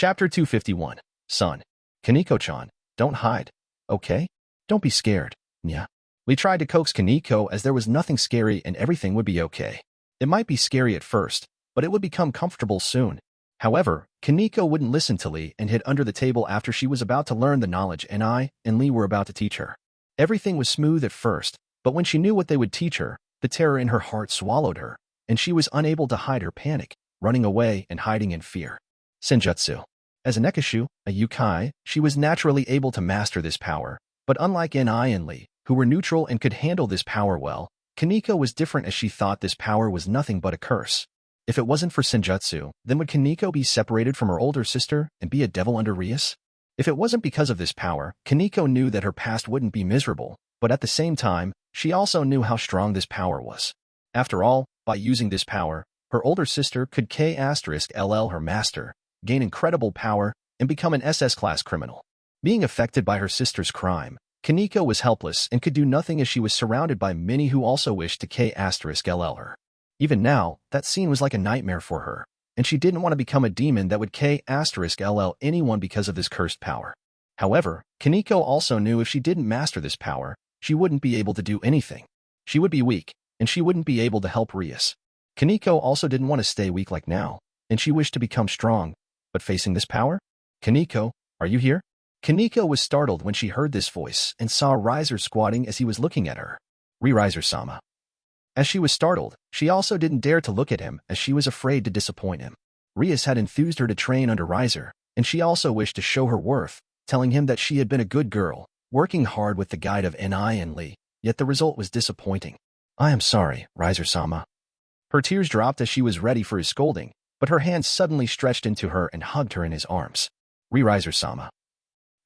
Chapter 251. Son. Kaneko-chan, don't hide, okay? Don't be scared, nya. Lee tried to coax Kaneko as there was nothing scary and everything would be okay. It might be scary at first, but it would become comfortable soon. However, Kaneko wouldn't listen to Lee and hid under the table after she was about to learn the knowledge I and Lee were about to teach her. Everything was smooth at first, but when she knew what they would teach her, the terror in her heart swallowed her, and she was unable to hide her panic, running away and hiding in fear. Senjutsu. As a Nekishu, a Yukai, she was naturally able to master this power, but unlike Ni and Lee, who were neutral and could handle this power well, Kaneko was different as she thought this power was nothing but a curse. If it wasn't for Senjutsu, then would Kaneko be separated from her older sister and be a devil under Rias? If it wasn't because of this power, Kaneko knew that her past wouldn't be miserable, but at the same time, she also knew how strong this power was. After all, by using this power, her older sister could K*LL her master, gain incredible power, and become an SS-class criminal. Being affected by her sister's crime, Kaneko was helpless and could do nothing as she was surrounded by many who also wished to K*LL her. Even now, that scene was like a nightmare for her, and she didn't want to become a demon that would K*LL anyone because of this cursed power. However, Kaneko also knew if she didn't master this power, she wouldn't be able to do anything. She would be weak, and she wouldn't be able to help Rias. Kaneko also didn't want to stay weak like now, and she wished to become strong, but facing this power? Kaneko, are you here? Kaneko was startled when she heard this voice and saw Riser squatting as he was looking at her. Riser-sama. As she was startled, she also didn't dare to look at him as she was afraid to disappoint him. Rias had enthused her to train under Riser, and she also wished to show her worth, telling him that she had been a good girl, working hard with the guide of Ni and Lee, yet the result was disappointing. I am sorry, Riser-sama. Her tears dropped as she was ready for his scolding, but her hands suddenly stretched into her and hugged her in his arms. Riser-sama.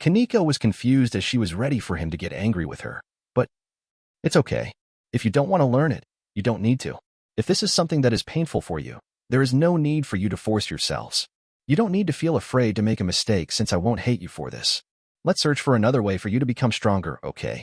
Kaneko was confused as she was ready for him to get angry with her. But it's okay. If you don't want to learn it, you don't need to. If this is something that is painful for you, there is no need for you to force yourselves. You don't need to feel afraid to make a mistake since I won't hate you for this. Let's search for another way for you to become stronger, okay?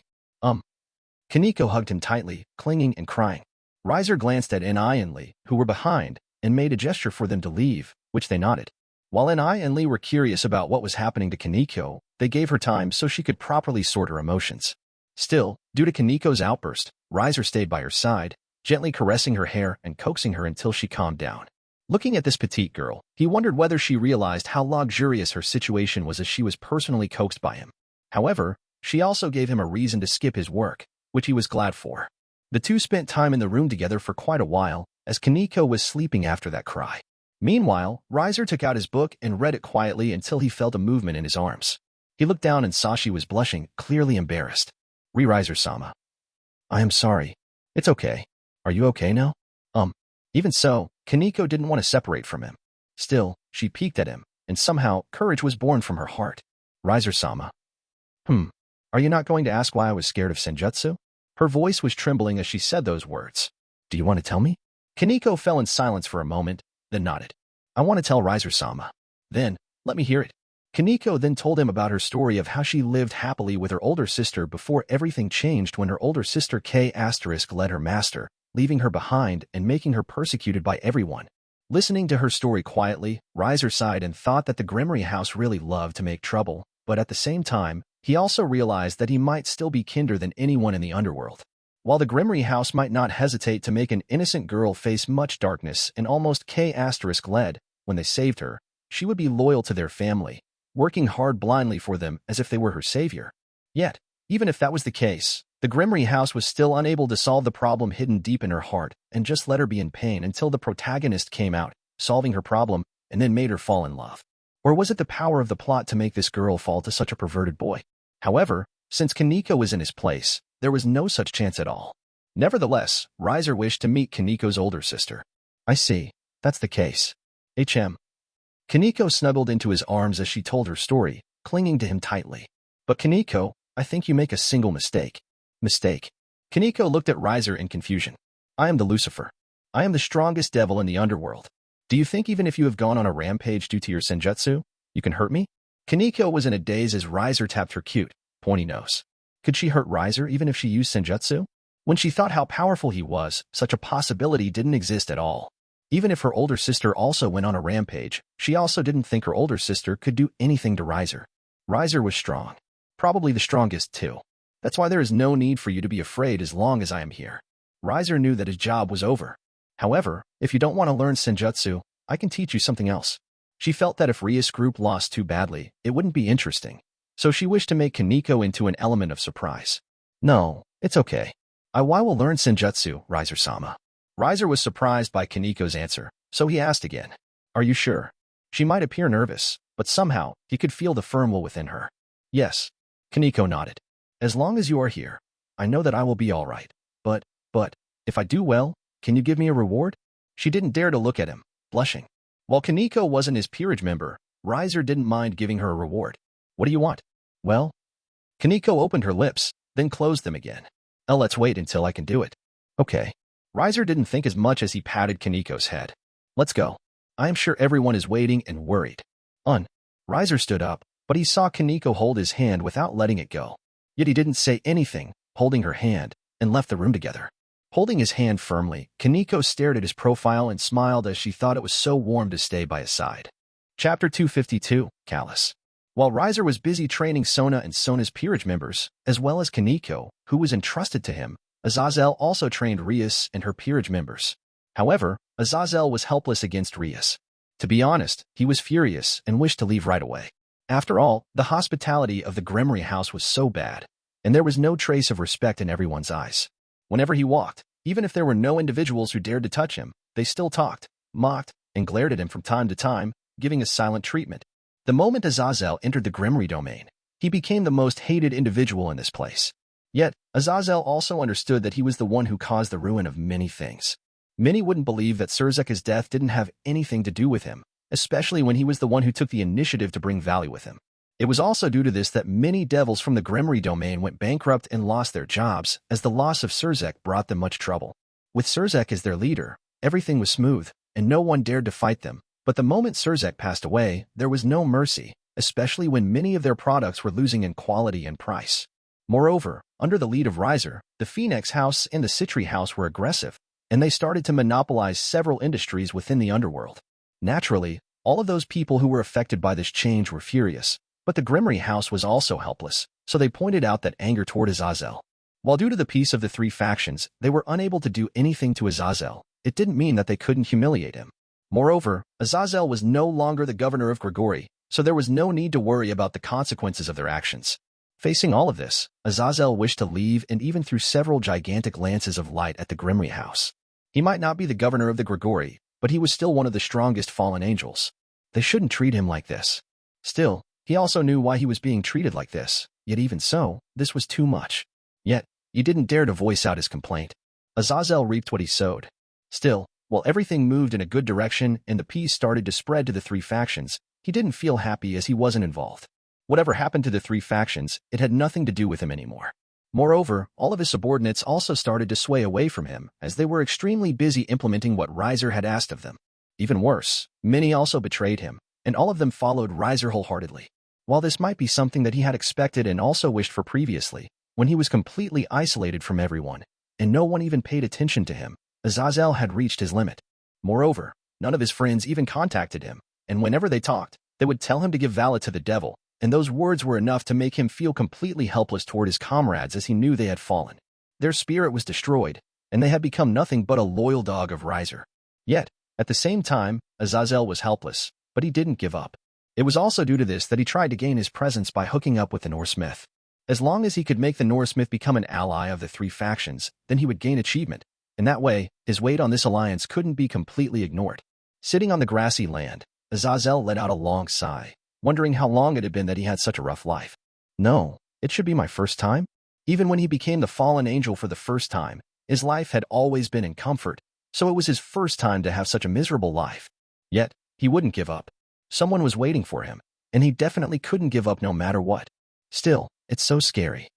Kaneko hugged him tightly, clinging and crying. Riser glanced at Ni and Lee, who were behind, and made a gesture for them to leave, which they nodded. While Ni and Lee were curious about what was happening to Kaneko, they gave her time so she could properly sort her emotions. Still, due to Kaneko's outburst, Riser stayed by her side, gently caressing her hair and coaxing her until she calmed down. Looking at this petite girl, he wondered whether she realized how luxurious her situation was as she was personally coaxed by him. However, she also gave him a reason to skip his work, which he was glad for. The two spent time in the room together for quite a while, as Kaneko was sleeping after that cry. Meanwhile, Riser took out his book and read it quietly until he felt a movement in his arms. He looked down and saw she was blushing, clearly embarrassed. Riser-sama. I am sorry. It's okay. Are you okay now? Even so, Kaneko didn't want to separate from him. Still, she peeked at him, and somehow, courage was born from her heart. Riser-sama. Are you not going to ask why I was scared of Senjutsu? Her voice was trembling as she said those words. Do you want to tell me? Kaneko fell in silence for a moment, then nodded. I want to tell Riser-sama. Then, let me hear it. Kaneko then told him about her story of how she lived happily with her older sister before everything changed when her older sister K*led her master, leaving her behind and making her persecuted by everyone. Listening to her story quietly, Riser sighed and thought that the Gremory house really loved to make trouble, but at the same time, he also realized that he might still be kinder than anyone in the underworld. While the Gremory house might not hesitate to make an innocent girl face much darkness and almost K*led, when they saved her, she would be loyal to their family, working hard blindly for them as if they were her savior. Yet, even if that was the case, the Gremory house was still unable to solve the problem hidden deep in her heart and just let her be in pain until the protagonist came out, solving her problem, and then made her fall in love. Or was it the power of the plot to make this girl fall to such a perverted boy? However, since Kaneko was in his place, there was no such chance at all. Nevertheless, Riser wished to meet Kaneko's older sister. I see. That's the case. Kaneko snuggled into his arms as she told her story, clinging to him tightly. But Kaneko, I think you make a single mistake. Mistake? Kaneko looked at Riser in confusion. I am the Lucifer. I am the strongest devil in the underworld. Do you think even if you have gone on a rampage due to your senjutsu, you can hurt me? Kaneko was in a daze as Riser tapped her cute, pointy nose. Could she hurt Riser even if she used senjutsu? When she thought how powerful he was, such a possibility didn't exist at all. Even if her older sister also went on a rampage, she also didn't think her older sister could do anything to Riser. Riser was strong. Probably the strongest too. That's why there is no need for you to be afraid as long as I am here. Riser knew that his job was over. However, if you don't want to learn Senjutsu, I can teach you something else. She felt that if Rias Group lost too badly, it wouldn't be interesting. So she wished to make Kaneko into an element of surprise. No, it's okay. I will learn Senjutsu, Riser-sama. Riser was surprised by Kaneko's answer, so he asked again. Are you sure? She might appear nervous, but somehow he could feel the firm will within her. Yes. Kaneko nodded. As long as you are here, I know that I will be all right. But, if I do well, can you give me a reward? She didn't dare to look at him, blushing. While Kaneko wasn't his peerage member, Riser didn't mind giving her a reward. What do you want? Well, Kaneko opened her lips, then closed them again. Let's wait until I can do it. Okay. Riser didn't think as much as he patted Kaneko's head. Let's go. I am sure everyone is waiting and worried. Riser stood up, but he saw Kaneko hold his hand without letting it go. Yet he didn't say anything, holding her hand, and left the room together. Holding his hand firmly, Kaneko stared at his profile and smiled as she thought it was so warm to stay by his side. Chapter 252, Callous. While Riser was busy training Sona and Sona's peerage members, as well as Kaneko, who was entrusted to him, Azazel also trained Rias and her peerage members. However, Azazel was helpless against Rias. To be honest, he was furious and wished to leave right away. After all, the hospitality of the Gremory house was so bad, and there was no trace of respect in everyone's eyes. Whenever he walked, even if there were no individuals who dared to touch him, they still talked, mocked, and glared at him from time to time, giving a silent treatment. The moment Azazel entered the Gremory domain, he became the most hated individual in this place. Yet, Azazel also understood that he was the one who caused the ruin of many things. Many wouldn't believe that Surzeka's death didn't have anything to do with him, especially when he was the one who took the initiative to bring value with him. It was also due to this that many devils from the Gremory domain went bankrupt and lost their jobs, as the loss of Surzek brought them much trouble. With Surzek as their leader, everything was smooth, and no one dared to fight them. But the moment Surzek passed away, there was no mercy, especially when many of their products were losing in quality and price. Moreover, under the lead of Riser, the Phenex house and the Citri house were aggressive, and they started to monopolize several industries within the underworld. Naturally, all of those people who were affected by this change were furious, but the Gremory house was also helpless, so they pointed out that anger toward Azazel. While due to the peace of the three factions, they were unable to do anything to Azazel, it didn't mean that they couldn't humiliate him. Moreover, Azazel was no longer the governor of Gregory, so there was no need to worry about the consequences of their actions. Facing all of this, Azazel wished to leave and even threw several gigantic lances of light at the Gremory house. He might not be the governor of the Gregory, but he was still one of the strongest fallen angels. They shouldn't treat him like this. Still, he also knew why he was being treated like this, yet even so, this was too much. Yet, he didn't dare to voice out his complaint. Azazel reaped what he sowed. Still, while everything moved in a good direction and the peace started to spread to the three factions, he didn't feel happy as he wasn't involved. Whatever happened to the three factions, it had nothing to do with him anymore. Moreover, all of his subordinates also started to sway away from him, as they were extremely busy implementing what Riser had asked of them. Even worse, many also betrayed him, and all of them followed Riser wholeheartedly. While this might be something that he had expected and also wished for previously, when he was completely isolated from everyone, and no one even paid attention to him, Azazel had reached his limit. Moreover, none of his friends even contacted him, and whenever they talked, they would tell him to give valor to the devil, and those words were enough to make him feel completely helpless toward his comrades as he knew they had fallen. Their spirit was destroyed, and they had become nothing but a loyal dog of Riser. Yet, at the same time, Azazel was helpless, but he didn't give up. It was also due to this that he tried to gain his presence by hooking up with the Norsemith. As long as he could make the Norsemith become an ally of the three factions, then he would gain achievement. In that way, his weight on this alliance couldn't be completely ignored. Sitting on the grassy land, Azazel let out a long sigh, wondering how long it had been that he had such a rough life. No, it should be my first time. Even when he became the fallen angel for the first time, his life had always been in comfort, so it was his first time to have such a miserable life. Yet, he wouldn't give up. Someone was waiting for him, and he definitely couldn't give up no matter what. Still, it's so scary.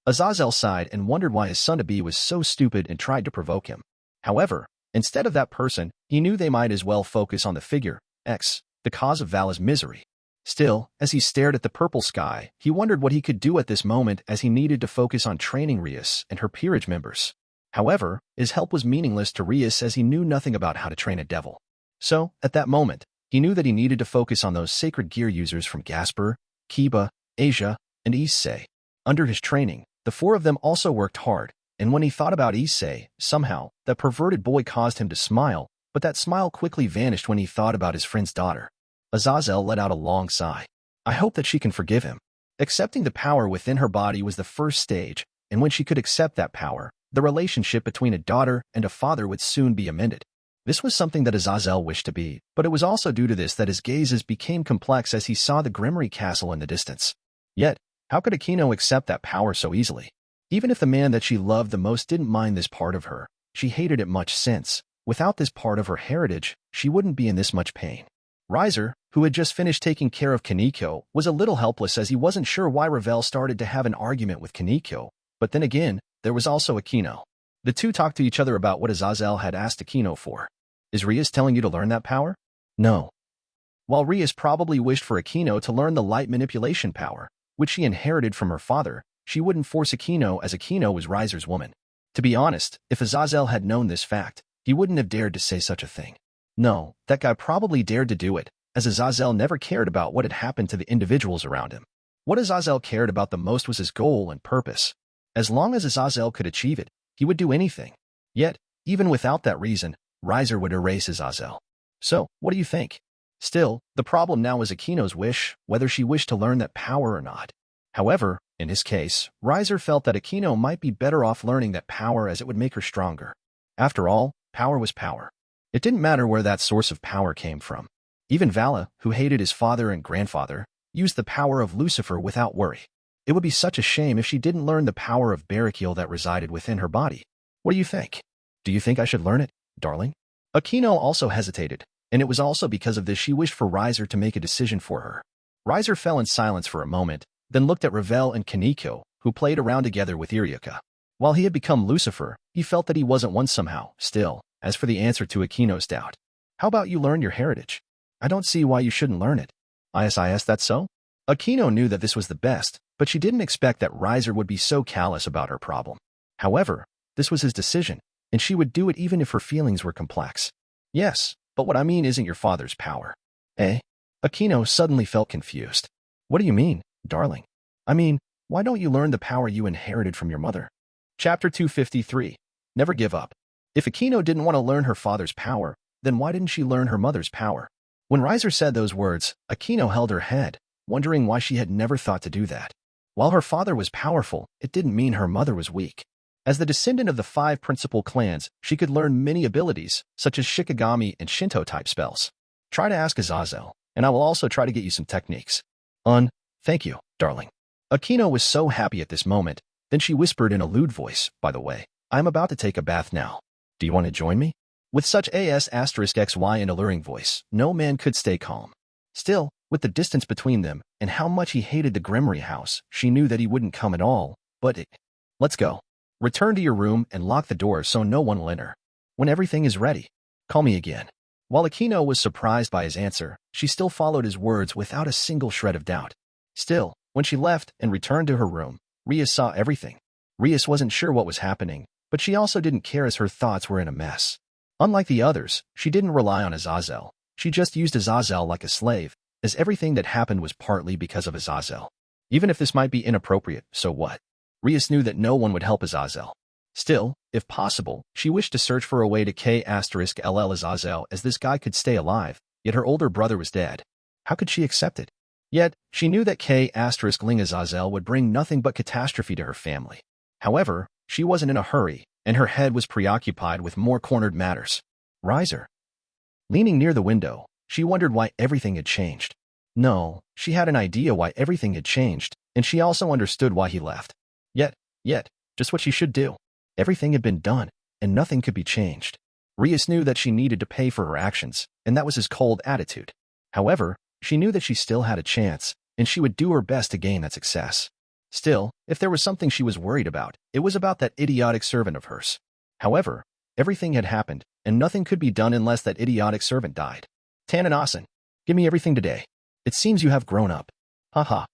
Azazel sighed and wondered why his son-to-be was so stupid and tried to provoke him. However, instead of that person, he knew they might as well focus on the figure, X, the cause of Vala's misery. Still, as he stared at the purple sky, he wondered what he could do at this moment as he needed to focus on training Rias and her peerage members. However, his help was meaningless to Rias as he knew nothing about how to train a devil. So, at that moment, he knew that he needed to focus on those sacred gear users from Gasper, Kiba, Asia, and Issei. Under his training, the four of them also worked hard, and when he thought about Issei, somehow, that perverted boy caused him to smile, but that smile quickly vanished when he thought about his friend's daughter. Azazel let out a long sigh. I hope that she can forgive him. Accepting the power within her body was the first stage, and when she could accept that power, the relationship between a daughter and a father would soon be amended. This was something that Azazel wished to be, but it was also due to this that his gazes became complex as he saw the Gremory castle in the distance. Yet, how could Akino accept that power so easily? Even if the man that she loved the most didn't mind this part of her, she hated it much since, without this part of her heritage, she wouldn't be in this much pain. Riser, who had just finished taking care of Kaneko, was a little helpless as he wasn't sure why Ravel started to have an argument with Kaneko, but then again, there was also Akino. The two talked to each other about what Azazel had asked Akino for. Is Rias telling you to learn that power? No. While Rias probably wished for Akino to learn the light manipulation power, which she inherited from her father, she wouldn't force Akino as Akino was Riser's woman. To be honest, if Azazel had known this fact, he wouldn't have dared to say such a thing. No, that guy probably dared to do it, as Azazel never cared about what had happened to the individuals around him. What Azazel cared about the most was his goal and purpose. As long as Azazel could achieve it, he would do anything. Yet, even without that reason, Riser would erase Azazel. So, what do you think? Still, the problem now was Akino's wish, whether she wished to learn that power or not. However, in his case, Riser felt that Akino might be better off learning that power as it would make her stronger. After all, power was power. It didn't matter where that source of power came from. Even Vala, who hated his father and grandfather, used the power of Lucifer without worry. It would be such a shame if she didn't learn the power of Barakiel that resided within her body. What do you think? Do you think I should learn it, darling? Akino also hesitated, and it was also because of this she wished for Riser to make a decision for her. Riser fell in silence for a moment, then looked at Ravel and Kaneko, who played around together with Iryuka. While he had become Lucifer, he felt that he wasn't one somehow, still. As for the answer to Akino's doubt, how about you learn your heritage? I don't see why you shouldn't learn it. Is that so? Akino knew that this was the best, but she didn't expect that Riser would be so callous about her problem. However, this was his decision, and she would do it even if her feelings were complex. Yes, but what I mean isn't your father's power. Eh? Akino suddenly felt confused. What do you mean, darling? I mean, why don't you learn the power you inherited from your mother? Chapter 253. Never give up. If Akino didn't want to learn her father's power, then why didn't she learn her mother's power? When Riser said those words, Akino held her head, wondering why she had never thought to do that. While her father was powerful, it didn't mean her mother was weak. As the descendant of the 5 principal clans, she could learn many abilities, such as Shikigami and Shinto-type spells. Try to ask Azazel, and I will also try to get you some techniques. Thank you, darling. Akino was so happy at this moment, then she whispered in a lewd voice, by the way, I am about to take a bath now. Do you want to join me? With such XY and alluring voice, no man could stay calm. Still, with the distance between them, and how much he hated the Gremory house, she knew that he wouldn't come at all, let's go. Return to your room and lock the door so no one will enter. When everything is ready, call me again. While Akino was surprised by his answer, she still followed his words without a single shred of doubt. Still, when she left and returned to her room, Rias saw everything. Rias wasn't sure what was happening, but she also didn't care as her thoughts were in a mess. Unlike the others, she didn't rely on Azazel. She just used Azazel like a slave, as everything that happened was partly because of Azazel. Even if this might be inappropriate, so what? Rias knew that no one would help Azazel. Still, if possible, she wished to search for a way to KLL Azazel as this guy could stay alive, yet her older brother was dead. How could she accept it? Yet, she knew that Ling Azazel would bring nothing but catastrophe to her family. However, she wasn't in a hurry, and her head was preoccupied with more cornered matters. Riser. Leaning near the window, she wondered why everything had changed. No, she had an idea why everything had changed, and she also understood why he left. Yet, just what she should do. Everything had been done, and nothing could be changed. Rias knew that she needed to pay for her actions, and that was his cold attitude. However, she knew that she still had a chance, and she would do her best to gain that success. Still, if there was something she was worried about, it was about that idiotic servant of hers. However, everything had happened, and nothing could be done unless that idiotic servant died. Tananasan, give me everything today. It seems you have grown up. Haha.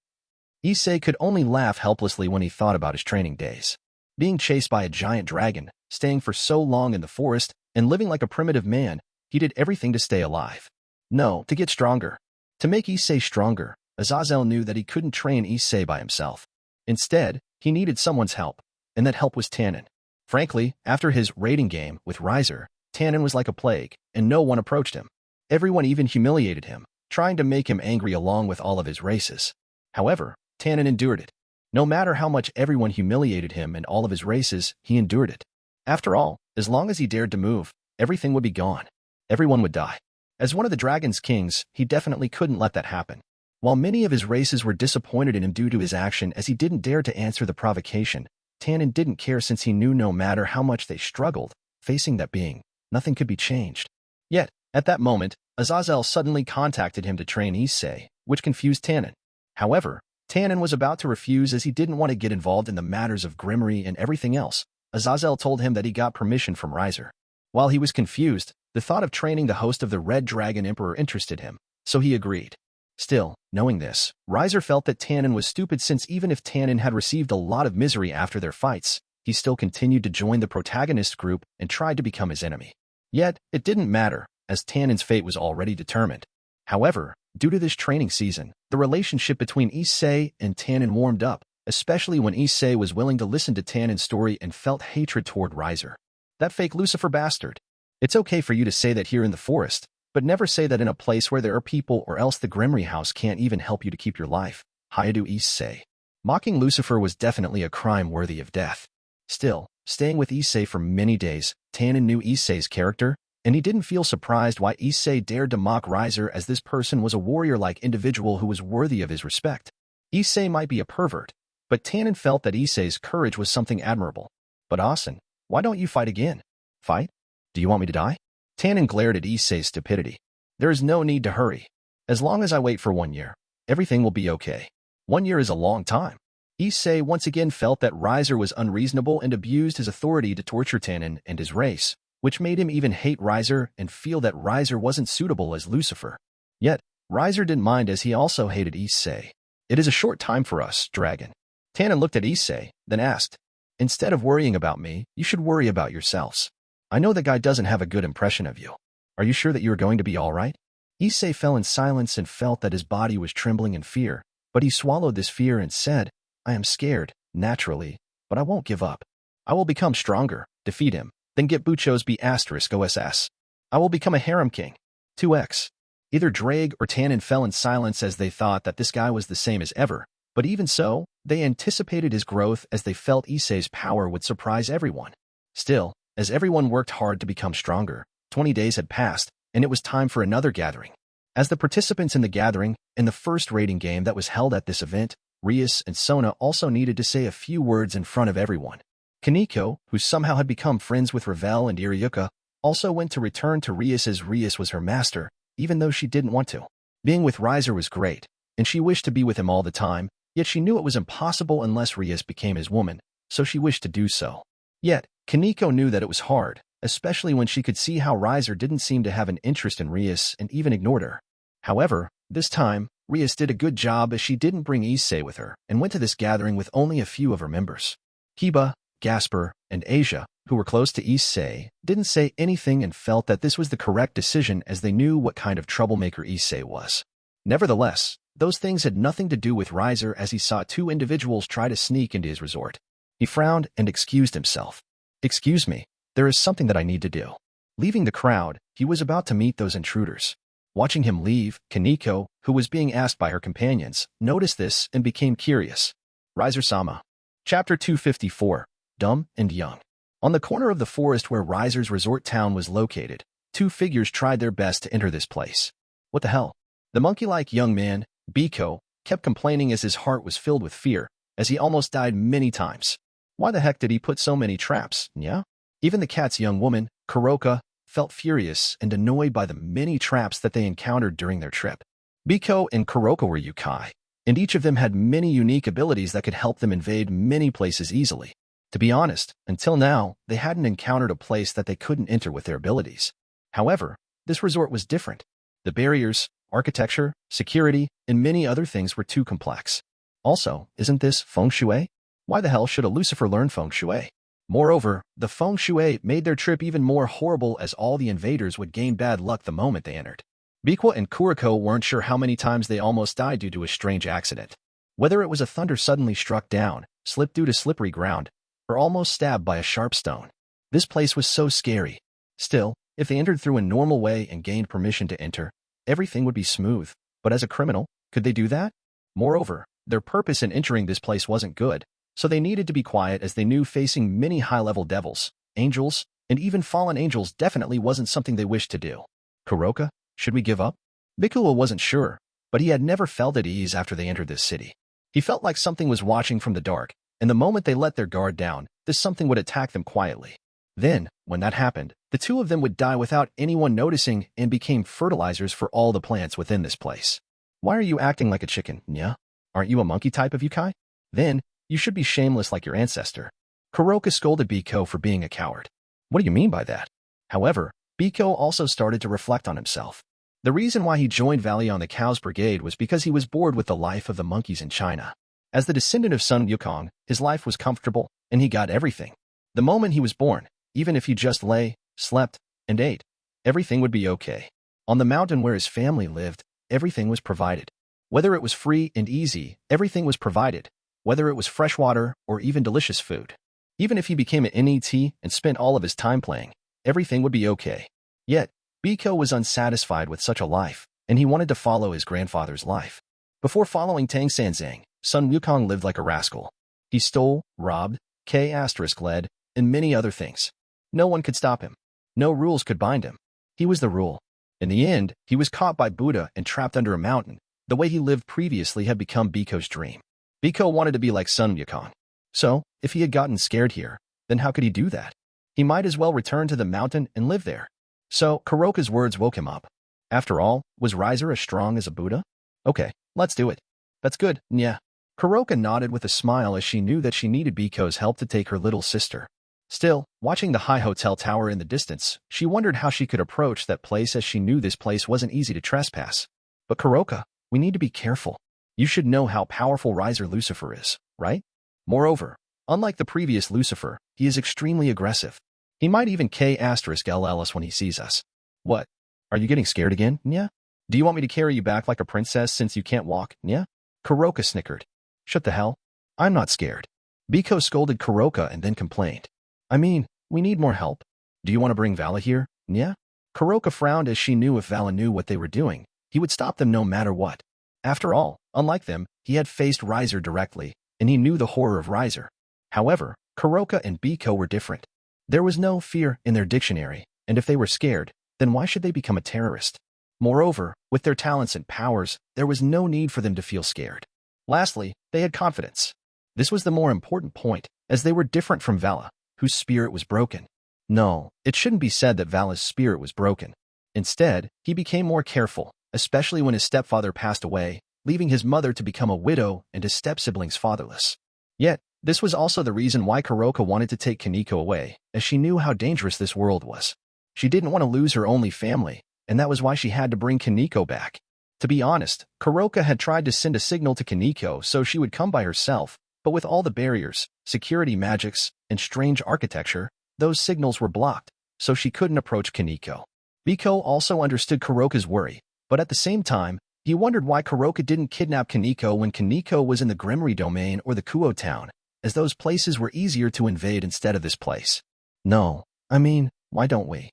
Issei could only laugh helplessly when he thought about his training days. Being chased by a giant dragon, staying for so long in the forest and living like a primitive man. He did everything to stay alive. No, to get stronger. To make Issei stronger, Azazel knew that he couldn't train Issei by himself. Instead, he needed someone's help, and that help was Tannen. Frankly, after his raiding game with Riser, Tannen was like a plague, and no one approached him. Everyone even humiliated him, trying to make him angry along with all of his races. However, Tannen endured it. No matter how much everyone humiliated him and all of his races, he endured it. After all, as long as he dared to move, everything would be gone. Everyone would die. As one of the Dragon's kings, he definitely couldn't let that happen. While many of his races were disappointed in him due to his action as he didn't dare to answer the provocation, Tannen didn't care since he knew no matter how much they struggled, facing that being, nothing could be changed. Yet, at that moment, Azazel suddenly contacted him to train Issei, which confused Tannen. However, Tannen was about to refuse as he didn't want to get involved in the matters of Gremory and everything else. Azazel told him that he got permission from Riser. While he was confused, the thought of training the host of the Red Dragon Emperor interested him, so he agreed. Still, knowing this, Riser felt that Tannen was stupid since even if Tannen had received a lot of misery after their fights, he still continued to join the protagonist group and tried to become his enemy. Yet, it didn't matter, as Tannen's fate was already determined. However, due to this training season, the relationship between Issei and Tannen warmed up, especially when Issei was willing to listen to Tannen's story and felt hatred toward Riser. That fake Lucifer bastard. It's okay for you to say that here in the forest, but never say that in a place where there are people or else the Gremory house can't even help you to keep your life, Hayadu Issei. Mocking Lucifer was definitely a crime worthy of death. Still, staying with Issei for many days, Tannen knew Issei's character, and he didn't feel surprised why Issei dared to mock Riser as this person was a warrior-like individual who was worthy of his respect. Issei might be a pervert, but Tannen felt that Issei's courage was something admirable. But Asen, why don't you fight again? Fight? Do you want me to die? Tannen glared at Issei's stupidity. There is no need to hurry. As long as I wait for 1 year, everything will be okay. 1 year is a long time. Issei once again felt that Riser was unreasonable and abused his authority to torture Tannen and his race, which made him even hate Riser and feel that Riser wasn't suitable as Lucifer. Yet, Riser didn't mind as he also hated Issei. It is a short time for us, Dragon. Tannen looked at Issei, then asked, instead of worrying about me, you should worry about yourselves. I know that guy doesn't have a good impression of you. Are you sure that you are going to be all right? Issei fell in silence and felt that his body was trembling in fear, but he swallowed this fear and said, I am scared, naturally, but I won't give up. I will become stronger, defeat him, then get Bucho's B** OSS. I will become a harem king. 2x. Either Drake or Tannen fell in silence as they thought that this guy was the same as ever, but even so, they anticipated his growth as they felt Issei's power would surprise everyone. Still, as everyone worked hard to become stronger, 20 days had passed, and it was time for another gathering. As the participants in the gathering, in the first raiding game that was held at this event, Rias and Sona also needed to say a few words in front of everyone. Kaneko, who somehow had become friends with Ravel and Iriuka, also went to return to Rias as Rias was her master, even though she didn't want to. Being with Riser was great, and she wished to be with him all the time, yet she knew it was impossible unless Rias became his woman, so she wished to do so. Yet, Kaneko knew that it was hard, especially when she could see how Riser didn't seem to have an interest in Rias and even ignored her. However, this time, Rias did a good job as she didn't bring Issei with her and went to this gathering with only a few of her members. Kiba, Gasper, and Asia, who were close to Issei, didn't say anything and felt that this was the correct decision as they knew what kind of troublemaker Issei was. Nevertheless, those things had nothing to do with Riser as he saw two individuals try to sneak into his resort. He frowned and excused himself. Excuse me, there is something that I need to do. Leaving the crowd, he was about to meet those intruders. Watching him leave, Kaneko, who was being asked by her companions, noticed this and became curious. Riser-sama. Chapter 254, Dumb and Young. On the corner of the forest where Riser's resort town was located, two figures tried their best to enter this place. What the hell? The monkey-like young man, Biko, kept complaining as his heart was filled with fear, as he almost died many times. Why the heck did he put so many traps, yeah? Even the cat's young woman, Kuroka, felt furious and annoyed by the many traps that they encountered during their trip. Biko and Kuroka were yokai, and each of them had many unique abilities that could help them invade many places easily. To be honest, until now, they hadn't encountered a place that they couldn't enter with their abilities. However, this resort was different. The barriers, architecture, security, and many other things were too complex. Also, isn't this feng shui? Why the hell should a Lucifer learn feng shui? Moreover, the feng shui made their trip even more horrible as all the invaders would gain bad luck the moment they entered. Bikwa and Kuriko weren't sure how many times they almost died due to a strange accident. Whether it was a thunder suddenly struck down, slipped due to slippery ground, or almost stabbed by a sharp stone. This place was so scary. Still, if they entered through a normal way and gained permission to enter, everything would be smooth. But as a criminal, could they do that? Moreover, their purpose in entering this place wasn't good, so they needed to be quiet as they knew facing many high-level devils, angels, and even fallen angels definitely wasn't something they wished to do. Kuroka, should we give up? Bikua wasn't sure, but he had never felt at ease after they entered this city. He felt like something was watching from the dark, and the moment they let their guard down, this something would attack them quietly. Then, when that happened, the two of them would die without anyone noticing and became fertilizers for all the plants within this place. Why are you acting like a chicken, Nya? Aren't you a monkey type of Yukai? Then, you should be shameless like your ancestor. Kuroka scolded Biko for being a coward. What do you mean by that? However, Biko also started to reflect on himself. The reason why he joined Valley on the Cows Brigade was because he was bored with the life of the monkeys in China. As the descendant of Sun Wukong, his life was comfortable, and he got everything. The moment he was born, even if he just lay, slept, and ate, everything would be okay. On the mountain where his family lived, everything was provided. Whether it was free and easy, everything was provided. Whether it was fresh water or even delicious food. Even if he became an NET and spent all of his time playing, everything would be okay. Yet, Biko was unsatisfied with such a life, and he wanted to follow his grandfather's life. Before following Tang Sanzang, Sun Wukong lived like a rascal. He stole, robbed, led, and many other things. No one could stop him. No rules could bind him. He was the rule. In the end, he was caught by Buddha and trapped under a mountain. The way he lived previously had become Biko's dream. Biko wanted to be like Sun Wukong. So, if he had gotten scared here, then how could he do that? He might as well return to the mountain and live there. So, Kuroka's words woke him up. After all, was Riser as strong as a Buddha? Okay, let's do it. That's good, Nya. Kuroka nodded with a smile as she knew that she needed Biko's help to take her little sister. Still, watching the high hotel tower in the distance, she wondered how she could approach that place as she knew this place wasn't easy to trespass. But Kuroka, we need to be careful. You should know how powerful Riser Lucifer is, right? Moreover, unlike the previous Lucifer, he is extremely aggressive. He might even LL us when he sees us. What? Are you getting scared again, Nya? Do you want me to carry you back like a princess since you can't walk, Nya? Kuroka snickered. Shut the hell. I'm not scared. Biko scolded Kuroka and then complained. I mean, we need more help. Do you want to bring Vala here, Nya? Kuroka frowned as she knew if Vala knew what they were doing, he would stop them no matter what. After all, unlike them, he had faced Riser directly, and he knew the horror of Riser. However, Kuroka and Biko were different. There was no fear in their dictionary, and if they were scared, then why should they become a terrorist? Moreover, with their talents and powers, there was no need for them to feel scared. Lastly, they had confidence. This was the more important point, as they were different from Vala, whose spirit was broken. No, it shouldn't be said that Vala's spirit was broken. Instead, he became more careful, especially when his stepfather passed away, leaving his mother to become a widow and his step-siblings fatherless. Yet, this was also the reason why Kuroka wanted to take Kaneko away, as she knew how dangerous this world was. She didn't want to lose her only family, and that was why she had to bring Kaneko back. To be honest, Kuroka had tried to send a signal to Kaneko so she would come by herself, but with all the barriers, security magics, and strange architecture, those signals were blocked, so she couldn't approach Kaneko. Biko also understood Kuroka's worry, but at the same time, he wondered why Kuroka didn't kidnap Kaneko when Kaneko was in the Gremory domain or the Kuo town, as those places were easier to invade instead of this place. No, I mean, why don't we?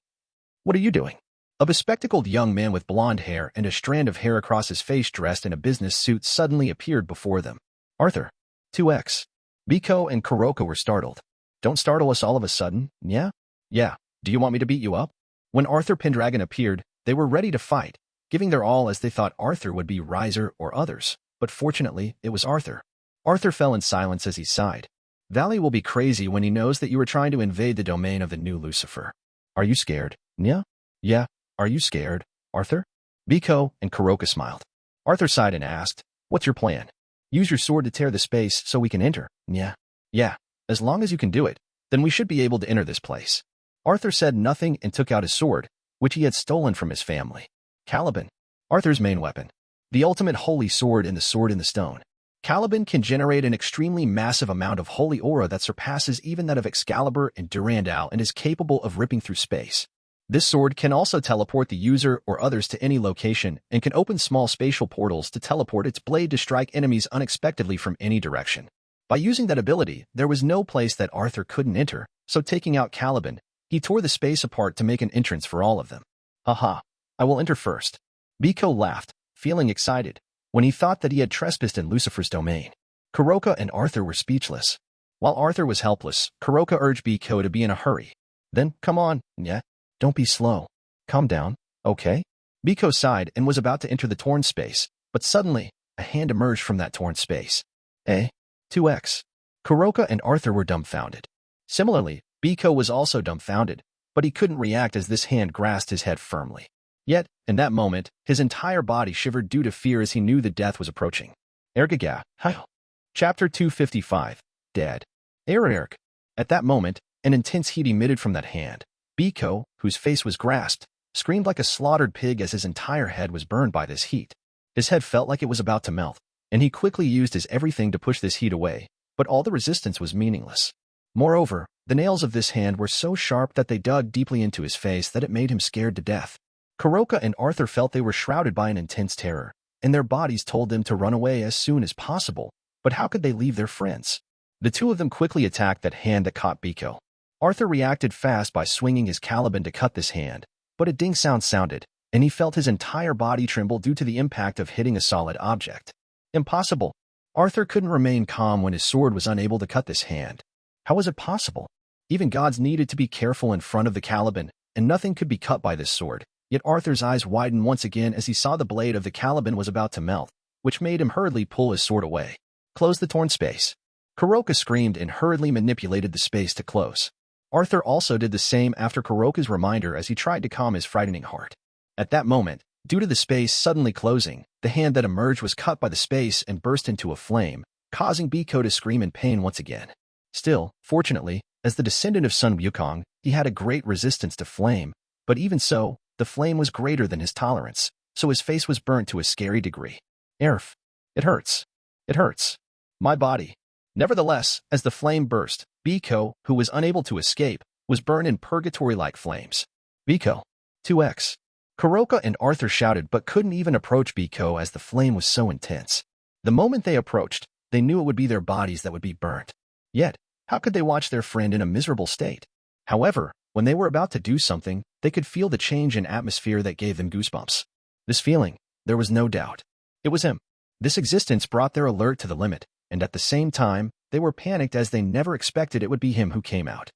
What are you doing? A bespectacled young man with blonde hair and a strand of hair across his face dressed in a business suit suddenly appeared before them. Arthur. 2x. Biko and Kuroka were startled. Don't startle us all of a sudden, yeah? Yeah, do you want me to beat you up? When Arthur Pendragon appeared, they were ready to fight, giving their all as they thought Arthur would be Riser or others, but fortunately, it was Arthur. Arthur fell in silence as he sighed. Valley will be crazy when he knows that you are trying to invade the domain of the new Lucifer. Are you scared, Nya? Yeah, are you scared, Arthur? Biko and Kuroka smiled. Arthur sighed and asked, what's your plan? Use your sword to tear the space so we can enter, Nya? Yeah, as long as you can do it, then we should be able to enter this place. Arthur said nothing and took out his sword, which he had stolen from his family. Caliban, Arthur's main weapon. The ultimate holy sword and the sword in the stone. Caliban can generate an extremely massive amount of holy aura that surpasses even that of Excalibur and Durandal and is capable of ripping through space. This sword can also teleport the user or others to any location and can open small spatial portals to teleport its blade to strike enemies unexpectedly from any direction. By using that ability, there was no place that Arthur couldn't enter, so taking out Caliban, he tore the space apart to make an entrance for all of them. Haha, I will enter first. Biko laughed, feeling excited, when he thought that he had trespassed in Lucifer's domain. Kuroka and Arthur were speechless. While Arthur was helpless, Kuroka urged Biko to be in a hurry. Then, come on, yeah. Don't be slow. Calm down, okay? Biko sighed and was about to enter the torn space, but suddenly, a hand emerged from that torn space. 2x. Kuroka and Arthur were dumbfounded. Similarly, Biko was also dumbfounded, but he couldn't react as this hand grasped his head firmly. Yet, in that moment, his entire body shivered due to fear as he knew that death was approaching. Ergaga, Heil. Chapter 255, Dead. Erg. At that moment, an intense heat emitted from that hand. Biko, whose face was grasped, screamed like a slaughtered pig as his entire head was burned by this heat. His head felt like it was about to melt, and he quickly used his everything to push this heat away, but all the resistance was meaningless. Moreover, the nails of this hand were so sharp that they dug deeply into his face that it made him scared to death. Kuroka and Arthur felt they were shrouded by an intense terror, and their bodies told them to run away as soon as possible, but how could they leave their friends? The two of them quickly attacked that hand that caught Biko. Arthur reacted fast by swinging his Caliban to cut this hand, but a ding sound sounded, and he felt his entire body tremble due to the impact of hitting a solid object. Impossible. Arthur couldn't remain calm when his sword was unable to cut this hand. How was it possible? Even gods needed to be careful in front of the Caliban, and nothing could be cut by this sword. Yet Arthur's eyes widened once again as he saw the blade of the Caliban was about to melt, which made him hurriedly pull his sword away. Close the torn space. Kuroka screamed and hurriedly manipulated the space to close. Arthur also did the same after Kuroka's reminder as he tried to calm his frightening heart. At that moment, due to the space suddenly closing, the hand that emerged was cut by the space and burst into a flame, causing Biko to scream in pain once again. Still, fortunately, as the descendant of Sun Wukong, he had a great resistance to flame, but even so, the flame was greater than his tolerance, so his face was burnt to a scary degree. Erf. It hurts. It hurts. My body. Nevertheless, as the flame burst, Biko, who was unable to escape, was burned in purgatory-like flames. Biko. 2x. Kuroka and Arthur shouted but couldn't even approach Biko as the flame was so intense. The moment they approached, they knew it would be their bodies that would be burnt. Yet, how could they watch their friend in a miserable state? However, when they were about to do something, they could feel the change in atmosphere that gave them goosebumps. This feeling, there was no doubt. It was him. This existence brought their alert to the limit, and at the same time, they were panicked as they never expected it would be him who came out.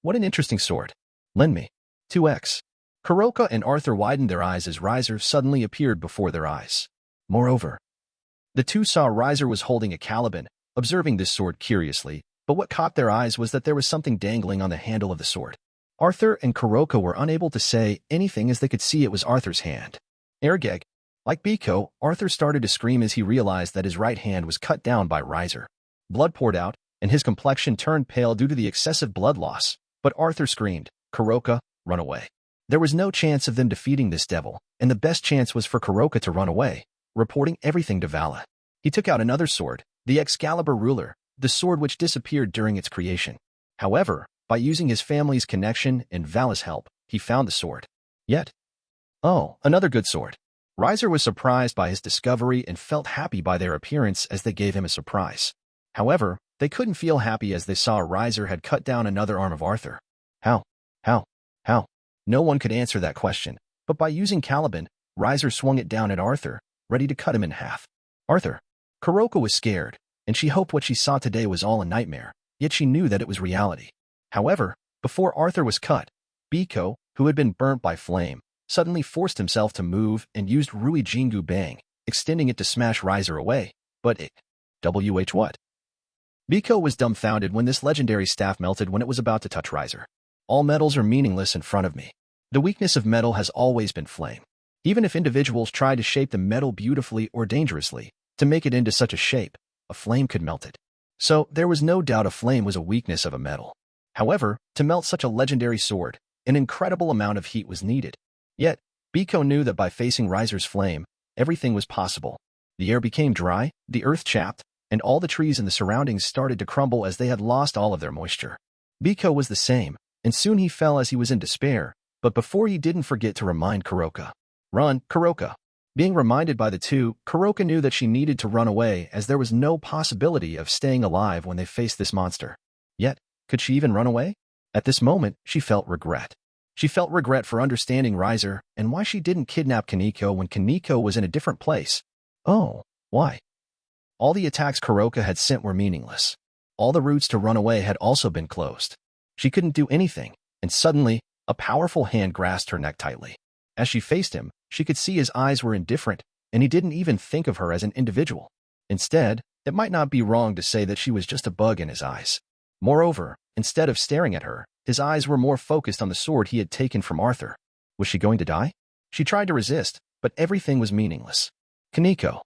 What an interesting sword. Lend me. 2x. Kuroka and Arthur widened their eyes as Riser suddenly appeared before their eyes. Moreover, the two saw Riser was holding a Caliban, observing this sword curiously, but what caught their eyes was that there was something dangling on the handle of the sword. Arthur and Kuroka were unable to say anything as they could see it was Arthur's hand. Ergeg. Like Biko, Arthur started to scream as he realized that his right hand was cut down by Riser. Blood poured out, and his complexion turned pale due to the excessive blood loss, but Arthur screamed, Kuroka, run away. There was no chance of them defeating this devil, and the best chance was for Kuroka to run away, reporting everything to Vala. He took out another sword, the Excalibur ruler, the sword which disappeared during its creation. However, by using his family's connection and Vala's help, he found the sword. Yet, another good sword. Riser was surprised by his discovery and felt happy by their appearance as they gave him a surprise. However, they couldn't feel happy as they saw Riser had cut down another arm of Arthur. How? No one could answer that question, but by using Caliban, Riser swung it down at Arthur, ready to cut him in half. Arthur. Kuroka was scared, and she hoped what she saw today was all a nightmare, yet she knew that it was reality. However, before Arthur was cut, Biko, who had been burnt by flame, suddenly forced himself to move and used Rui Jingu Bang, extending it to smash Riser away, but it... what? Biko was dumbfounded when this legendary staff melted when it was about to touch Riser. All metals are meaningless in front of me. The weakness of metal has always been flame. Even if individuals tried to shape the metal beautifully or dangerously, to make it into such a shape, a flame could melt it. So, there was no doubt a flame was a weakness of a metal. However, to melt such a legendary sword, an incredible amount of heat was needed. Yet, Biko knew that by facing Riser's flame, everything was possible. The air became dry, the earth chapped, and all the trees in the surroundings started to crumble as they had lost all of their moisture. Biko was the same, and soon he fell as he was in despair, but before he didn't forget to remind Kuroka. Run, Kuroka. Being reminded by the two, Kuroka knew that she needed to run away as there was no possibility of staying alive when they faced this monster. Yet, could she even run away? At this moment, she felt regret. She felt regret for understanding Riser and why she didn't kidnap Kaneko when Kaneko was in a different place. Oh, why? All the attacks Kuroka had sent were meaningless. All the routes to run away had also been closed. She couldn't do anything, and suddenly, a powerful hand grasped her neck tightly. As she faced him, she could see his eyes were indifferent, and he didn't even think of her as an individual. Instead, it might not be wrong to say that she was just a bug in his eyes. Moreover, instead of staring at her, his eyes were more focused on the sword he had taken from Arthur. Was she going to die? She tried to resist, but everything was meaningless. Kaneko.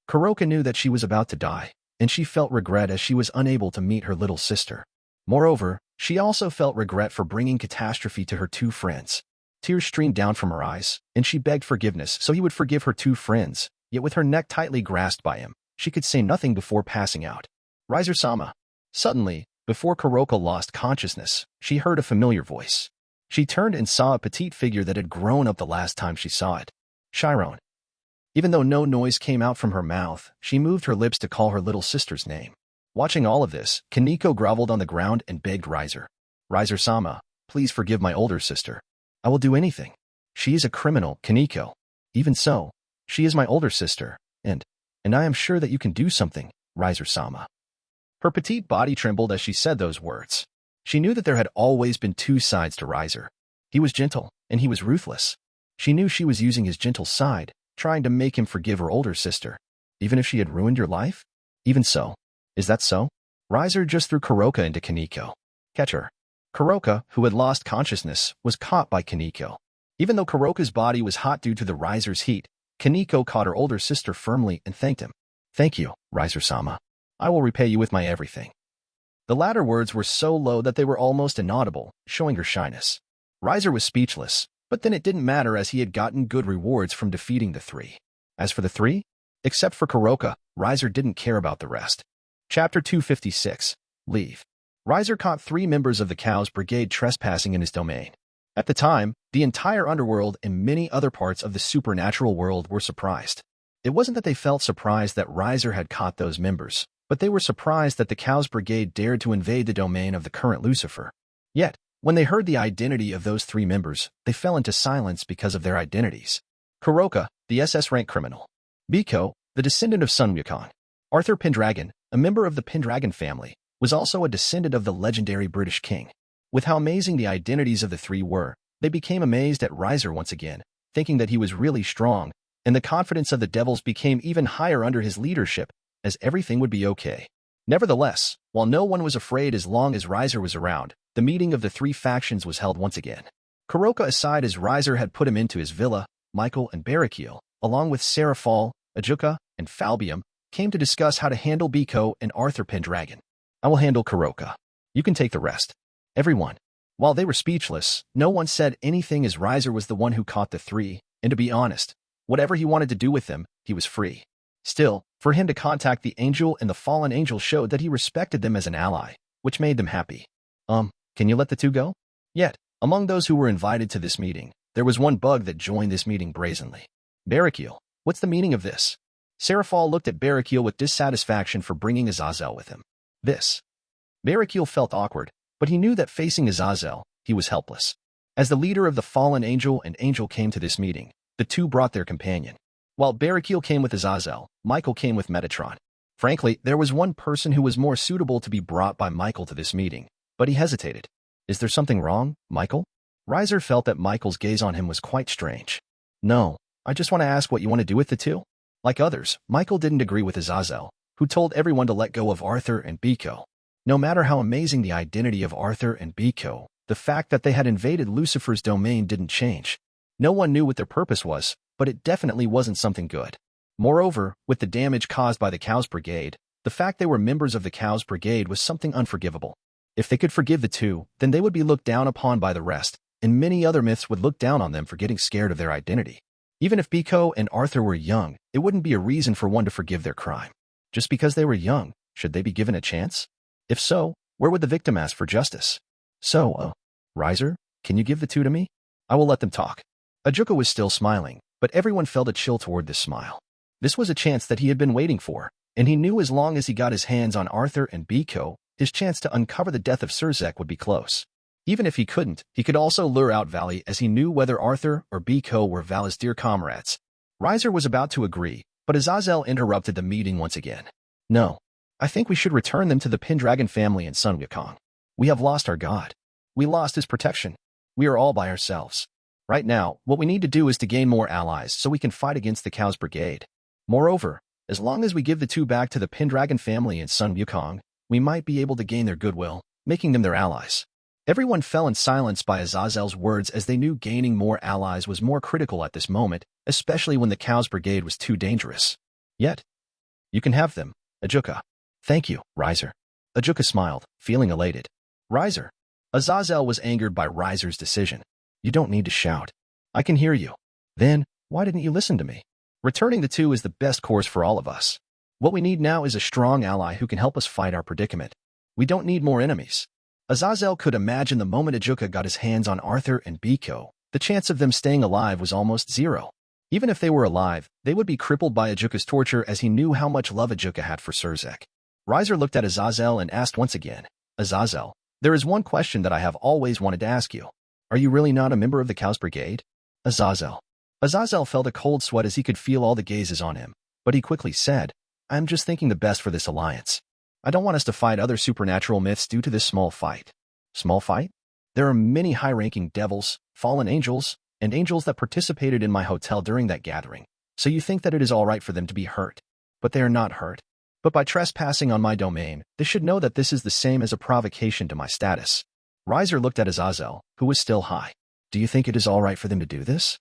Kuroka knew that she was about to die, and she felt regret as she was unable to meet her little sister. Moreover, she also felt regret for bringing catastrophe to her two friends. Tears streamed down from her eyes, and she begged forgiveness so he would forgive her two friends, yet with her neck tightly grasped by him, she could say nothing before passing out. Riser-sama. Suddenly, before Kuroka lost consciousness, she heard a familiar voice. She turned and saw a petite figure that had grown up the last time she saw it. Chiron. Even though no noise came out from her mouth, she moved her lips to call her little sister's name. Watching all of this, Kaneko groveled on the ground and begged Riser. Riser-sama, please forgive my older sister. I will do anything. She is a criminal, Kaneko. Even so, she is my older sister, and I am sure that you can do something, Riser-sama. Her petite body trembled as she said those words. She knew that there had always been two sides to Riser. He was gentle, and he was ruthless. She knew she was using his gentle side, trying to make him forgive her older sister, even if she had ruined your life? Even so. Is that so? Riser just threw Kuroka into Kaneko. Catch her. Kuroka, who had lost consciousness, was caught by Kaneko. Even though Kuroka's body was hot due to the Riser's heat, Kaneko caught her older sister firmly and thanked him. Thank you, Riser-sama. I will repay you with my everything. The latter words were so low that they were almost inaudible, showing her shyness. Riser was speechless, but then it didn't matter as he had gotten good rewards from defeating the three. As for the three, except for Kuroka, Riser didn't care about the rest. Chapter 256. Leave. Riser caught 3 members of the Cows Brigade trespassing in his domain. At the time, the entire underworld and many other parts of the supernatural world were surprised. It wasn't that they felt surprised that Riser had caught those members, but they were surprised that the Cows Brigade dared to invade the domain of the current Lucifer. Yet, when they heard the identity of those 3 members, they fell into silence because of their identities. Kuroka, the SS rank criminal. Biko, the descendant of Sun Wukong. Arthur Pendragon, a member of the Pendragon family, was also a descendant of the legendary British king. With how amazing the identities of the 3 were, they became amazed at Riser once again, thinking that he was really strong, and the confidence of the devils became even higher under his leadership, as everything would be okay. Nevertheless, while no one was afraid as long as Riser was around, the meeting of the 3 factions was held once again. Kuroka aside as Riser had put him into his villa, Michael and Barakiel, along with Serafal, Ajuka, and Falbium, came to discuss how to handle Biko and Arthur Pendragon. I will handle Kuroka. You can take the rest. Everyone. While they were speechless, no one said anything as Riser was the one who caught the 3, and to be honest, whatever he wanted to do with them, he was free. Still, for him to contact the angel and the fallen angel showed that he respected them as an ally, which made them happy. Can you let the 2 go? Yet, among those who were invited to this meeting, there was one bug that joined this meeting brazenly. Barakiel, what's the meaning of this? Serafal looked at Barakiel with dissatisfaction for bringing Azazel with him. This. Barakiel felt awkward, but he knew that facing Azazel, he was helpless. As the leader of the fallen angel and angel came to this meeting, the 2 brought their companion. While Barakiel came with Azazel, Michael came with Metatron. Frankly, there was one person who was more suitable to be brought by Michael to this meeting, but he hesitated. Is there something wrong, Michael? Riser felt that Michael's gaze on him was quite strange. No, I just want to ask what you want to do with the 2. Like others, Michael didn't agree with Azazel, who told everyone to let go of Arthur and Biko. No matter how amazing the identity of Arthur and Biko, the fact that they had invaded Lucifer's domain didn't change. No one knew what their purpose was, but it definitely wasn't something good. Moreover, with the damage caused by the Cows Brigade, the fact they were members of the Cows Brigade was something unforgivable. If they could forgive the 2, then they would be looked down upon by the rest, and many other myths would look down on them for getting scared of their identity. Even if Biko and Arthur were young, it wouldn't be a reason for one to forgive their crime. Just because they were young, should they be given a chance? If so, where would the victim ask for justice? So, Riser, can you give the two to me? I will let them talk. Ajuka was still smiling, but everyone felt a chill toward this smile. This was a chance that he had been waiting for, and he knew as long as he got his hands on Arthur and Biko, his chance to uncover the death of Surzek would be close. Even if he couldn't, he could also lure out Valley as he knew whether Arthur or Biko were Valley's dear comrades. Riser was about to agree, but Azazel interrupted the meeting once again. No, I think we should return them to the Pendragon family in Sun Wukong. We have lost our god. We lost his protection. We are all by ourselves. Right now, what we need to do is to gain more allies so we can fight against the Cow's Brigade. Moreover, as long as we give the two back to the Pendragon family in Sun Wukong, we might be able to gain their goodwill, making them their allies. Everyone fell in silence by Azazel's words as they knew gaining more allies was more critical at this moment, especially when the Cow's Brigade was too dangerous. Yet, you can have them, Ajuka. Thank you, Riser. Ajuka smiled, feeling elated. Riser. Azazel was angered by Riser's decision. You don't need to shout. I can hear you. Then, why didn't you listen to me? Returning the two is the best course for all of us. What we need now is a strong ally who can help us fight our predicament. We don't need more enemies. Azazel could imagine the moment Ajuka got his hands on Arthur and Biko, the chance of them staying alive was almost zero. Even if they were alive, they would be crippled by Ajuka's torture as he knew how much love Ajuka had for Surzek. Riser looked at Azazel and asked once again, Azazel, there is one question that I have always wanted to ask you. Are you really not a member of the Cow's Brigade? Azazel. Azazel felt a cold sweat as he could feel all the gazes on him, but he quickly said, I'm just thinking the best for this alliance. I don't want us to fight other supernatural myths due to this small fight. Small fight? There are many high-ranking devils, fallen angels, and angels that participated in my hotel during that gathering, so you think that it is all right for them to be hurt. But they are not hurt. But by trespassing on my domain, they should know that this is the same as a provocation to my status. Riser looked at Azazel, who was still high. Do you think it is all right for them to do this?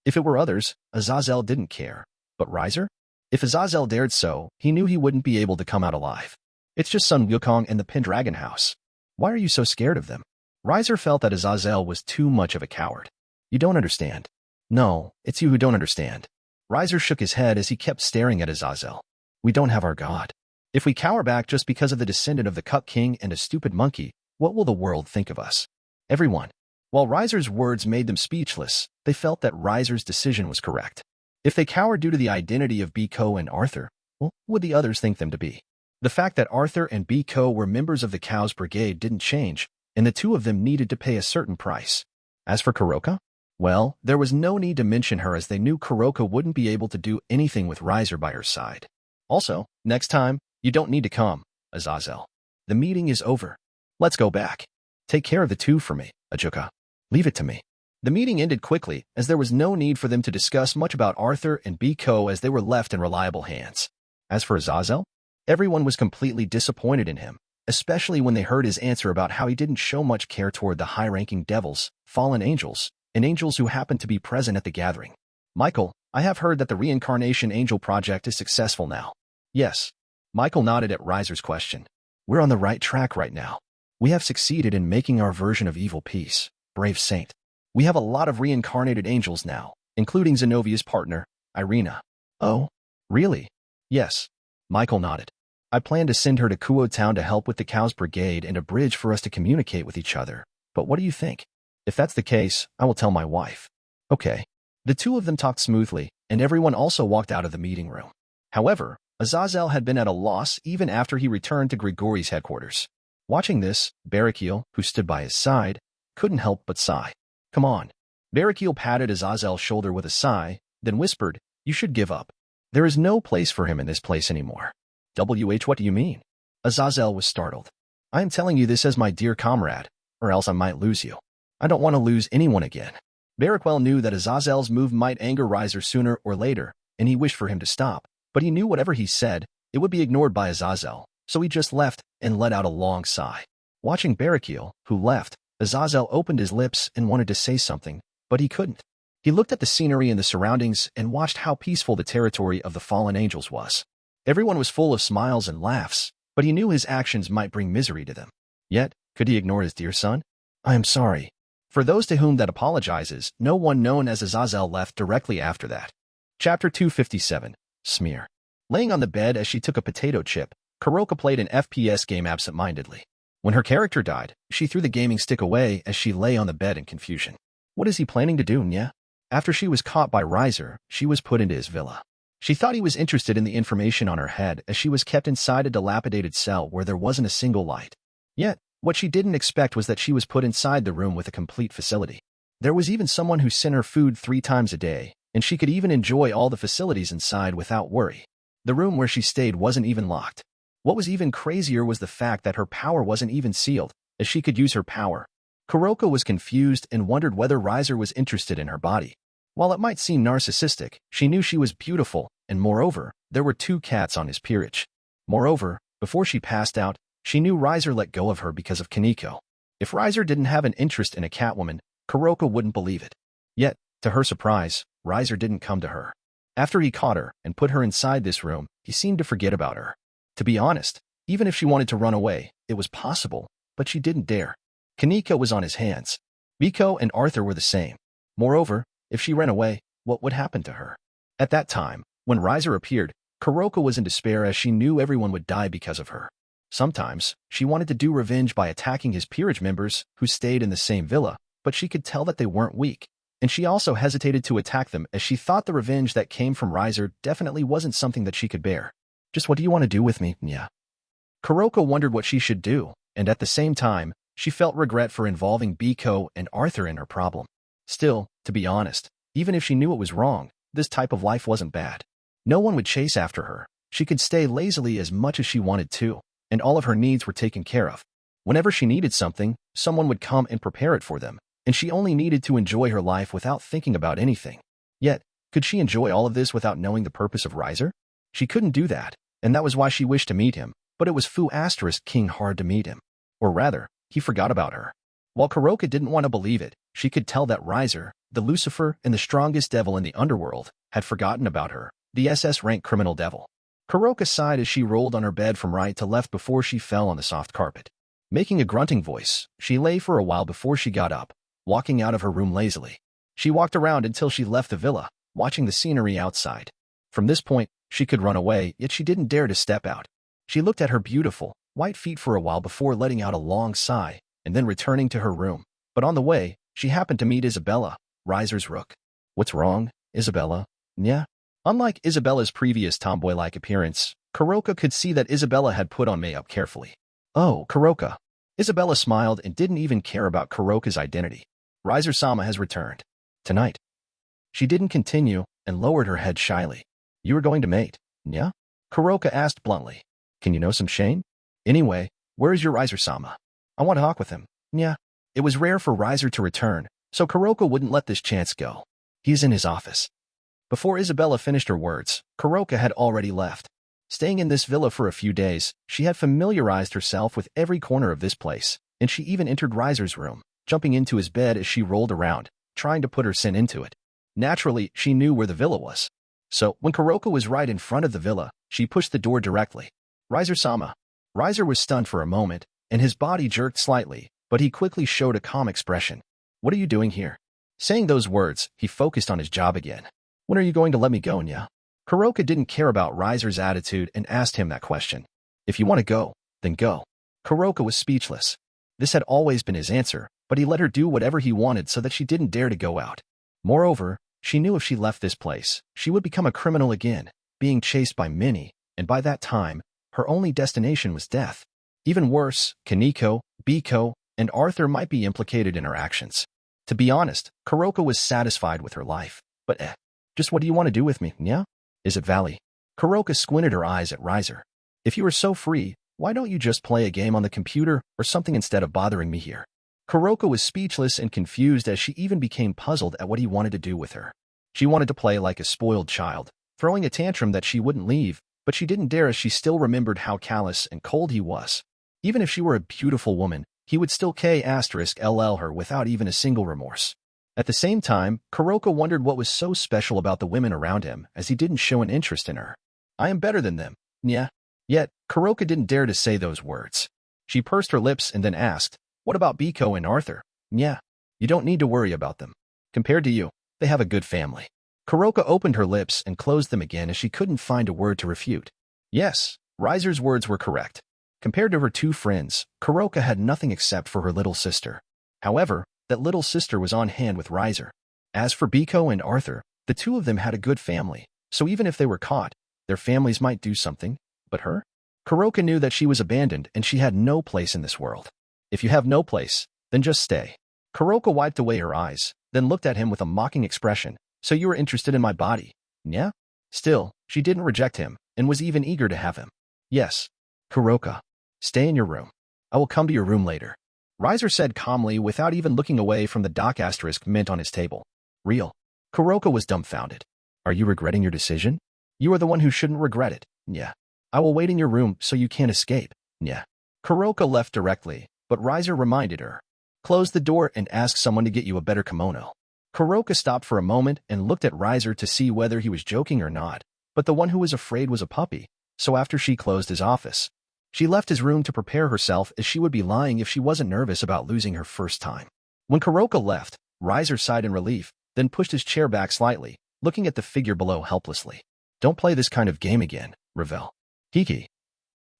If it were others, Azazel didn't care. But Riser? If Azazel dared so, he knew he wouldn't be able to come out alive. It's just Sun Wukong and the Pendragon House. Why are you so scared of them? Riser felt that Azazel was too much of a coward. You don't understand. No, it's you who don't understand. Riser shook his head as he kept staring at Azazel. We don't have our god. If we cower back just because of the descendant of the Cup King and a stupid monkey, what will the world think of us? Everyone. While Riser's words made them speechless, they felt that Riser's decision was correct. If they cowered due to the identity of Biko and Arthur, what would the others think them to be? The fact that Arthur and Biko were members of the Cow's Brigade didn't change, and the two of them needed to pay a certain price. As for Kuroka? Well, there was no need to mention her as they knew Kuroka wouldn't be able to do anything with Riser by her side. Also, next time, you don't need to come, Azazel. The meeting is over. Let's go back. Take care of the two for me, Ajuka. Leave it to me. The meeting ended quickly, as there was no need for them to discuss much about Arthur and Biko as they were left in reliable hands. As for Azazel, everyone was completely disappointed in him, especially when they heard his answer about how he didn't show much care toward the high-ranking devils, fallen angels, and angels who happened to be present at the gathering. Michael, I have heard that the Reincarnation Angel project is successful now. Yes. Michael nodded at Riser's question. We're on the right track right now. We have succeeded in making our version of evil peace, brave saint. We have a lot of reincarnated angels now, including Zenovia's partner, Irina. Oh, really? Yes. Michael nodded. I plan to send her to Kuo Town to help with the Cow's Brigade and a bridge for us to communicate with each other. But what do you think? If that's the case, I will tell my wife. Okay. The two of them talked smoothly, and everyone also walked out of the meeting room. However, Azazel had been at a loss even after he returned to Grigori's headquarters. Watching this, Barakiel, who stood by his side, couldn't help but sigh. Come on. Barakiel patted Azazel's shoulder with a sigh, then whispered, You should give up. There is no place for him in this place anymore. What do you mean? Azazel was startled. I am telling you this as my dear comrade, or else I might lose you. I don't want to lose anyone again. Barakiel knew that Azazel's move might anger Riser sooner or later, and he wished for him to stop, but he knew whatever he said, it would be ignored by Azazel, so he just left and let out a long sigh. Watching Barakiel, who left, Azazel opened his lips and wanted to say something, but he couldn't. He looked at the scenery and the surroundings and watched how peaceful the territory of the fallen angels was. Everyone was full of smiles and laughs, but he knew his actions might bring misery to them. Yet, could he ignore his dear son? I am sorry. For those to whom that apologizes, no one known as Azazel left directly after that. Chapter 257, Smear. Laying on the bed as she took a potato chip, Kuroka played an FPS game absent-mindedly. When her character died, she threw the gaming stick away as she lay on the bed in confusion. What is he planning to do, Nya? After she was caught by Riser, she was put into his villa. She thought he was interested in the information on her head as she was kept inside a dilapidated cell where there wasn't a single light. Yet, what she didn't expect was that she was put inside the room with a complete facility. There was even someone who sent her food 3 times a day, and she could even enjoy all the facilities inside without worry. The room where she stayed wasn't even locked. What was even crazier was the fact that her power wasn't even sealed, as she could use her power. Kuroka was confused and wondered whether Riser was interested in her body. While it might seem narcissistic, she knew she was beautiful, and moreover, there were 2 cats on his peerage. Moreover, before she passed out, she knew Riser let go of her because of Kaneko. If Riser didn't have an interest in a catwoman, Kuroka wouldn't believe it. Yet, to her surprise, Riser didn't come to her. After he caught her and put her inside this room, he seemed to forget about her. To be honest, even if she wanted to run away, it was possible, but she didn't dare. Kaneko was on his hands. Miko and Arthur were the same. Moreover, if she ran away, what would happen to her? At that time, when Riser appeared, Kuroka was in despair as she knew everyone would die because of her. Sometimes, she wanted to do revenge by attacking his peerage members who stayed in the same villa, but she could tell that they weren't weak. And she also hesitated to attack them as she thought the revenge that came from Riser definitely wasn't something that she could bear. Just what do you want to do with me, Nya? Kuroka wondered what she should do, and at the same time, she felt regret for involving Biko and Arthur in her problem. Still, to be honest, even if she knew it was wrong, this type of life wasn't bad. No one would chase after her. She could stay lazily as much as she wanted to, and all of her needs were taken care of. Whenever she needed something, someone would come and prepare it for them, and she only needed to enjoy her life without thinking about anything. Yet, could she enjoy all of this without knowing the purpose of Riser? She couldn't do that, and that was why she wished to meet him, but it was King hard to meet him. Or rather, he forgot about her. While Kuroka didn't want to believe it, she could tell that Riser, the Lucifer and the strongest devil in the underworld, had forgotten about her, the SS-rank criminal devil. Kuroka sighed as she rolled on her bed from right to left before she fell on the soft carpet. Making a grunting voice, she lay for a while before she got up, walking out of her room lazily. She walked around until she left the villa, watching the scenery outside. From this point, she could run away, yet she didn't dare to step out. She looked at her beautiful, white feet for a while before letting out a long sigh, and then returning to her room. But on the way, she happened to meet Isabella, Riser's rook. What's wrong, Isabella? Nya? Unlike Isabella's previous tomboy-like appearance, Kuroka could see that Isabella had put on makeup carefully. Oh, Kuroka. Isabella smiled and didn't even care about Kuroka's identity. Riser-sama has returned. Tonight. She didn't continue and lowered her head shyly. You are going to mate, Nya? Kuroka asked bluntly. Can you know some shame? Anyway, where is your Riser-sama? I want to talk with him, Nya. It was rare for Riser to return, so Kuroka wouldn't let this chance go. He's in his office. Before Isabella finished her words, Kuroka had already left. Staying in this villa for a few days, she had familiarized herself with every corner of this place, and she even entered Riser's room, jumping into his bed as she rolled around, trying to put her sin into it. Naturally, she knew where the villa was. So, when Kuroka was right in front of the villa, she pushed the door directly. Riser-sama. Riser was stunned for a moment, and his body jerked slightly, but he quickly showed a calm expression. What are you doing here? Saying those words, he focused on his job again. When are you going to let me go, Nya? Kuroka didn't care about Riser's attitude and asked him that question. If you want to go, then go. Kuroka was speechless. This had always been his answer, but he let her do whatever he wanted so that she didn't dare to go out. Moreover, she knew if she left this place, she would become a criminal again, being chased by many, and by that time, her only destination was death. Even worse, Kaneko, Biko, and Arthur might be implicated in her actions. To be honest, Kuroka was satisfied with her life. But just what do you want to do with me, Nya? Is it Valley? Kuroka squinted her eyes at Riser. If you are so free, why don't you just play a game on the computer or something instead of bothering me here? Kuroka was speechless and confused as she even became puzzled at what he wanted to do with her. She wanted to play like a spoiled child, throwing a tantrum that she wouldn't leave, but she didn't dare as she still remembered how callous and cold he was. Even if she were a beautiful woman, he would still K*LL her without even a single remorse. At the same time, Kuroka wondered what was so special about the women around him as he didn't show an interest in her. I am better than them, Nya. Yet, Kuroka didn't dare to say those words. She pursed her lips and then asked, what about Biko and Arthur? Nya. You don't need to worry about them. Compared to you, they have a good family. Kuroka opened her lips and closed them again as she couldn't find a word to refute. Yes, Riser's words were correct. Compared to her two friends, Kuroka had nothing except for her little sister. However, that little sister was on hand with Riser. As for Biko and Arthur, the two of them had a good family, so even if they were caught, their families might do something. But her? Kuroka knew that she was abandoned and she had no place in this world. If you have no place, then just stay. Kuroka wiped away her eyes, then looked at him with a mocking expression. So you were interested in my body, yeah? Still, she didn't reject him, and was even eager to have him. Yes. Kuroka, stay in your room. I will come to your room later. Riser said calmly without even looking away from the doc asterisk mint on his table. Real. Kuroka was dumbfounded. Are you regretting your decision? You are the one who shouldn't regret it, yeah. I will wait in your room so you can't escape, yeah. Kuroka left directly, but Riser reminded her. Close the door and ask someone to get you a better kimono. Kuroka stopped for a moment and looked at Riser to see whether he was joking or not, but the one who was afraid was a puppy, so after she closed his office, she left his room to prepare herself as she would be lying if she wasn't nervous about losing her first time. When Kuroka left, Riser sighed in relief, then pushed his chair back slightly, looking at the figure below helplessly. Don't play this kind of game again, Ravel. Hiki.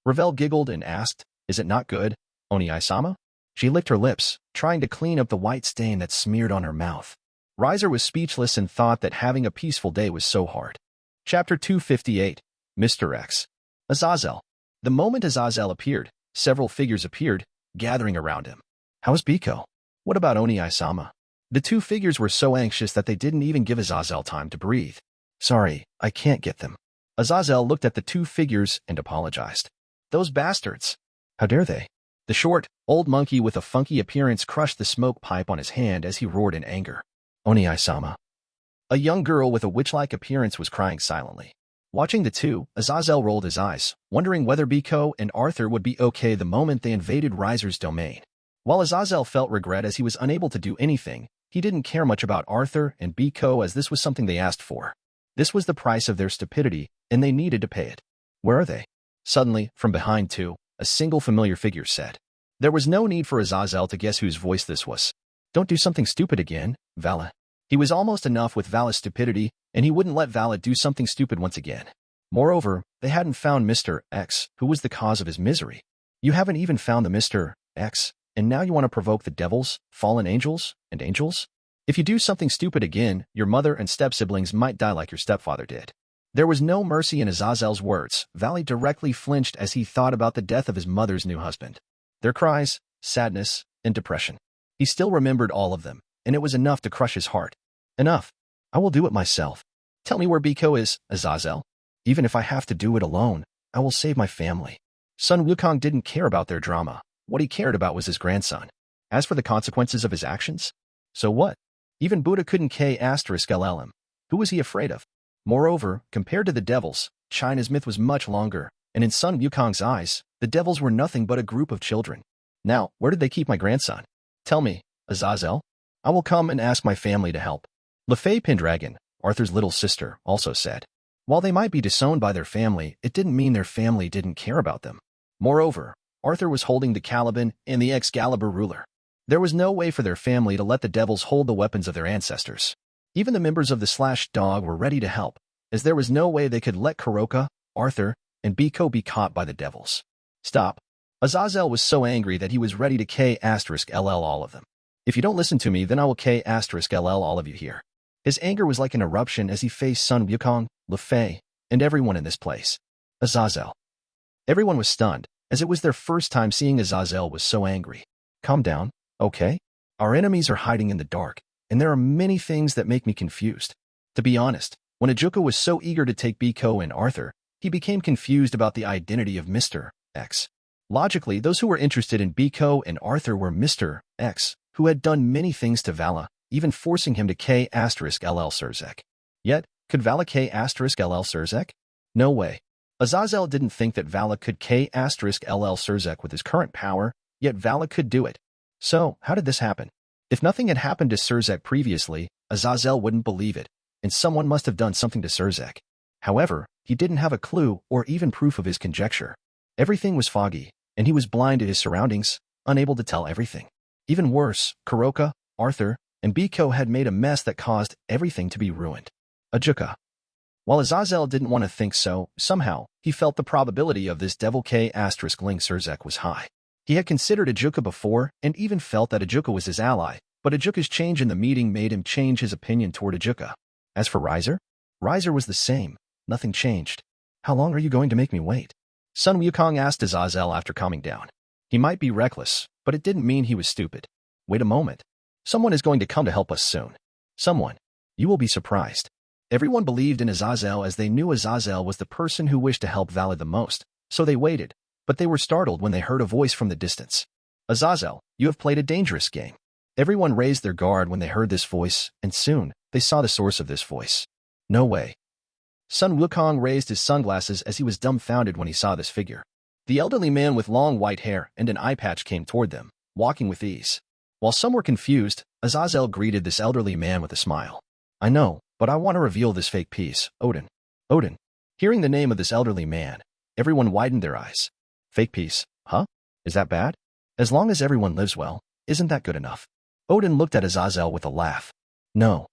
Ravel giggled and asked, is it not good, Oni-sama? She licked her lips, trying to clean up the white stain that smeared on her mouth. Riser was speechless and thought that having a peaceful day was so hard. Chapter 258, Mr. X. Azazel. The moment Azazel appeared, several figures appeared, gathering around him. How's Biko? What about Oni-sama? The two figures were so anxious that they didn't even give Azazel time to breathe. Sorry, I can't get them. Azazel looked at the two figures and apologized. Those bastards. How dare they? The short, old monkey with a funky appearance crushed the smoke pipe on his hand as he roared in anger. Oni-sama. A young girl with a witch-like appearance was crying silently. Watching the two, Azazel rolled his eyes, wondering whether Biko and Arthur would be okay the moment they invaded Riser's domain. While Azazel felt regret as he was unable to do anything, he didn't care much about Arthur and Biko as this was something they asked for. This was the price of their stupidity, and they needed to pay it. Where are they? Suddenly, from behind two, a single familiar figure said. There was no need for Azazel to guess whose voice this was. Don't do something stupid again, Vala. He was almost enough with Vala's stupidity, and he wouldn't let Vala do something stupid once again. Moreover, they hadn't found Mr. X, who was the cause of his misery. You haven't even found the Mr. X, and now you want to provoke the devils, fallen angels, and angels? If you do something stupid again, your mother and step-siblings might die like your stepfather did. There was no mercy in Azazel's words. Valley directly flinched as he thought about the death of his mother's new husband. Their cries, sadness, and depression. He still remembered all of them, and it was enough to crush his heart. Enough. I will do it myself. Tell me where Biko is, Azazel. Even if I have to do it alone, I will save my family. Sun Wukong didn't care about their drama. What he cared about was his grandson. As for the consequences of his actions? So what? Even Buddha couldn't K*LL him. Who was he afraid of? Moreover, compared to the devils, China's myth was much longer, and in Sun Wukong's eyes, the devils were nothing but a group of children. Now, where did they keep my grandson? Tell me, Azazel. I will come and ask my family to help. LaFay Pendragon, Arthur's little sister, also said. While they might be disowned by their family, it didn't mean their family didn't care about them. Moreover, Arthur was holding the Caliban and the Excalibur ruler. There was no way for their family to let the devils hold the weapons of their ancestors. Even the members of the Slash Dog were ready to help, as there was no way they could let Kuroka, Arthur, and Biko be caught by the devils. Stop. Azazel was so angry that he was ready to K*LL all of them. If you don't listen to me, then I will K*LL all of you here. His anger was like an eruption as he faced Sun Wukong, LaFay, and everyone in this place. Azazel. Everyone was stunned, as it was their first time seeing Azazel was so angry. Calm down, okay? Our enemies are hiding in the dark, and there are many things that make me confused. To be honest, when Ajuka was so eager to take Biko and Arthur, he became confused about the identity of Mr. X. Logically, those who were interested in Biko and Arthur were Mr. X, who had done many things to Vala, even forcing him to K*LL Surzek. Yet, could Vala K*LL Surzek? No way. Azazel didn't think that Vala could K*LL Surzek with his current power, yet Vala could do it. So, how did this happen? If nothing had happened to Surzek previously, Azazel wouldn't believe it, and someone must have done something to Surzek. However, he didn't have a clue or even proof of his conjecture. Everything was foggy, and he was blind to his surroundings, unable to tell everything. Even worse, Kuroka, Arthur, and Biko had made a mess that caused everything to be ruined. Ajuka. While Azazel didn't want to think so, somehow, he felt the probability of this Devil K** Ling Surzek was high. He had considered Ajuka before, and even felt that Ajuka was his ally, but Ajuka's change in the meeting made him change his opinion toward Ajuka. As for Riser? Riser was the same. Nothing changed. How long are you going to make me wait? Sun Wukong asked Azazel after calming down. He might be reckless, but it didn't mean he was stupid. Wait a moment. Someone is going to come to help us soon. Someone. You will be surprised. Everyone believed in Azazel as they knew Azazel was the person who wished to help Valley the most, so they waited, but they were startled when they heard a voice from the distance. Azazel, you have played a dangerous game. Everyone raised their guard when they heard this voice, and soon, they saw the source of this voice. No way. Sun Wukong raised his sunglasses as he was dumbfounded when he saw this figure. The elderly man with long white hair and an eye patch came toward them, walking with ease. While some were confused, Azazel greeted this elderly man with a smile. I know, but I want to reveal this fake piece, Odin. Odin. Hearing the name of this elderly man, everyone widened their eyes. Fake piece, huh? Is that bad? As long as everyone lives well, isn't that good enough? Odin looked at Azazel with a laugh. No.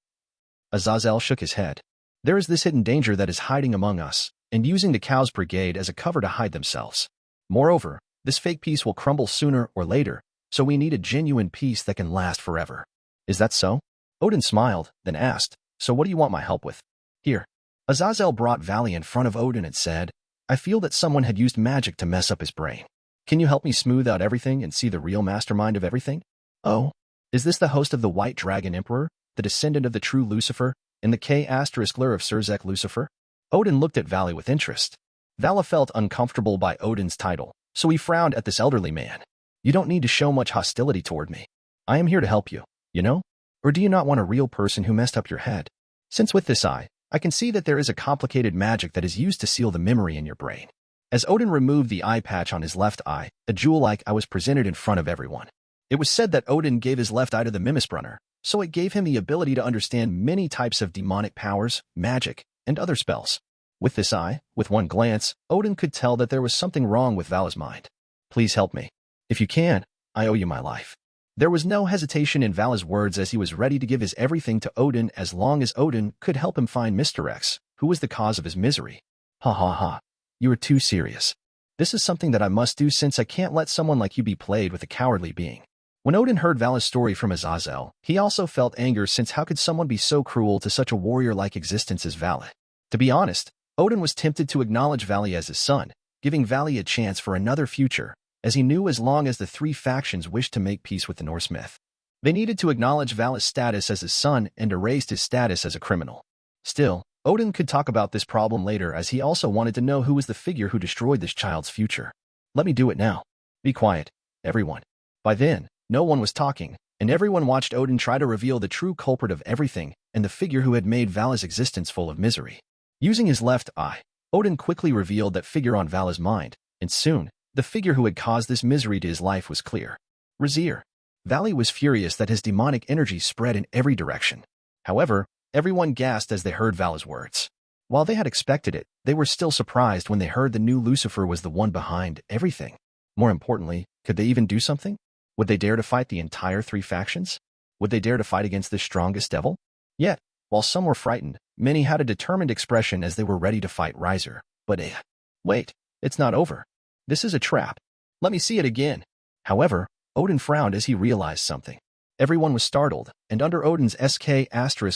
Azazel shook his head. There is this hidden danger that is hiding among us, and using the Cows Brigade as a cover to hide themselves. Moreover, this fake piece will crumble sooner or later, so we need a genuine piece that can last forever. Is that so? Odin smiled, then asked, so what do you want my help with? Here. Azazel brought Valley in front of Odin and said, I feel that someone had used magic to mess up his brain. Can you help me smooth out everything and see the real mastermind of everything? Oh, is this the host of the White Dragon Emperor, the descendant of the true Lucifer, and the K** of Surzek Lucifer? Odin looked at Valley with interest. Vala felt uncomfortable by Odin's title, so he frowned at this elderly man. You don't need to show much hostility toward me. I am here to help you, you know? Or do you not want a real person who messed up your head? Since with this eye, I can see that there is a complicated magic that is used to seal the memory in your brain. As Odin removed the eye patch on his left eye, a jewel-like eye was presented in front of everyone. It was said that Odin gave his left eye to the Mimisbrunner, so it gave him the ability to understand many types of demonic powers, magic, and other spells. With this eye, with one glance, Odin could tell that there was something wrong with Vala's mind. Please help me. If you can, I owe you my life. There was no hesitation in Vala's words as he was ready to give his everything to Odin as long as Odin could help him find Mr. X, who was the cause of his misery. Ha ha ha. You are too serious. This is something that I must do since I can't let someone like you be played with a cowardly being. When Odin heard Vala's story from Azazel, he also felt anger since how could someone be so cruel to such a warrior-like existence as Vala? To be honest, Odin was tempted to acknowledge Valley as his son, giving Valley a chance for another future, as he knew as long as the three factions wished to make peace with the Norse myth. They needed to acknowledge Vala's status as his son and erase his status as a criminal. Still, Odin could talk about this problem later as he also wanted to know who was the figure who destroyed this child's future. Let me do it now. Be quiet, everyone. By then, no one was talking, and everyone watched Odin try to reveal the true culprit of everything and the figure who had made Vala's existence full of misery. Using his left eye, Odin quickly revealed that figure on Vala's mind, and soon, the figure who had caused this misery to his life was clear. Riser. Valley was furious that his demonic energy spread in every direction. However, everyone gasped as they heard Vala's words. While they had expected it, they were still surprised when they heard the new Lucifer was the one behind everything. More importantly, could they even do something? Would they dare to fight the entire three factions? Would they dare to fight against the strongest devil? Yet, while some were frightened, many had a determined expression as they were ready to fight Riser. But wait, it's not over. This is a trap. Let me see it again. However, Odin frowned as he realized something. Everyone was startled, and under Odin's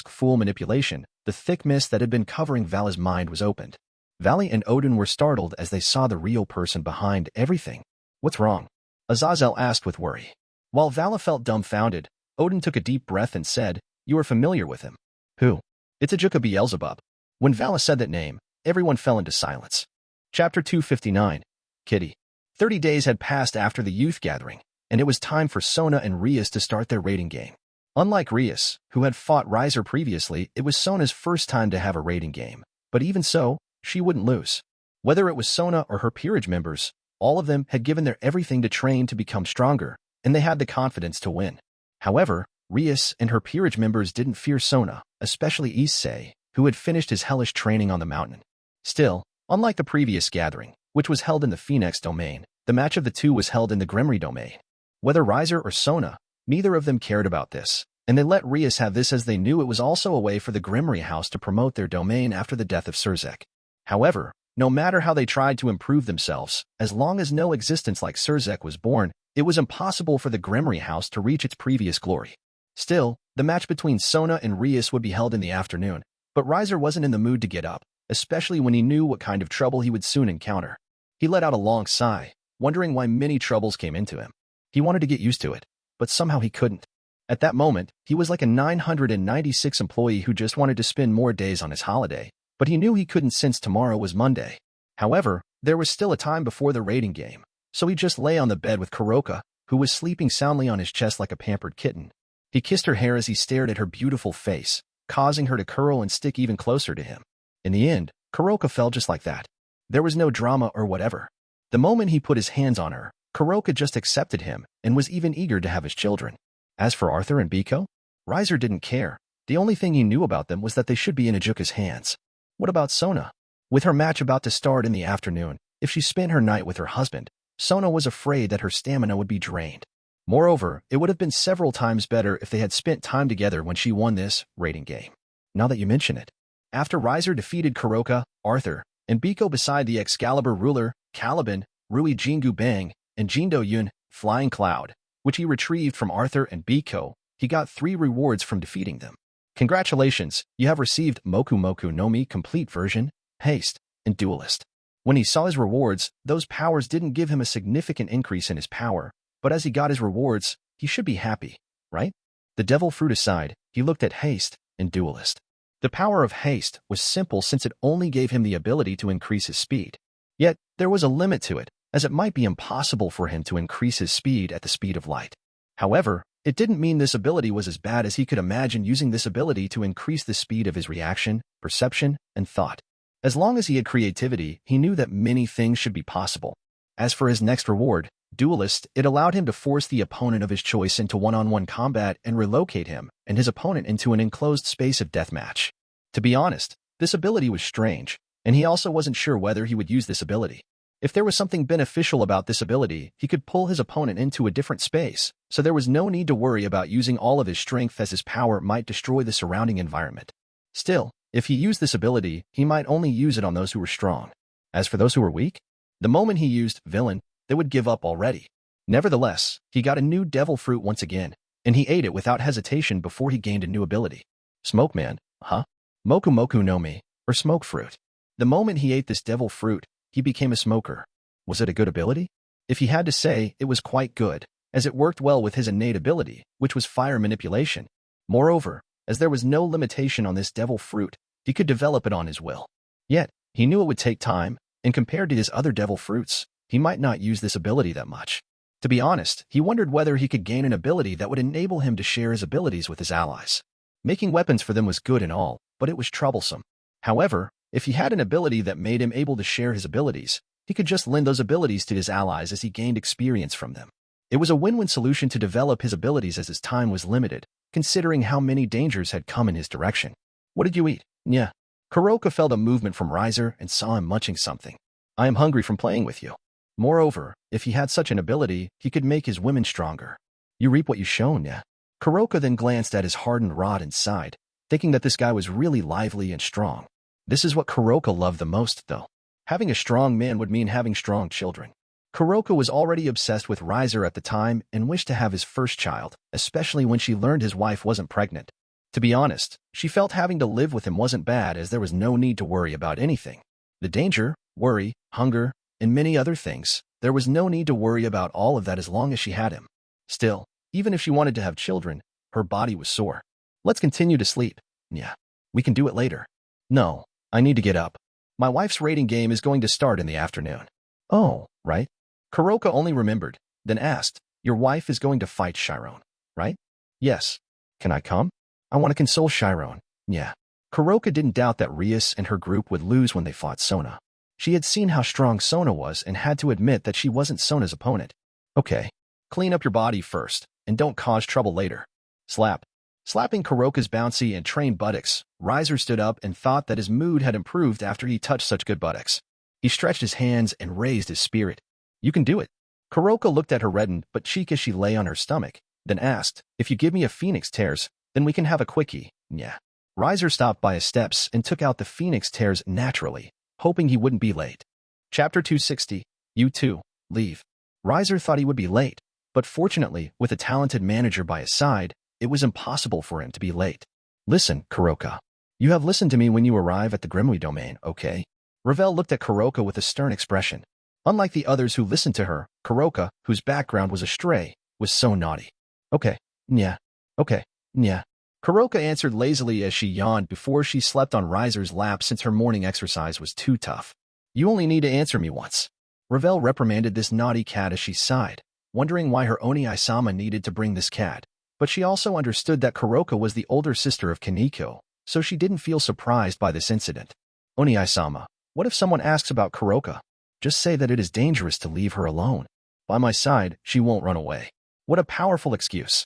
fool manipulation, the thick mist that had been covering Vala's mind was opened. Valley and Odin were startled as they saw the real person behind everything. What's wrong? Azazel asked with worry. While Vala felt dumbfounded, Odin took a deep breath and said, You are familiar with him. Who? It's Ajuka Beelzebub. When Vala said that name, everyone fell into silence. Chapter 259. Kitty. 30 days had passed after the youth gathering, and it was time for Sona and Rias to start their raiding game. Unlike Rias, who had fought Riser previously, it was Sona's first time to have a raiding game, but even so, she wouldn't lose. Whether it was Sona or her peerage members, all of them had given their everything to train to become stronger, and they had the confidence to win. However, Rias and her peerage members didn't fear Sona, especially Issei, who had finished his hellish training on the mountain. Still, unlike the previous gathering, which was held in the Phenex domain, the match of the two was held in the Gremory domain. Whether Riser or Sona, neither of them cared about this, and they let Rias have this as they knew it was also a way for the Gremory house to promote their domain after the death of Surzek. However, no matter how they tried to improve themselves, as long as no existence like Surzek was born, it was impossible for the Gremory house to reach its previous glory. Still, the match between Sona and Rias would be held in the afternoon, but Riser wasn't in the mood to get up, especially when he knew what kind of trouble he would soon encounter. He let out a long sigh, wondering why many troubles came into him. He wanted to get used to it, but somehow he couldn't. At that moment, he was like a 996 employee who just wanted to spend more days on his holiday, but he knew he couldn't since tomorrow was Monday. However, there was still a time before the raiding game, so he just lay on the bed with Kuroka, who was sleeping soundly on his chest like a pampered kitten. He kissed her hair as he stared at her beautiful face, causing her to curl and stick even closer to him. In the end, Kuroka fell just like that. There was no drama or whatever. The moment he put his hands on her, Kuroka just accepted him and was even eager to have his children. As for Arthur and Biko, Riser didn't care. The only thing he knew about them was that they should be in Ajuka's hands. What about Sona? With her match about to start in the afternoon, if she spent her night with her husband, Sona was afraid that her stamina would be drained. Moreover, it would have been several times better if they had spent time together when she won this raiding game. Now that you mention it. After Riser defeated Kuroka, Arthur, and Biko beside the Excalibur ruler, Caliban, Rui Jingu Bang, and Jindo Yun, Flying Cloud, which he retrieved from Arthur and Biko, he got 3 rewards from defeating them. Congratulations, you have received Moku Moku no Mi Complete Version, Haste, and Duelist. When he saw his rewards, those powers didn't give him a significant increase in his power, but as he got his rewards, he should be happy, right? The devil fruit aside, he looked at Haste and Duelist. The power of Haste was simple since it only gave him the ability to increase his speed. Yet, there was a limit to it, as it might be impossible for him to increase his speed at the speed of light. However, it didn't mean this ability was as bad as he could imagine using this ability to increase the speed of his reaction, perception, and thought. As long as he had creativity, he knew that many things should be possible. As for his next reward, Duelist, it allowed him to force the opponent of his choice into one-on-one combat and relocate him and his opponent into an enclosed space of deathmatch. To be honest, this ability was strange, and he also wasn't sure whether he would use this ability. If there was something beneficial about this ability, he could pull his opponent into a different space, so there was no need to worry about using all of his strength as his power might destroy the surrounding environment. Still, if he used this ability, he might only use it on those who were strong. As for those who were weak, the moment he used Villain, they would give up already. Nevertheless, he got a new devil fruit once again, and he ate it without hesitation before he gained a new ability. Smoke Man, huh? Moku Moku no Mi, or Smoke Fruit. The moment he ate this devil fruit, he became a smoker. Was it a good ability? If he had to say, it was quite good, as it worked well with his innate ability, which was fire manipulation. Moreover, as there was no limitation on this devil fruit, he could develop it on his will. Yet, he knew it would take time, and compared to his other devil fruits, he might not use this ability that much. To be honest, he wondered whether he could gain an ability that would enable him to share his abilities with his allies. Making weapons for them was good and all, but it was troublesome. However, if he had an ability that made him able to share his abilities, he could just lend those abilities to his allies as he gained experience from them. It was a win-win solution to develop his abilities as his time was limited, considering how many dangers had come in his direction. What did you eat? Nya. Kuroka felt a movement from Riser and saw him munching something. I am hungry from playing with you. Moreover, if he had such an ability, he could make his women stronger. You reap what you sow, Nya. Kuroka then glanced at his hardened rod and sighed, thinking that this guy was really lively and strong. This is what Kuroka loved the most, though. Having a strong man would mean having strong children. Kuroka was already obsessed with Riser at the time and wished to have his first child, especially when she learned his wife wasn't pregnant. To be honest, she felt having to live with him wasn't bad as there was no need to worry about anything. The danger, worry, hunger, and many other things, there was no need to worry about all of that as long as she had him. Still, even if she wanted to have children, her body was sore. Let's continue to sleep. Yeah, we can do it later. No, I need to get up. My wife's raiding game is going to start in the afternoon. Oh, right? Kuroka only remembered, then asked, your wife is going to fight Chiron, right? Yes. Can I come? I want to console Chiron. Yeah. Kuroka didn't doubt that Rias and her group would lose when they fought Sona. She had seen how strong Sona was and had to admit that she wasn't Sona's opponent. Okay. Clean up your body first, and don't cause trouble later. Slap. Slapping Kuroka's bouncy and trained buttocks, Riser stood up and thought that his mood had improved after he touched such good buttocks. He stretched his hands and raised his spirit. You can do it. Kuroka looked at her reddened but cheek as she lay on her stomach, then asked, if you give me a phoenix tears, Then we can have a quickie, yeah. Riser stopped by his steps and took out the Phoenix tears naturally, hoping he wouldn't be late. Chapter 260, You Too, Leave. Riser thought he would be late, but fortunately, with a talented manager by his side, it was impossible for him to be late. Listen, Kuroka. You have listened to me when you arrive at the Gremory domain, okay? Ravel looked at Kuroka with a stern expression. Unlike the others who listened to her, Kuroka, whose background was astray, was so naughty. Okay, yeah. Okay, yeah. Kuroka answered lazily as she yawned before she slept on Riser's lap since her morning exercise was too tough. You only need to answer me once. Ravel reprimanded this naughty cat as she sighed, wondering why her Oni-sama needed to bring this cat, but she also understood that Kuroka was the older sister of Kaneko, so she didn't feel surprised by this incident. Oni-sama, what if someone asks about Kuroka? Just say that it is dangerous to leave her alone. By my side, she won't run away. What a powerful excuse.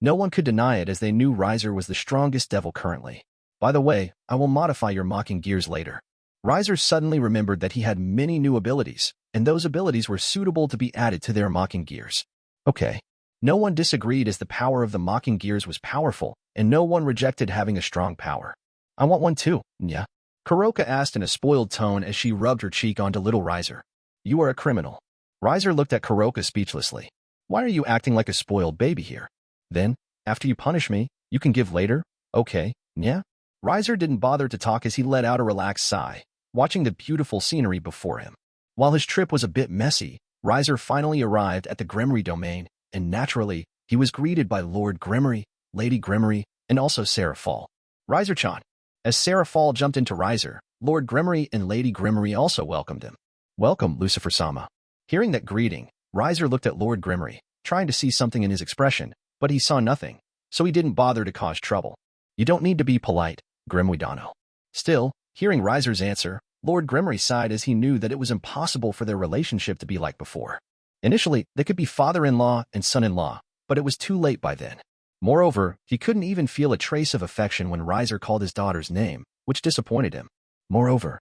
No one could deny it as they knew Riser was the strongest devil currently. By the way, I will modify your mocking gears later. Riser suddenly remembered that he had many new abilities, and those abilities were suitable to be added to their mocking gears. Okay. No one disagreed as the power of the mocking gears was powerful, and no one rejected having a strong power. I want one too, yeah. Kuroka asked in a spoiled tone as she rubbed her cheek onto little Riser. You are a criminal. Riser looked at Kuroka speechlessly. Why are you acting like a spoiled baby here? Then, after you punish me, you can give later? Okay, yeah? Riser didn't bother to talk as he let out a relaxed sigh, watching the beautiful scenery before him. While his trip was a bit messy, Riser finally arrived at the Gremory domain, and naturally, he was greeted by Lord Gremory, Lady Gremory, and also Sarah Fall. Riser-chan. As Sarah Fall jumped into Riser, Lord Gremory and Lady Gremory also welcomed him. Welcome, Lucifer-sama. Hearing that greeting, Riser looked at Lord Gremory, trying to see something in his expression, but he saw nothing, so he didn't bother to cause trouble. You don't need to be polite, Gremory-dano. Still, hearing Riser's answer, Lord Gremory sighed as he knew that it was impossible for their relationship to be like before. Initially, they could be father-in-law and son-in-law, but it was too late by then. Moreover, he couldn't even feel a trace of affection when Riser called his daughter's name, which disappointed him. Moreover,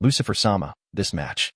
Lucifer-sama, this match.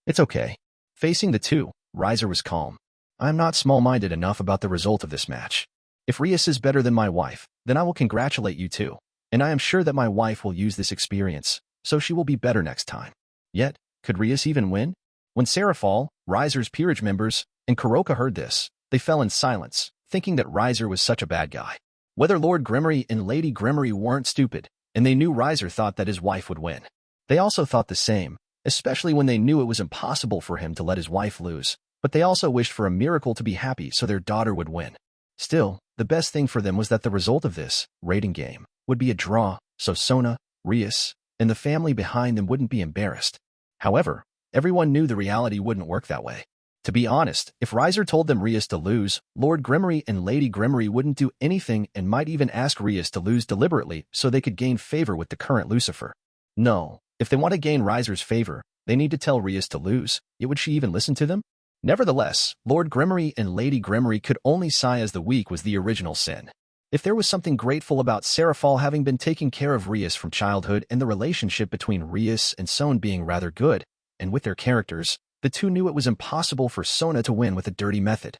It's okay. Facing the two, Riser was calm. I am not small-minded enough about the result of this match. If Rias is better than my wife, then I will congratulate you too, and I am sure that my wife will use this experience, so she will be better next time. Yet, could Rias even win? When Sarah Fall, Riser's peerage members, and Kuroka heard this, they fell in silence, thinking that Riser was such a bad guy. Whether Lord Gremory and Lady Gremory weren't stupid, and they knew Riser thought that his wife would win. They also thought the same, especially when they knew it was impossible for him to let his wife lose, but they also wished for a miracle to be happy so their daughter would win. Still, the best thing for them was that the result of this rating game would be a draw, so Sona, Rias, and the family behind them wouldn't be embarrassed. However, everyone knew the reality wouldn't work that way. To be honest, if Riser told them Rias to lose, Lord Gremory and Lady Gremory wouldn't do anything and might even ask Rias to lose deliberately so they could gain favor with the current Lucifer. No, if they want to gain Riser's favor, they need to tell Rias to lose, yet would she even listen to them? Nevertheless, Lord Gremory and Lady Gremory could only sigh as the weak was the original sin. If there was something grateful about Seraphal having been taking care of Rias from childhood and the relationship between Rias and Son being rather good, and with their characters, the two knew it was impossible for Sona to win with a dirty method.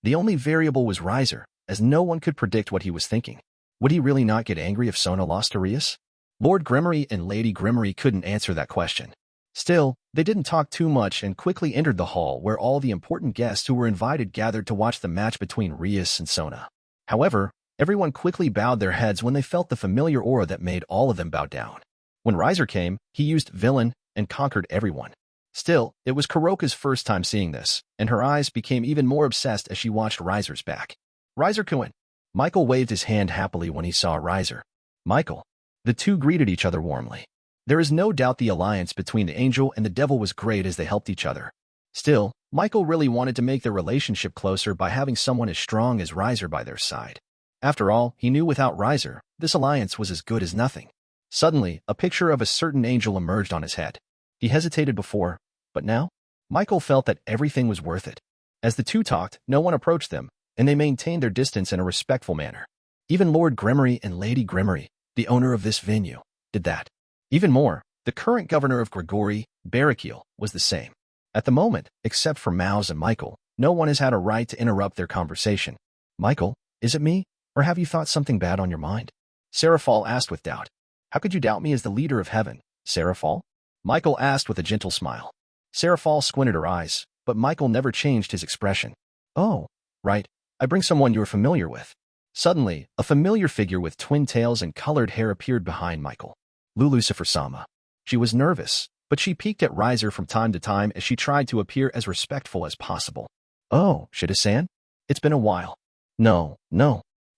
The only variable was Riser, as no one could predict what he was thinking. Would he really not get angry if Sona lost to Rias? Lord Gremory and Lady Gremory couldn't answer that question. Still, they didn't talk too much and quickly entered the hall where all the important guests who were invited gathered to watch the match between Rias and Sona. However, everyone quickly bowed their heads when they felt the familiar aura that made all of them bow down. When Riser came, he used Villain and conquered everyone. Still, it was Kuroka's first time seeing this, and her eyes became even more obsessed as she watched Riser's back. Riser-kun. Michael waved his hand happily when he saw Riser. Michael. The two greeted each other warmly. There is no doubt the alliance between the angel and the devil was great as they helped each other. Still, Michael really wanted to make their relationship closer by having someone as strong as Riser by their side. After all, he knew without Riser, this alliance was as good as nothing. Suddenly, a picture of a certain angel emerged on his head. He hesitated before, but now, Michael felt that everything was worth it. As the two talked, no one approached them, and they maintained their distance in a respectful manner. Even Lord Gremory and Lady Gremory, the owner of this venue, did that. Even more, the current governor of Gregory, Barrakiel, was the same. At the moment, except for Mouse and Michael, no one has had a right to interrupt their conversation. Michael, is it me? Or have you thought something bad on your mind? Seraphal asked with doubt. How could you doubt me as the leader of heaven, Seraphal? Michael asked with a gentle smile. Seraphal squinted her eyes, but Michael never changed his expression. Oh, right, I bring someone you are familiar with. Suddenly, a familiar figure with twin tails and colored hair appeared behind Michael. Lucifer-sama. She was nervous, but she peeked at Riser from time to time as she tried to appear as respectful as possible. Oh, Shida-san? It's been a while. No.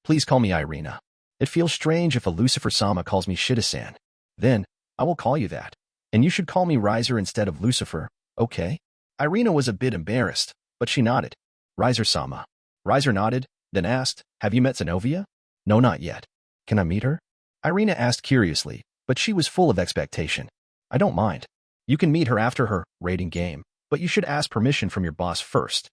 Please call me Irina. It feels strange if a Lucifer-sama calls me Shida-san. Then, I will call you that. And you should call me Riser instead of Lucifer, okay? Irina was a bit embarrassed, but she nodded. Riser-sama. Riser nodded, then asked, have you met Zenobia? No, not yet. Can I meet her? Irina asked curiously, but she was full of expectation. I don't mind. You can meet her after her rating game, but you should ask permission from your boss first.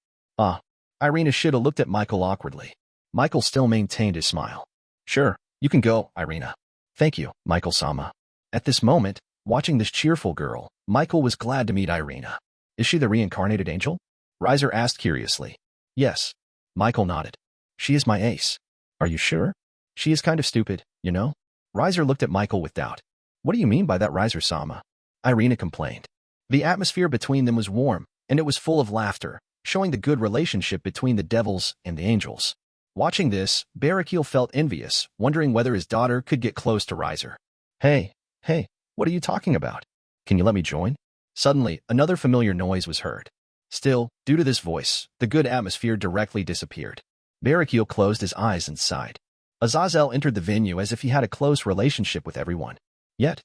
Irina should have looked at Michael awkwardly. Michael still maintained his smile. Sure, you can go, Irina. Thank you, Michael-sama. At this moment, watching this cheerful girl, Michael was glad to meet Irina. Is she the reincarnated angel? Riser asked curiously. Yes. Michael nodded. She is my ace. Are you sure? She is kind of stupid, you know? Riser looked at Michael with doubt. What do you mean by that, Riser-sama? Irina complained. The atmosphere between them was warm, and it was full of laughter, showing the good relationship between the devils and the angels. Watching this, Barakil felt envious, wondering whether his daughter could get close to Riser. Hey, what are you talking about? Can you let me join? Suddenly, another familiar noise was heard. Still, due to this voice, the good atmosphere directly disappeared. Barakil closed his eyes and sighed. Azazel entered the venue as if he had a close relationship with everyone. Yet,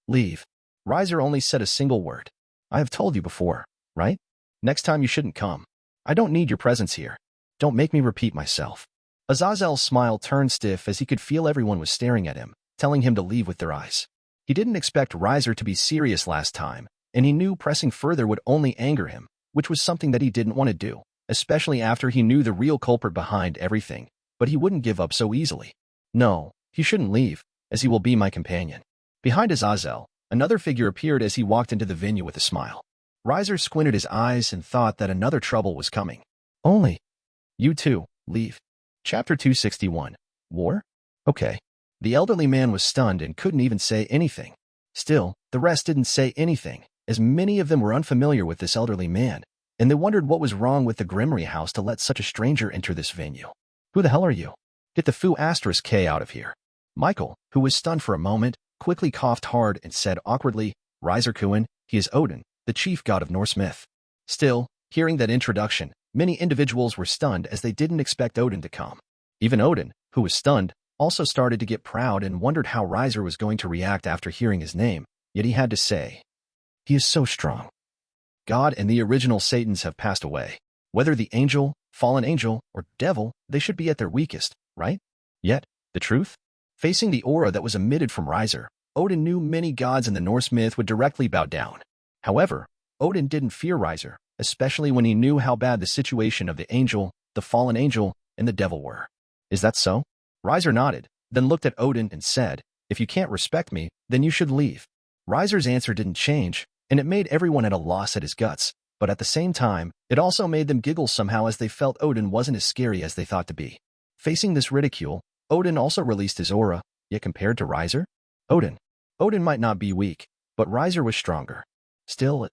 leave. Riser only said a single word. I have told you before, right? Next time you shouldn't come. I don't need your presence here. Don't make me repeat myself. Azazel's smile turned stiff as he could feel everyone was staring at him, telling him to leave with their eyes. He didn't expect Riser to be serious last time, and he knew pressing further would only anger him, which was something that he didn't want to do, especially after he knew the real culprit behind everything, but he wouldn't give up so easily. No, he shouldn't leave, as he will be my companion. Behind Azazel, another figure appeared as he walked into the venue with a smile. Riser squinted his eyes and thought that another trouble was coming. Only. You too, leave. Chapter 261. War? Okay. The elderly man was stunned and couldn't even say anything. Still, the rest didn't say anything, as many of them were unfamiliar with this elderly man, and they wondered what was wrong with the Gremory house to let such a stranger enter this venue. Who the hell are you? Get the Fu*K out of here. Michael, who was stunned for a moment, quickly coughed hard and said awkwardly, Riser-kun, he is Odin, the chief god of Norse myth. Still, hearing that introduction, many individuals were stunned as they didn't expect Odin to come. Even Odin, who was stunned, also started to get proud and wondered how Riser was going to react after hearing his name, yet he had to say, he is so strong. God and the original Satans have passed away. Whether the angel, fallen angel, or devil, they should be at their weakest, right? Yet, the truth? Facing the aura that was emitted from Riser, Odin knew many gods in the Norse myth would directly bow down. However, Odin didn't fear Riser, especially when he knew how bad the situation of the angel, the fallen angel, and the devil were. Is that so? Riser nodded, then looked at Odin and said, if you can't respect me, then you should leave. Riser's answer didn't change, and it made everyone at a loss at his guts, but at the same time, it also made them giggle somehow as they felt Odin wasn't as scary as they thought to be. Facing this ridicule, Odin also released his aura, yet compared to Riser, Odin might not be weak, but Riser was stronger. Still,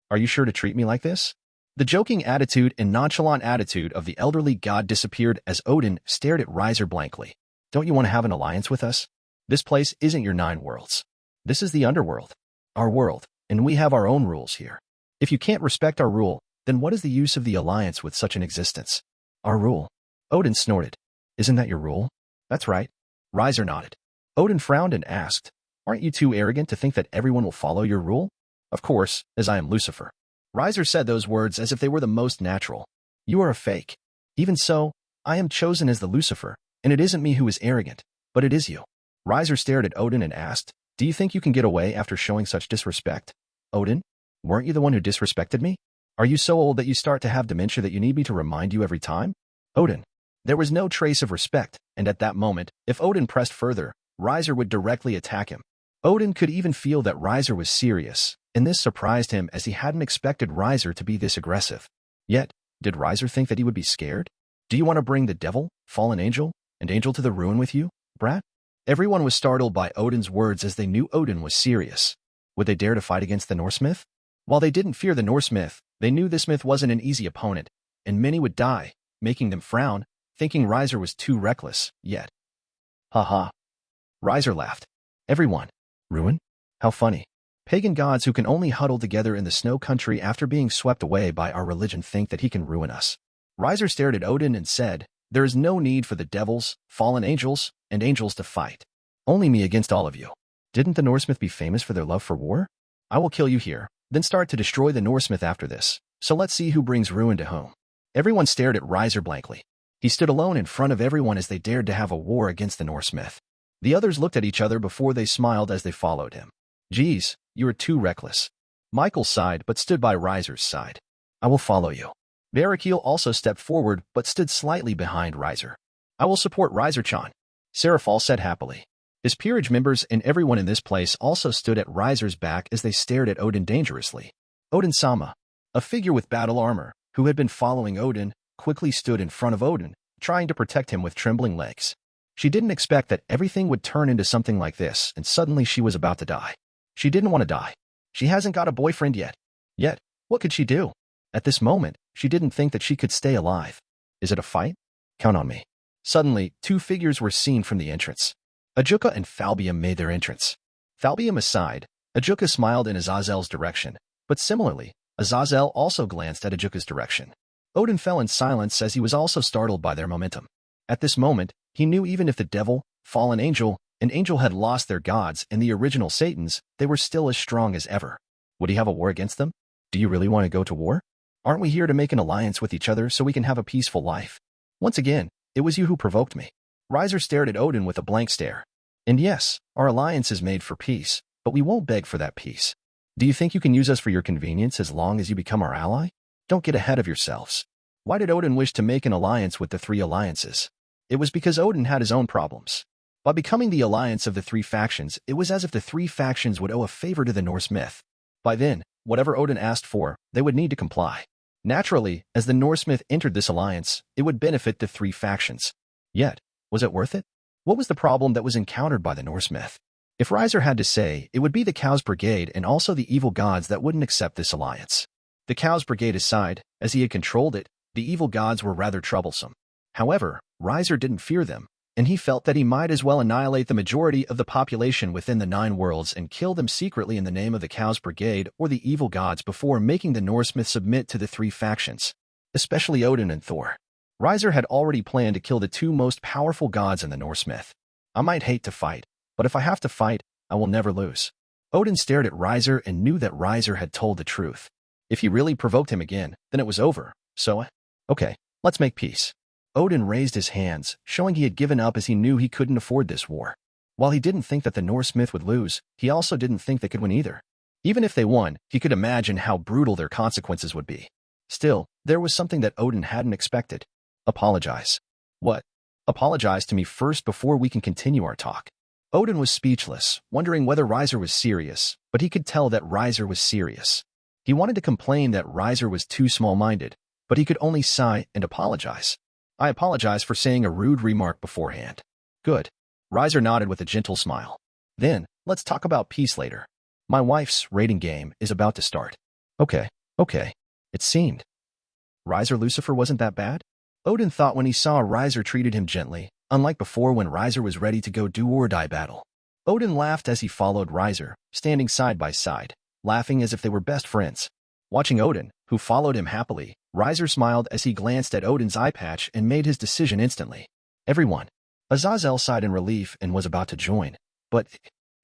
are you sure to treat me like this? The joking attitude and nonchalant attitude of the elderly god disappeared as Odin stared at Riser blankly. Don't you want to have an alliance with us? This place isn't your 9 worlds. This is the underworld. Our world, and we have our own rules here. If you can't respect our rule, then what is the use of the alliance with such an existence? Our rule. Odin snorted. Isn't that your rule? That's right. Riser nodded. Odin frowned and asked, aren't you too arrogant to think that everyone will follow your rule? Of course, as I am Lucifer. Riser said those words as if they were the most natural. You are a fake. Even so, I am chosen as the Lucifer, and it isn't me who is arrogant, but it is you. Riser stared at Odin and asked, do you think you can get away after showing such disrespect? Odin, weren't you the one who disrespected me? Are you so old that you start to have dementia that you need me to remind you every time? Odin. There was no trace of respect, and at that moment, if Odin pressed further, Riser would directly attack him. Odin could even feel that Riser was serious, and this surprised him as he hadn't expected Riser to be this aggressive. Yet, did Riser think that he would be scared? Do you want to bring the devil, fallen angel, And Angel to the ruin with you, brat? Everyone was startled by Odin's words as they knew Odin was serious. Would they dare to fight against the Norse myth? While they didn't fear the Norse myth, they knew this myth wasn't an easy opponent, and many would die, making them frown, thinking Riser was too reckless, yet. Ha. Riser laughed. Everyone. Ruin? How funny. Pagan gods who can only huddle together in the snow country after being swept away by our religion think that he can ruin us. Riser stared at Odin and said, there is no need for the devils, fallen angels, and angels to fight. Only me against all of you. Didn't the Norse myth be famous for their love for war? I will kill you here, then start to destroy the Norse myth after this. So let's see who brings ruin to home. Everyone stared at Riser blankly. He stood alone in front of everyone as they dared to have a war against the Norse myth. The others looked at each other before they smiled as they followed him. Geez, you are too reckless. Michael sighed but stood by Riser's side. I will follow you. Barakil also stepped forward but stood slightly behind Riser. I will support Riser-chan. Serafal said happily. His peerage members and everyone in this place also stood at Riser's back as they stared at Odin dangerously. Odin-sama, a figure with battle armor, who had been following Odin, quickly stood in front of Odin, trying to protect him with trembling legs. She didn't expect that everything would turn into something like this, and suddenly she was about to die. She didn't want to die. She hasn't got a boyfriend yet. Yet, what could she do? At this moment, she didn't think that she could stay alive. Is it a fight? Count on me. Suddenly, two figures were seen from the entrance. Ajuka and Falbium made their entrance. Falbium aside, Ajuka smiled in Azazel's direction, but similarly, Azazel also glanced at Ajuka's direction. Odin fell in silence as he was also startled by their momentum. At this moment, he knew even if the devil, fallen angel, and angel had lost their gods and the original Satans, they were still as strong as ever. Would he have a war against them? Do you really want to go to war? Aren't we here to make an alliance with each other so we can have a peaceful life? Once again, it was you who provoked me. Riser stared at Odin with a blank stare. And yes, our alliance is made for peace, but we won't beg for that peace. Do you think you can use us for your convenience as long as you become our ally? Don't get ahead of yourselves. Why did Odin wish to make an alliance with the three alliances? It was because Odin had his own problems. By becoming the alliance of the three factions, it was as if the three factions would owe a favor to the Norse myth. By then, whatever Odin asked for, they would need to comply. Naturally, as the Norse myth entered this alliance, it would benefit the three factions. Yet, was it worth it? What was the problem that was encountered by the Norse myth? If Riser had to say, it would be the Cows Brigade and also the evil gods that wouldn't accept this alliance. The Cows Brigade aside, as he had controlled it, the evil gods were rather troublesome. However, Riser didn't fear them, and he felt that he might as well annihilate the majority of the population within the 9 worlds and kill them secretly in the name of the Cows Brigade or the evil gods before making the Norse myth submit to the three factions, especially Odin and Thor. Riser had already planned to kill the two most powerful gods in the Norse myth. I might hate to fight, but if I have to fight, I will never lose. Odin stared at Riser and knew that Riser had told the truth. If he really provoked him again, then it was over, so, okay, let's make peace. Odin raised his hands, showing he had given up as he knew he couldn't afford this war. While he didn't think that the Norse myth would lose, he also didn't think they could win either. Even if they won, he could imagine how brutal their consequences would be. Still, there was something that Odin hadn't expected. Apologize. What? Apologize to me first before we can continue our talk. Odin was speechless, wondering whether Riser was serious, but he could tell that Riser was serious. He wanted to complain that Riser was too small-minded, but he could only sigh and apologize. I apologize for saying a rude remark beforehand. Good. Riser nodded with a gentle smile. Then, let's talk about peace later. My wife's rating game is about to start. Okay. It seemed. Riser Lucifer wasn't that bad? Odin thought when he saw Riser treated him gently, unlike before when Riser was ready to go do-or-die battle. Odin laughed as he followed Riser, standing side by side, laughing as if they were best friends. Watching Odin, who followed him happily, Riser smiled as he glanced at Odin's eye patch and made his decision instantly. Everyone. Azazel sighed in relief and was about to join. But,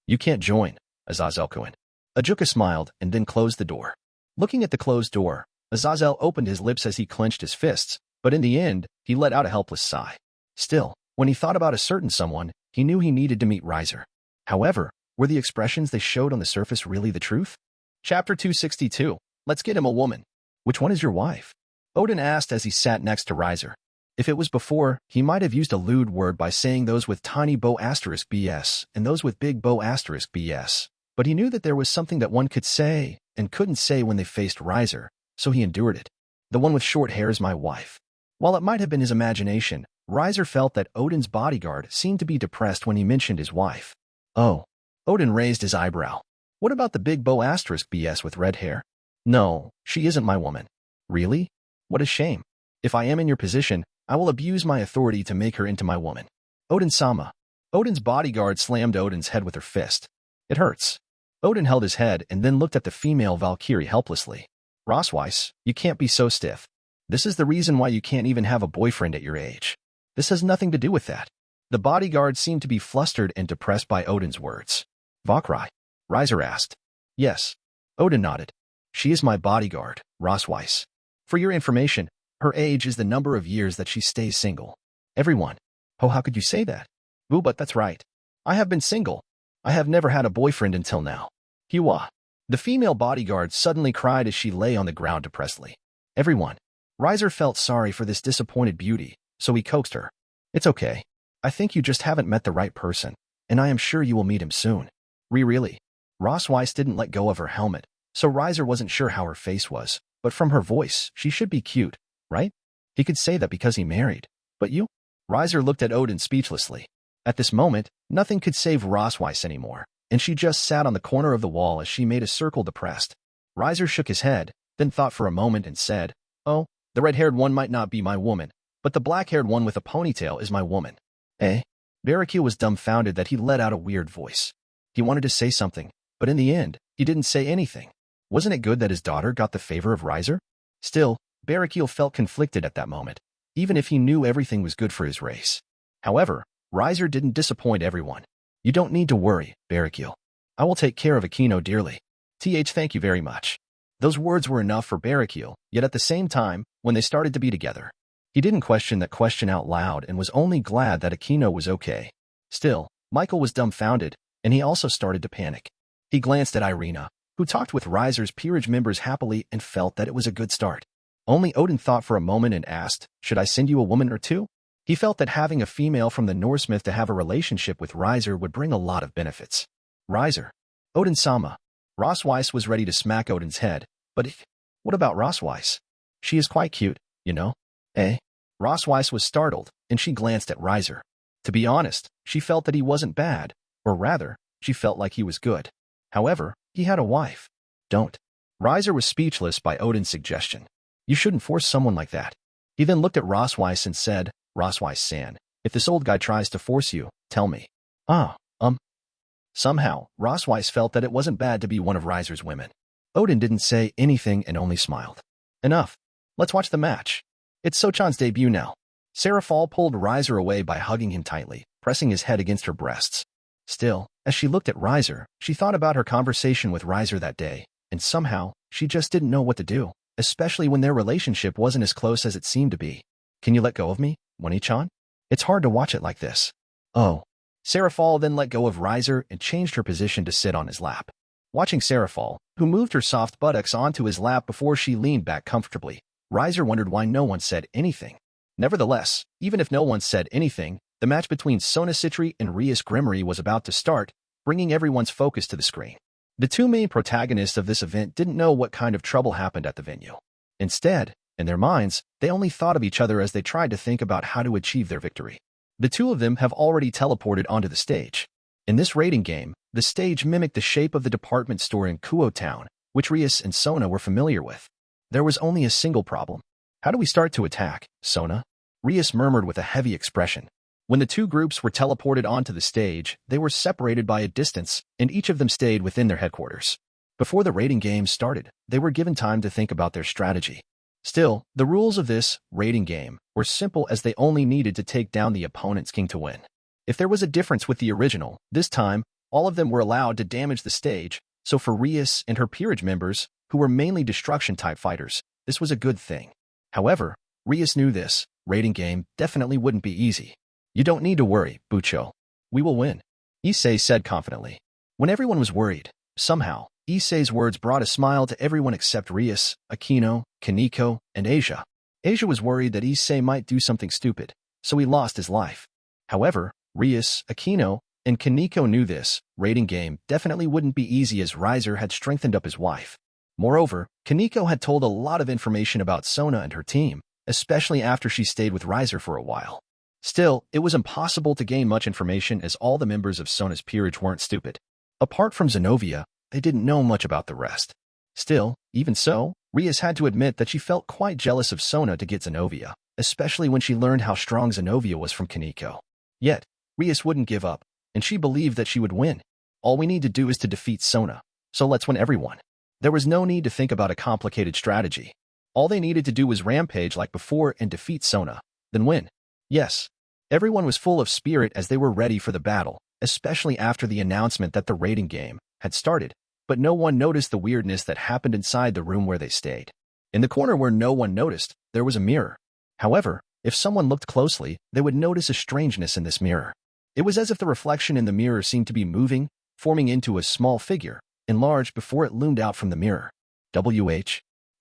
you can't join, Azazel Cohen. Ajuka smiled and then closed the door. Looking at the closed door, Azazel opened his lips as he clenched his fists, but in the end, he let out a helpless sigh. Still, when he thought about a certain someone, he knew he needed to meet Riser. However, were the expressions they showed on the surface really the truth? Chapter 262. Let's get him a woman. Which one is your wife? Odin asked as he sat next to Riser. If it was before, he might have used a lewd word by saying those with tiny bow asterisk BS and those with big bow asterisk BS. But he knew that there was something that one could say and couldn't say when they faced Riser, so he endured it. The one with short hair is my wife. While it might have been his imagination, Riser felt that Odin's bodyguard seemed to be depressed when he mentioned his wife. Oh. Odin raised his eyebrow. What about the big bow asterisk BS with red hair? No, she isn't my woman. Really? What a shame. If I am in your position, I will abuse my authority to make her into my woman. Odin-sama. Odin's bodyguard slammed Odin's head with her fist. It hurts. Odin held his head and then looked at the female Valkyrie helplessly. Rosweiss, you can't be so stiff. This is the reason why you can't even have a boyfriend at your age. This has nothing to do with that. The bodyguard seemed to be flustered and depressed by Odin's words. Valkyrie? Riser asked. Yes. Odin nodded. She is my bodyguard, Rosweiss. For your information, her age is the number of years that she stays single. Everyone. Oh, how could you say that? Boo, but that's right. I have been single. I have never had a boyfriend until now. Hiwa. The female bodyguard suddenly cried as she lay on the ground depressedly. Everyone. Riser felt sorry for this disappointed beauty, so he coaxed her. It's okay. I think you just haven't met the right person, and I am sure you will meet him soon. Really? Rosweiss didn't let go of her helmet, so Riser wasn't sure how her face was, but from her voice, she should be cute, right? He could say that because he married. But you? Riser looked at Odin speechlessly. At this moment, nothing could save Rosweiss anymore, and she just sat on the corner of the wall as she made a circle depressed. Riser shook his head, then thought for a moment and said, Oh, the red-haired one might not be my woman, but the black-haired one with a ponytail is my woman. Eh? Barricue was dumbfounded that he let out a weird voice. He wanted to say something, but in the end, he didn't say anything. Wasn't it good that his daughter got the favor of Riser? Still, Barricue felt conflicted at that moment, even if he knew everything was good for his race. However, Riser didn't disappoint everyone. You don't need to worry, Barricue. I will take care of Aquino dearly. Thank you very much. Those words were enough for Barricue, yet at the same time, when they started to be together, he didn't question that question out loud and was only glad that Aquino was okay. Still, Michael was dumbfounded, and he also started to panic. He glanced at Irina, who talked with Riser's peerage members happily and felt that it was a good start. Only Odin thought for a moment and asked, Should I send you a woman or two? He felt that having a female from the Norse myth to have a relationship with Riser would bring a lot of benefits. Riser. Odin-sama. Rosweiss was ready to smack Odin's head, but what about Rosweiss? She is quite cute, you know. Eh? Rosweiss was startled, and she glanced at Riser. To be honest, she felt that he wasn't bad, or rather, she felt like he was good. However, he had a wife. Don't. Riser was speechless by Odin's suggestion. You shouldn't force someone like that. He then looked at Rosweiss and said, Rosweiss-san, if this old guy tries to force you, tell me. Somehow, Rosweiss felt that it wasn't bad to be one of Riser's women. Odin didn't say anything and only smiled. Enough. Let's watch the match. It's Sochan's debut now. Serafal pulled Riser away by hugging him tightly, pressing his head against her breasts. Still, as she looked at Riser, she thought about her conversation with Riser that day, and somehow, she just didn't know what to do, especially when their relationship wasn't as close as it seemed to be. Can you let go of me, Wani-chan? It's hard to watch it like this. Oh. Serafal then let go of Riser and changed her position to sit on his lap. Watching Serafal, who moved her soft buttocks onto his lap before she leaned back comfortably, Riser wondered why no one said anything. Nevertheless, even if no one said anything, the match between Sona Citri and Rias Gremory was about to start, bringing everyone's focus to the screen. The two main protagonists of this event didn't know what kind of trouble happened at the venue. Instead, in their minds, they only thought of each other as they tried to think about how to achieve their victory. The two of them have already teleported onto the stage. In this raiding game, the stage mimicked the shape of the department store in Kuo Town, which Rias and Sona were familiar with. There was only a single problem. How do we start to attack, Sona? Rias murmured with a heavy expression. When the two groups were teleported onto the stage, they were separated by a distance, and each of them stayed within their headquarters. Before the raiding game started, they were given time to think about their strategy. Still, the rules of this raiding game were simple as they only needed to take down the opponent's king to win. If there was a difference with the original, this time, all of them were allowed to damage the stage, so for Rias and her peerage members, who were mainly destruction-type fighters, this was a good thing. However, Rias knew this raiding game definitely wouldn't be easy. You don't need to worry, Bucho. We will win, Issei said confidently. When everyone was worried, somehow, Issei's words brought a smile to everyone except Rias, Aquino, Kaneko, and Asia. Asia was worried that Issei might do something stupid, so he lost his life. However, Rias, Aquino, and Kaneko knew this raiding game definitely wouldn't be easy as Riser had strengthened up his wife. Moreover, Kaneko had told a lot of information about Sona and her team, especially after she stayed with Riser for a while. Still, it was impossible to gain much information as all the members of Sona's peerage weren't stupid. Apart from Zenobia, they didn't know much about the rest. Still, even so, Rias had to admit that she felt quite jealous of Sona to get Zenobia, especially when she learned how strong Zenobia was from Kaneko. Yet, Rias wouldn't give up, and she believed that she would win. All we need to do is to defeat Sona, so let's win everyone. There was no need to think about a complicated strategy. All they needed to do was rampage like before and defeat Sona, then win. Yes, everyone was full of spirit as they were ready for the battle, especially after the announcement that the raiding game had started, but no one noticed the weirdness that happened inside the room where they stayed. In the corner where no one noticed, there was a mirror. However, if someone looked closely, they would notice a strangeness in this mirror. It was as if the reflection in the mirror seemed to be moving, forming into a small figure, enlarged before it loomed out from the mirror.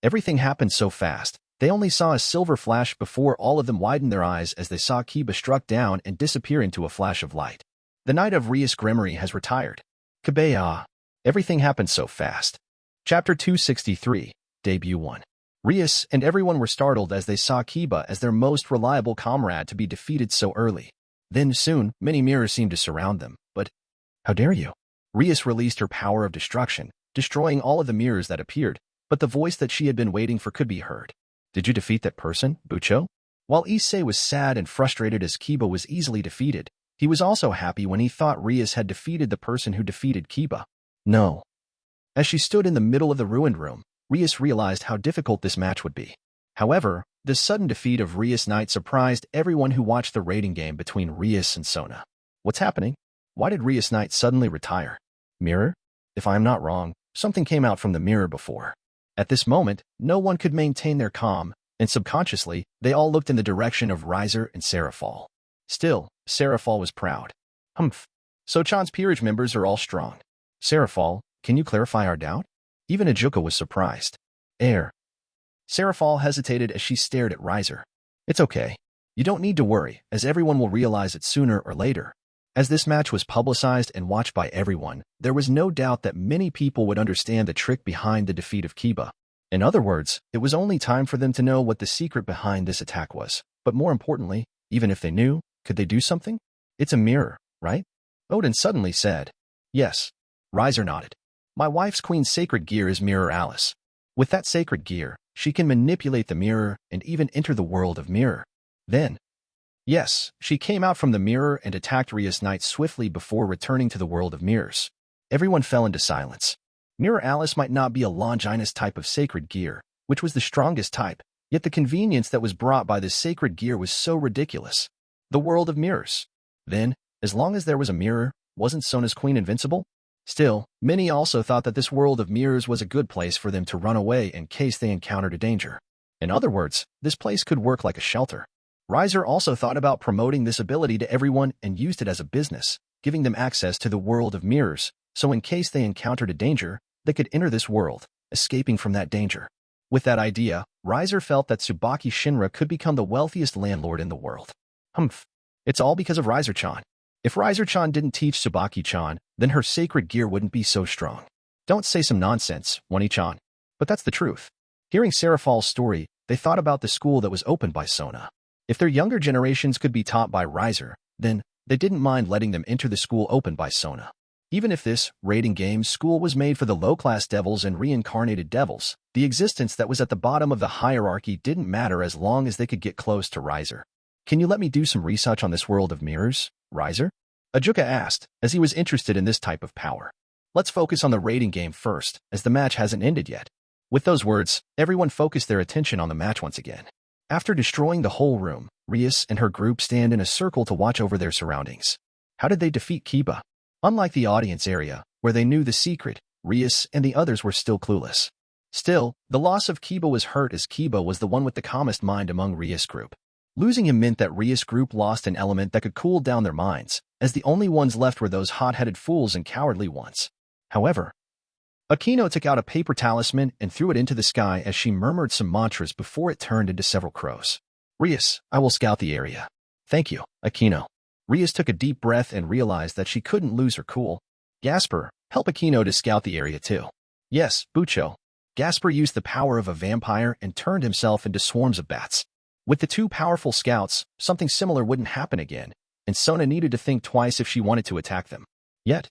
Everything happened so fast, they only saw a silver flash before all of them widened their eyes as they saw Kiba struck down and disappear into a flash of light. The Knight of Rias Gremory has retired. Kabaya. Everything happened so fast. Chapter 263, Debut 1. Rias and everyone were startled as they saw Kiba as their most reliable comrade to be defeated so early. Then soon, many mirrors seemed to surround them, but how dare you? Rias released her power of destruction, destroying all of the mirrors that appeared, but the voice that she had been waiting for could be heard. Did you defeat that person, Bucho? While Issei was sad and frustrated as Kiba was easily defeated, he was also happy when he thought Rias had defeated the person who defeated Kiba. No. As she stood in the middle of the ruined room, Rias realized how difficult this match would be. However, the sudden defeat of Rias Knight surprised everyone who watched the raiding game between Rias and Sona. What's happening? Why did Rias Knight suddenly retire? Mirror? If I'm not wrong, something came out from the mirror before. At this moment, no one could maintain their calm, and subconsciously, they all looked in the direction of Riser and Seraphal. Still, Seraphal was proud. Humph. So-chan's peerage members are all strong. Seraphal, can you clarify our doubt? Even Ajuka was surprised. Seraphal hesitated as she stared at Riser. It's okay. You don't need to worry, as everyone will realize it sooner or later. As this match was publicized and watched by everyone, there was no doubt that many people would understand the trick behind the defeat of Kiba. In other words, it was only time for them to know what the secret behind this attack was. But more importantly, even if they knew, could they do something? It's a mirror, right? Odin suddenly said. Yes. Riser nodded. My wife's queen's sacred gear is Mirror Alice. With that sacred gear, she can manipulate the mirror and even enter the world of mirror. Then, yes, she came out from the mirror and attacked Rias Knight swiftly before returning to the world of mirrors. Everyone fell into silence. Mirror Alice might not be a Longinus type of sacred gear, which was the strongest type, yet the convenience that was brought by this sacred gear was so ridiculous. The world of mirrors. Then, as long as there was a mirror, wasn't Sona's queen invincible? Still, many also thought that this world of mirrors was a good place for them to run away in case they encountered a danger. In other words, this place could work like a shelter. Riser also thought about promoting this ability to everyone and used it as a business, giving them access to the world of mirrors, so in case they encountered a danger, they could enter this world, escaping from that danger. With that idea, Riser felt that Tsubaki Shinra could become the wealthiest landlord in the world. Humph. It's all because of Riser-chan. If Riser-chan didn't teach Tsubaki-chan, then her sacred gear wouldn't be so strong. Don't say some nonsense, Wani-chan. But that's the truth. Hearing Seraphal's story, they thought about the school that was opened by Sona. If their younger generations could be taught by Riser, then they didn't mind letting them enter the school opened by Sona. Even if this raiding game school was made for the low-class devils and reincarnated devils, the existence that was at the bottom of the hierarchy didn't matter as long as they could get close to Riser. Can you let me do some research on this world of mirrors, Riser? Ajuka asked, as he was interested in this type of power. Let's focus on the raiding game first, as the match hasn't ended yet. With those words, everyone focused their attention on the match once again. After destroying the whole room, Rias and her group stand in a circle to watch over their surroundings. How did they defeat Kiba? Unlike the audience area, where they knew the secret, Rias and the others were still clueless. Still, the loss of Kiba was hurt as Kiba was the one with the calmest mind among Rias group. Losing him meant that Rias group lost an element that could cool down their minds, as the only ones left were those hot-headed fools and cowardly ones. However, Akino took out a paper talisman and threw it into the sky as she murmured some mantras before it turned into several crows. Rias, I will scout the area. Thank you, Akino. Rias took a deep breath and realized that she couldn't lose her cool. Gasper, help Akino to scout the area too. Yes, Bucho. Gasper used the power of a vampire and turned himself into swarms of bats. With the two powerful scouts, something similar wouldn't happen again, and Sona needed to think twice if she wanted to attack them. Yet,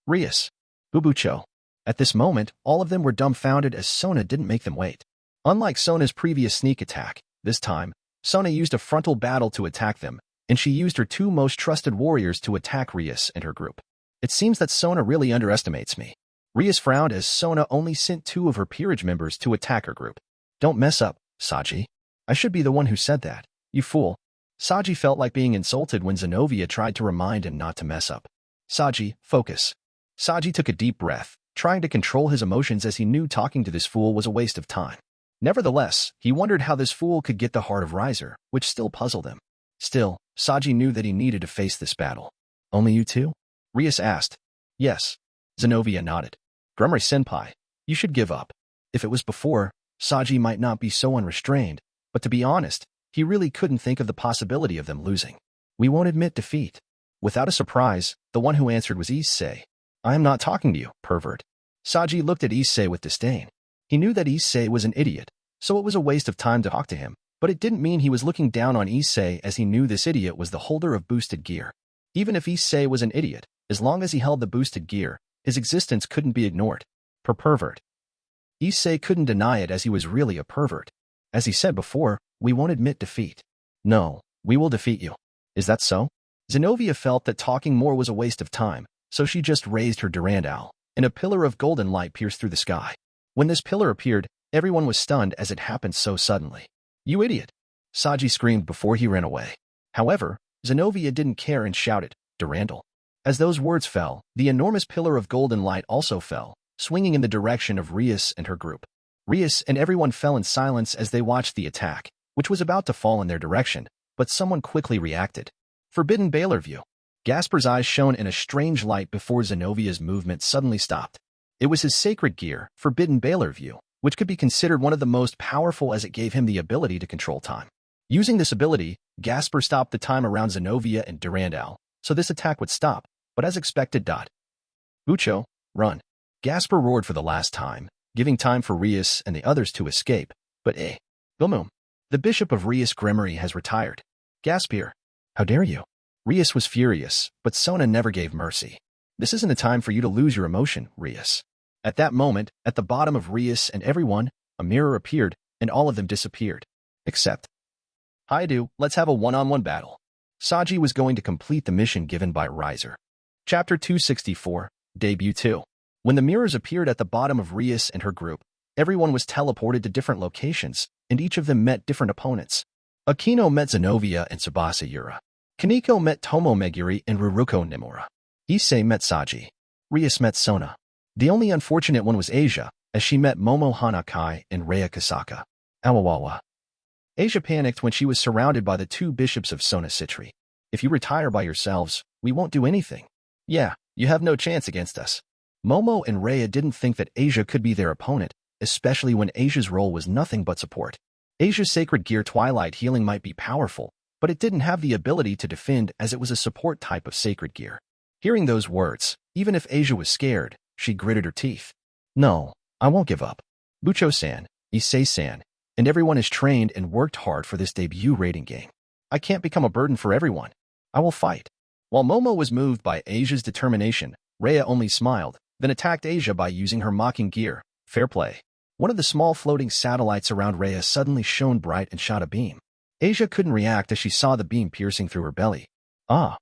Rias, Bubucho. At this moment, all of them were dumbfounded as Sona didn't make them wait. Unlike Sona's previous sneak attack, this time, Sona used a frontal battle to attack them, and she used her two most trusted warriors to attack Rias and her group. It seems that Sona really underestimates me. Rias frowned as Sona only sent two of her peerage members to attack her group. Don't mess up, Saji. I should be the one who said that, you fool. Saji felt like being insulted when Zenovia tried to remind him not to mess up. Saji, focus. Saji took a deep breath, trying to control his emotions as he knew talking to this fool was a waste of time. Nevertheless, he wondered how this fool could get the heart of Riser, which still puzzled him. Still, Saji knew that he needed to face this battle. Only you two? Rias asked. Yes. Zenovia nodded. Gremory-senpai, you should give up. If it was before, Saji might not be so unrestrained, but to be honest, he really couldn't think of the possibility of them losing. We won't admit defeat. Without a surprise, the one who answered was Issei. I am not talking to you, pervert. Saji looked at Issei with disdain. He knew that Issei was an idiot, so it was a waste of time to talk to him, but it didn't mean he was looking down on Issei as he knew this idiot was the holder of boosted gear. Even if Issei was an idiot, as long as he held the boosted gear, his existence couldn't be ignored. Pervert. Issei couldn't deny it as he was really a pervert. As he said before, we won't admit defeat. No, we will defeat you. Is that so? Zenovia felt that talking more was a waste of time, so she just raised her Durandal, and a pillar of golden light pierced through the sky. When this pillar appeared, everyone was stunned as it happened so suddenly. You idiot! Saji screamed before he ran away. However, Zenovia didn't care and shouted, Durandal. As those words fell, the enormous pillar of golden light also fell, swinging in the direction of Rias and her group. Rias and everyone fell in silence as they watched the attack, which was about to fall in their direction, but someone quickly reacted. Forbidden Baylor View. Gasper's eyes shone in a strange light before Zenovia's movement suddenly stopped. It was his sacred gear, Forbidden Baylor View, which could be considered one of the most powerful as it gave him the ability to control time. Using this ability, Gasper stopped the time around Zenovia and Durandal, so this attack would stop, but as expected. Bucho, run. Gasper roared for the last time, giving time for Rias and the others to escape, but Boom. The Bishop of Rias Gremory has retired. Gaspir. How dare you? Rias was furious, but Sona never gave mercy. This isn't a time for you to lose your emotion, Rias. At that moment, at the bottom of Rias and everyone, a mirror appeared, and all of them disappeared. Except. Haidu, let's have a one-on-one battle. Saji was going to complete the mission given by Riser. Chapter 264, Debut 2. When the mirrors appeared at the bottom of Rias and her group, everyone was teleported to different locations, and each of them met different opponents. Akino met Zenovia and Tsubasa Yura. Kaneko met Tomo Meguri and Ruruko Nimura. Issei met Saji. Rias met Sona. The only unfortunate one was Asia, as she met Momo Hanakai and Rei Kasaka. Awawawa. Asia panicked when she was surrounded by the two bishops of Sona Citri. If you retire by yourselves, we won't do anything. Yeah, you have no chance against us. Momo and Rhea didn't think that Asia could be their opponent, especially when Asia's role was nothing but support. Asia's sacred gear Twilight Healing might be powerful, but it didn't have the ability to defend as it was a support type of sacred gear. Hearing those words, even if Asia was scared, she gritted her teeth. No, I won't give up. Bucho-san, Issei-san, and everyone is trained and worked hard for this debut rating game. I can't become a burden for everyone. I will fight. While Momo was moved by Asia's determination, Rhea only smiled, then attacked Asia by using her mocking gear. Fair play. One of the small floating satellites around Rhea suddenly shone bright and shot a beam. Asia couldn't react as she saw the beam piercing through her belly. Ah.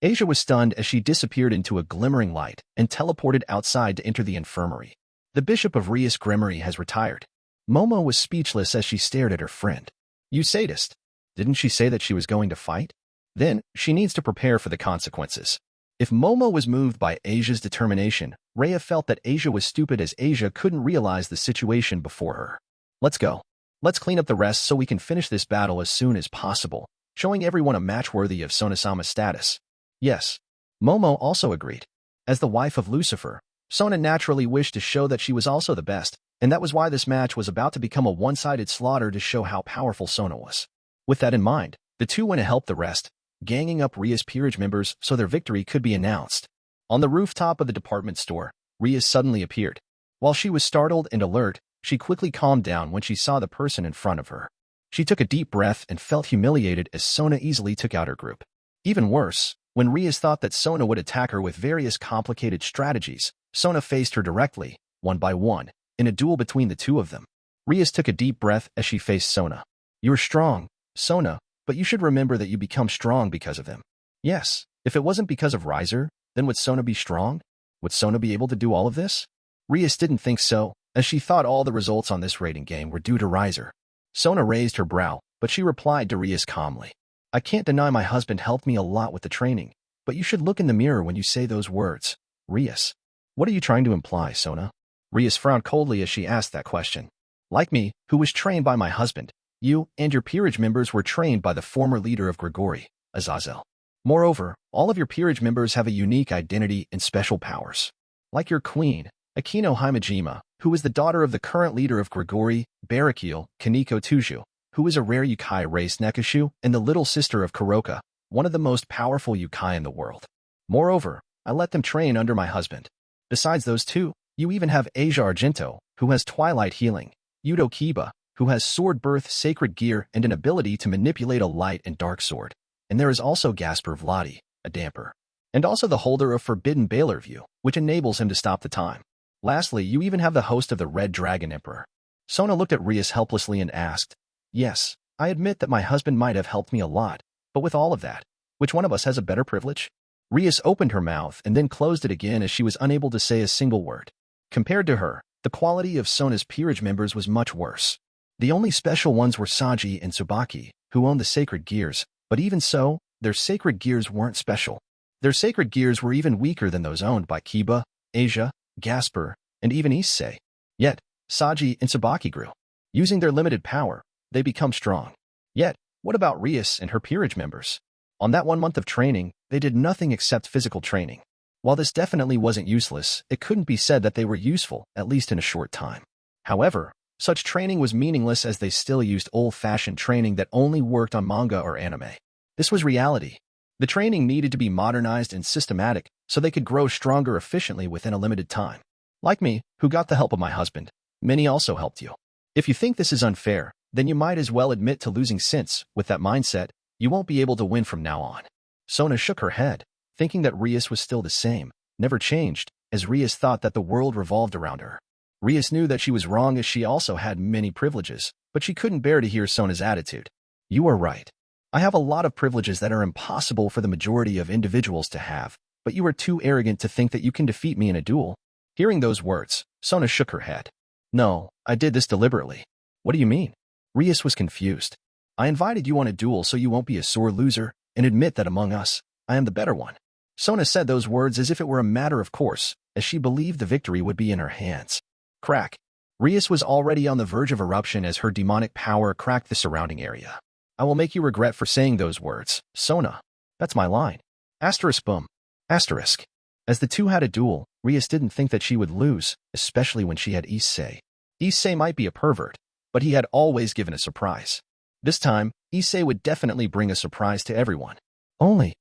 Asia was stunned as she disappeared into a glimmering light and teleported outside to enter the infirmary. The Bishop of Rias Gremory has retired. Momo was speechless as she stared at her friend. You sadist. Didn't she say that she was going to fight? Then, she needs to prepare for the consequences. If Momo was moved by Asia's determination, Rhea felt that Asia was stupid as Asia couldn't realize the situation before her. Let's go. Let's clean up the rest so we can finish this battle as soon as possible, showing everyone a match worthy of Sona-sama's status. Yes. Momo also agreed. As the wife of Lucifer, Sona naturally wished to show that she was also the best, and that was why this match was about to become a one-sided slaughter to show how powerful Sona was. With that in mind, the two went to help the rest, ganging up Ria's peerage members so their victory could be announced. On the rooftop of the department store, Ria suddenly appeared. While she was startled and alert, she quickly calmed down when she saw the person in front of her. She took a deep breath and felt humiliated as Sona easily took out her group. Even worse, when Rias thought that Sona would attack her with various complicated strategies, Sona faced her directly, one by one, in a duel between the two of them. Rias took a deep breath as she faced Sona. "You're strong, Sona, but you should remember that you become strong because of them." Yes, if it wasn't because of Riser, then would Sona be strong? Would Sona be able to do all of this? Rias didn't think so, as she thought all the results on this rating game were due to Riser. Sona raised her brow, but she replied to Rias calmly. "I can't deny my husband helped me a lot with the training, but you should look in the mirror when you say those words, Rias." "What are you trying to imply, Sona?" Rias frowned coldly as she asked that question. "Like me, who was trained by my husband, you and your peerage members were trained by the former leader of Gregory, Azazel. Moreover, all of your peerage members have a unique identity and special powers. Like your queen, Akino Himejima, who is the daughter of the current leader of Gregory, Barakiel, Kaneko Tuju, who is a rare Yukai race Nekashu and the little sister of Kuroka, one of the most powerful Yukai in the world. Moreover, I let them train under my husband. Besides those two, you even have Asia Argento, who has Twilight Healing, Yudo Kiba, who has Sword Birth Sacred Gear and an ability to manipulate a light and dark sword. And there is also Gasper Vladi, a damper. And also the holder of Forbidden Baylor View, which enables him to stop the time. Lastly, you even have the host of the Red Dragon Emperor." Sona looked at Rias helplessly and asked, "Yes, I admit that my husband might have helped me a lot, but with all of that, which one of us has a better privilege?" Rias opened her mouth and then closed it again as she was unable to say a single word. Compared to her, the quality of Sona's peerage members was much worse. The only special ones were Saji and Tsubaki, who owned the sacred gears, but even so, their sacred gears weren't special. Their sacred gears were even weaker than those owned by Kiba, Asia, Gasper, and even Issei. Yet, Saji and Tsubaki grew. Using their limited power, they become strong. Yet, what about Rias and her peerage members? On that 1 month of training, they did nothing except physical training. While this definitely wasn't useless, it couldn't be said that they were useful, at least in a short time. However, such training was meaningless as they still used old-fashioned training that only worked on manga or anime. This was reality. The training needed to be modernized and systematic so they could grow stronger efficiently within a limited time. Like me, who got the help of my husband, many also helped you. If you think this is unfair, then you might as well admit to losing since, with that mindset, you won't be able to win from now on. Sona shook her head, thinking that Rias was still the same, never changed, as Rias thought that the world revolved around her. Rias knew that she was wrong as she also had many privileges, but she couldn't bear to hear Sona's attitude. "You are right. I have a lot of privileges that are impossible for the majority of individuals to have, but you are too arrogant to think that you can defeat me in a duel." Hearing those words, Sona shook her head. "No, I did this deliberately." "What do you mean?" Rias was confused. "I invited you on a duel so you won't be a sore loser, and admit that among us, I am the better one." Sona said those words as if it were a matter of course, as she believed the victory would be in her hands. Crack. Rias was already on the verge of eruption as her demonic power cracked the surrounding area. "I will make you regret for saying those words, Sona." That's my line. Asterisk boom. Asterisk. As the two had a duel, Rias didn't think that she would lose, especially when she had Issei. Issei might be a pervert, but he had always given a surprise. This time, Issei would definitely bring a surprise to everyone. Only.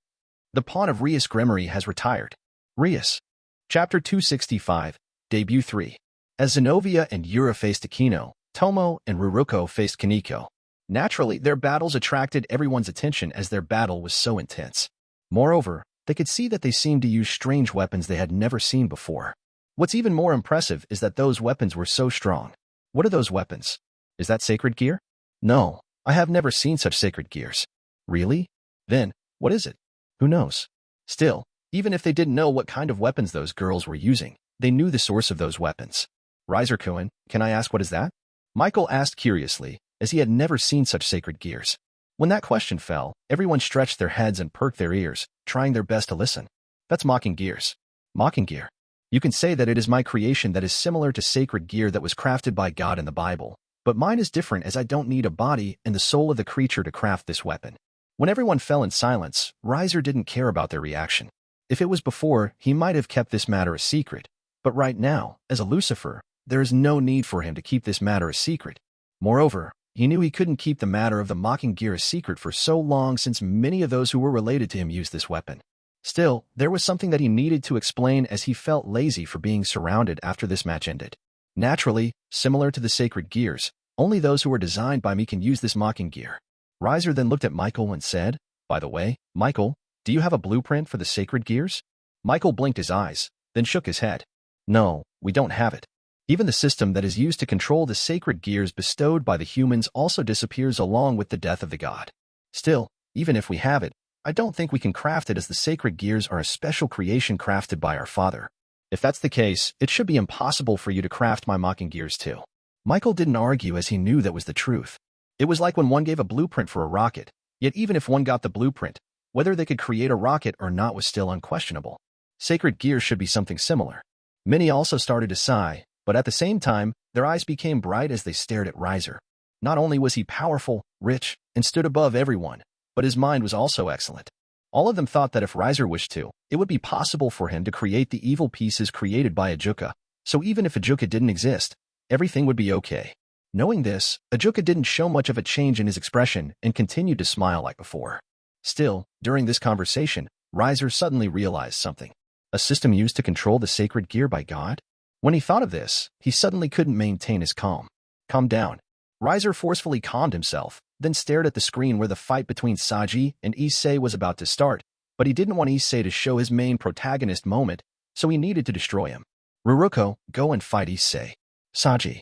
The pawn of Rias Gremory has retired. Rias. Chapter 265, Debut 3. As Zenobia and Yura faced Akino, Tomo and Ruruko faced Kaneko. Naturally, their battles attracted everyone's attention as their battle was so intense. Moreover, they could see that they seemed to use strange weapons they had never seen before. What's even more impressive is that those weapons were so strong. What are those weapons? Is that sacred gear? No, I have never seen such sacred gears. Really? Then, what is it? Who knows? Still, even if they didn't know what kind of weapons those girls were using, they knew the source of those weapons. Riser-kun, can I ask what is that? Michael asked curiously, as he had never seen such sacred gears. When that question fell, everyone stretched their heads and perked their ears, trying their best to listen. That's mocking gears. Mocking gear. You can say that it is my creation that is similar to sacred gear that was crafted by God in the Bible, but mine is different as I don't need a body and the soul of the creature to craft this weapon. When everyone fell in silence, Riser didn't care about their reaction. If it was before, he might have kept this matter a secret, but right now, as a Lucifer, there is no need for him to keep this matter a secret. Moreover, he knew he couldn't keep the matter of the mocking gear a secret for so long since many of those who were related to him used this weapon. Still, there was something that he needed to explain as he felt lazy for being surrounded after this match ended. Naturally, similar to the sacred gears, Only those who are designed by me can use this mocking gear. Riser then looked at Michael and said, "By the way, Michael, do you have a blueprint for the sacred gears?" Michael blinked his eyes, then shook his head. "No, we don't have it. Even the system that is used to control the sacred gears bestowed by the humans also disappears along with the death of the god. Still, even if we have it, I don't think we can craft it as the sacred gears are a special creation crafted by our father. If that's the case, it should be impossible for you to craft my mocking gears too." Michael didn't argue as he knew that was the truth. It was like when one gave a blueprint for a rocket, yet even if one got the blueprint, whether they could create a rocket or not was still unquestionable. Sacred gears should be something similar. Many also started to sigh, but at the same time, their eyes became bright as they stared at Riser. Not only was he powerful, rich, and stood above everyone, but his mind was also excellent. All of them thought that if Riser wished to, it would be possible for him to create the evil pieces created by Ajuka, so even if Ajuka didn't exist, everything would be okay. Knowing this, Ajuka didn't show much of a change in his expression and continued to smile like before. Still, during this conversation, Riser suddenly realized something. A system used to control the sacred gear by God? When he thought of this, he suddenly couldn't maintain his calm. "Calm down." Riser forcefully calmed himself, then stared at the screen where the fight between Saji and Issei was about to start, but he didn't want Issei to show his main protagonist moment, so he needed to destroy him. "Ruruko, go and fight Issei." "Saji."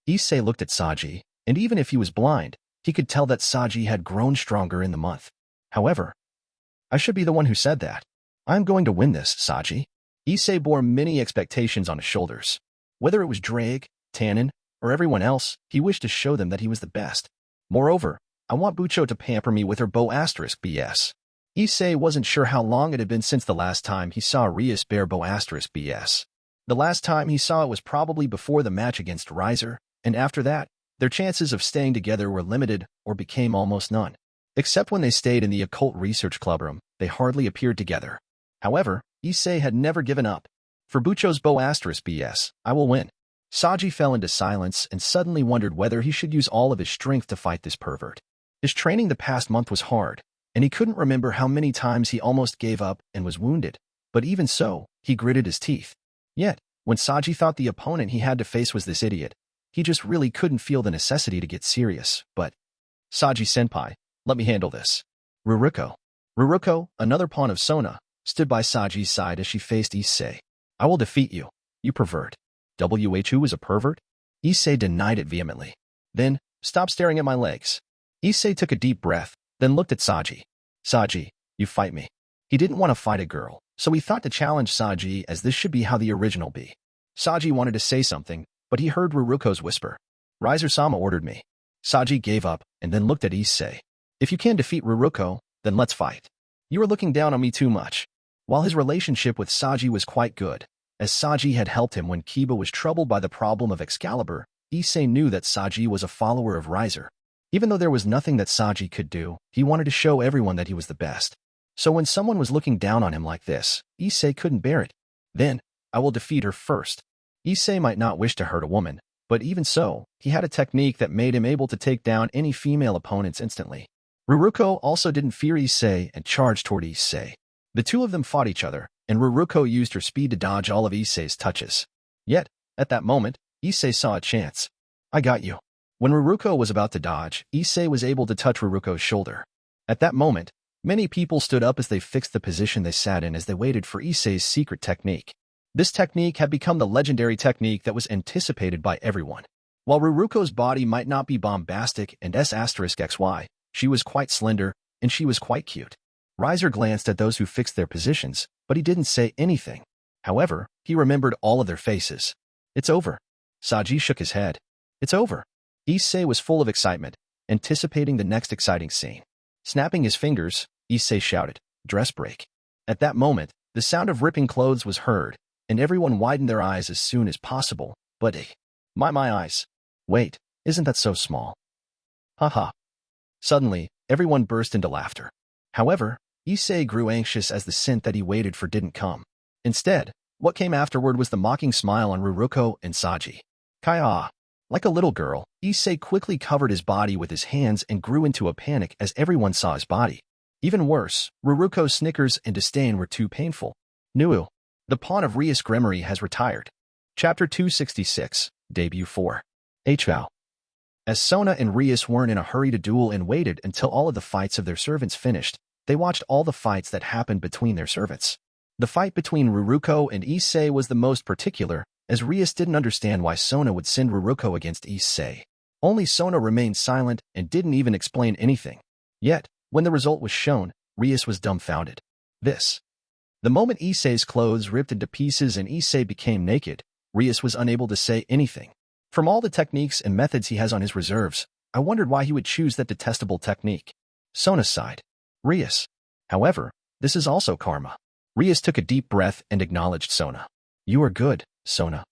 Issei looked at Saji, and even if he was blind, he could tell that Saji had grown stronger in the month. However, "I should be the one who said that. I am going to win this, Saji." Issei bore many expectations on his shoulders. Whether it was Drake, Tannen, or everyone else, he wished to show them that he was the best. "Moreover, I want Bucho to pamper me with her bow asterisk BS." Issei wasn't sure how long it had been since the last time he saw Rias bear bow asterisk BS. The last time he saw it was probably before the match against Riser, and after that, their chances of staying together were limited or became almost none. Except when they stayed in the occult research club room, they hardly appeared together. However, Issei had never given up. "For Bucho's bow asterisk BS, I will win." Saji fell into silence and suddenly wondered whether he should use all of his strength to fight this pervert. His training the past month was hard, and he couldn't remember how many times he almost gave up and was wounded, but even so, he gritted his teeth. Yet, when Saji thought the opponent he had to face was this idiot, he just really couldn't feel the necessity to get serious, but, "Saji-senpai, let me handle this." Ruruko. Ruruko, another pawn of Sona, stood by Saji's side as she faced Issei. "I will defeat you, you pervert." "Who is a pervert?" Issei denied it vehemently. "Then, stop staring at my legs." Issei took a deep breath, then looked at Saji. "Saji, you fight me." He didn't want to fight a girl, so he thought to challenge Saji as this should be how the original be. Saji wanted to say something, but he heard Ruruko's whisper. "Riser-sama ordered me." Saji gave up and then looked at Issei. "If you can defeat Ruruko, then let's fight. You are looking down on me too much." While his relationship with Saji was quite good, as Saji had helped him when Kiba was troubled by the problem of Excalibur, Issei knew that Saji was a follower of Riser. Even though there was nothing that Saji could do, he wanted to show everyone that he was the best. So when someone was looking down on him like this, Issei couldn't bear it. "Then, I will defeat her first." Issei might not wish to hurt a woman, but even so, he had a technique that made him able to take down any female opponents instantly. Ruruko also didn't fear Issei and charged toward Issei. The two of them fought each other, and Ruruko used her speed to dodge all of Issei's touches. Yet, at that moment, Issei saw a chance. "I got you." When Ruruko was about to dodge, Issei was able to touch Ruruko's shoulder. At that moment, many people stood up as they fixed the position they sat in as they waited for Issei's secret technique. This technique had become the legendary technique that was anticipated by everyone. While Ruruko's body might not be bombastic and S**XY, she was quite slender, and she was quite cute. Riser glanced at those who fixed their positions, but he didn't say anything. However, he remembered all of their faces. "It's over." Saji shook his head. "It's over." Issei was full of excitement, anticipating the next exciting scene. Snapping his fingers, Issei shouted, "Dress break." At that moment, the sound of ripping clothes was heard, and everyone widened their eyes as soon as possible, but my eyes. Wait, isn't that so small? Haha. Suddenly, everyone burst into laughter. However, Issei grew anxious as the scent that he waited for didn't come. Instead, what came afterward was the mocking smile on Ruruko and Saji. Kaya. Like a little girl, Issei quickly covered his body with his hands and grew into a panic as everyone saw his body. Even worse, Ruruko's snickers and disdain were too painful. Nuu. The pawn of Rias Gremory has retired. Chapter 266, Debut 4. Hao. As Sona and Rias weren't in a hurry to duel and waited until all of the fights of their servants finished, they watched all the fights that happened between their servants. The fight between Ruruko and Issei was the most particular, as Rias didn't understand why Sona would send Ruruko against Issei. Only Sona remained silent and didn't even explain anything. Yet, when the result was shown, Rias was dumbfounded. The moment Issei's clothes ripped into pieces and Issei became naked, Rias was unable to say anything. From all the techniques and methods he has on his reserves, I wondered why he would choose that detestable technique. Sona sighed. Rias. However, this is also karma. Rias took a deep breath and acknowledged Sona. You are good, Sona.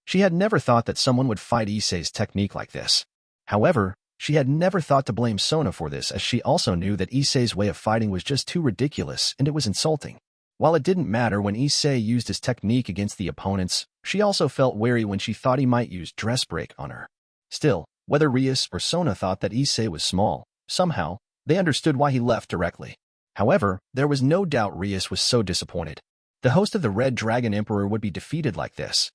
She had never thought that someone would fight Issei's technique like this. However, she had never thought to blame Sona for this, as she also knew that Issei's way of fighting was just too ridiculous and it was insulting. While it didn't matter when Issei used his technique against the opponents, she also felt wary when she thought he might use dress break on her. Still, whether Rias or Sona thought that Issei was small, somehow, they understood why he left directly. However, there was no doubt Rias was so disappointed. The host of the Red Dragon Emperor would be defeated like this.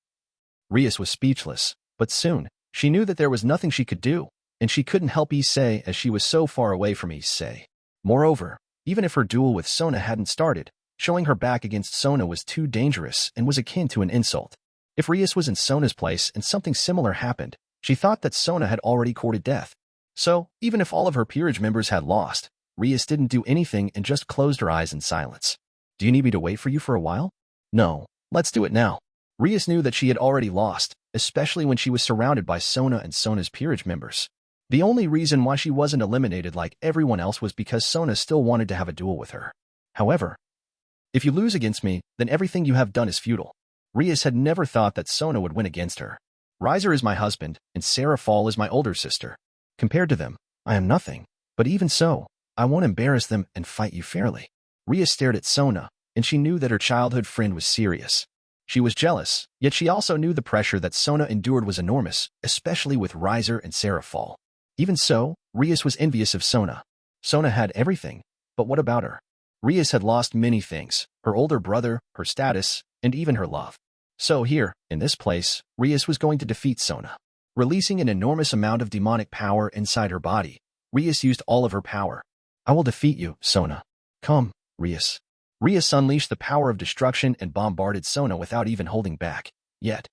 Rias was speechless, but soon, she knew that there was nothing she could do, and she couldn't help Issei as she was so far away from Issei. Moreover, even if her duel with Sona hadn't started, showing her back against Sona was too dangerous and was akin to an insult. If Rias was in Sona's place and something similar happened, she thought that Sona had already courted death. So, even if all of her peerage members had lost, Rias didn't do anything and just closed her eyes in silence. Do you need me to wait for you for a while? No, let's do it now. Rias knew that she had already lost, especially when she was surrounded by Sona and Sona's peerage members. The only reason why she wasn't eliminated like everyone else was because Sona still wanted to have a duel with her. However, if you lose against me, then everything you have done is futile. Rias had never thought that Sona would win against her. Riser is my husband, and Sarah Fall is my older sister. Compared to them, I am nothing. But even so, I won't embarrass them and fight you fairly. Rias stared at Sona, and she knew that her childhood friend was serious. She was jealous, yet she also knew the pressure that Sona endured was enormous, especially with Riser and Sarah Fall. Even so, Rias was envious of Sona. Sona had everything, but what about her? Rias had lost many things, her older brother, her status, and even her love. So here, in this place, Rias was going to defeat Sona. Releasing an enormous amount of demonic power inside her body, Rias used all of her power. I will defeat you, Sona. Come, Rias. Rias unleashed the power of destruction and bombarded Sona without even holding back. Yet,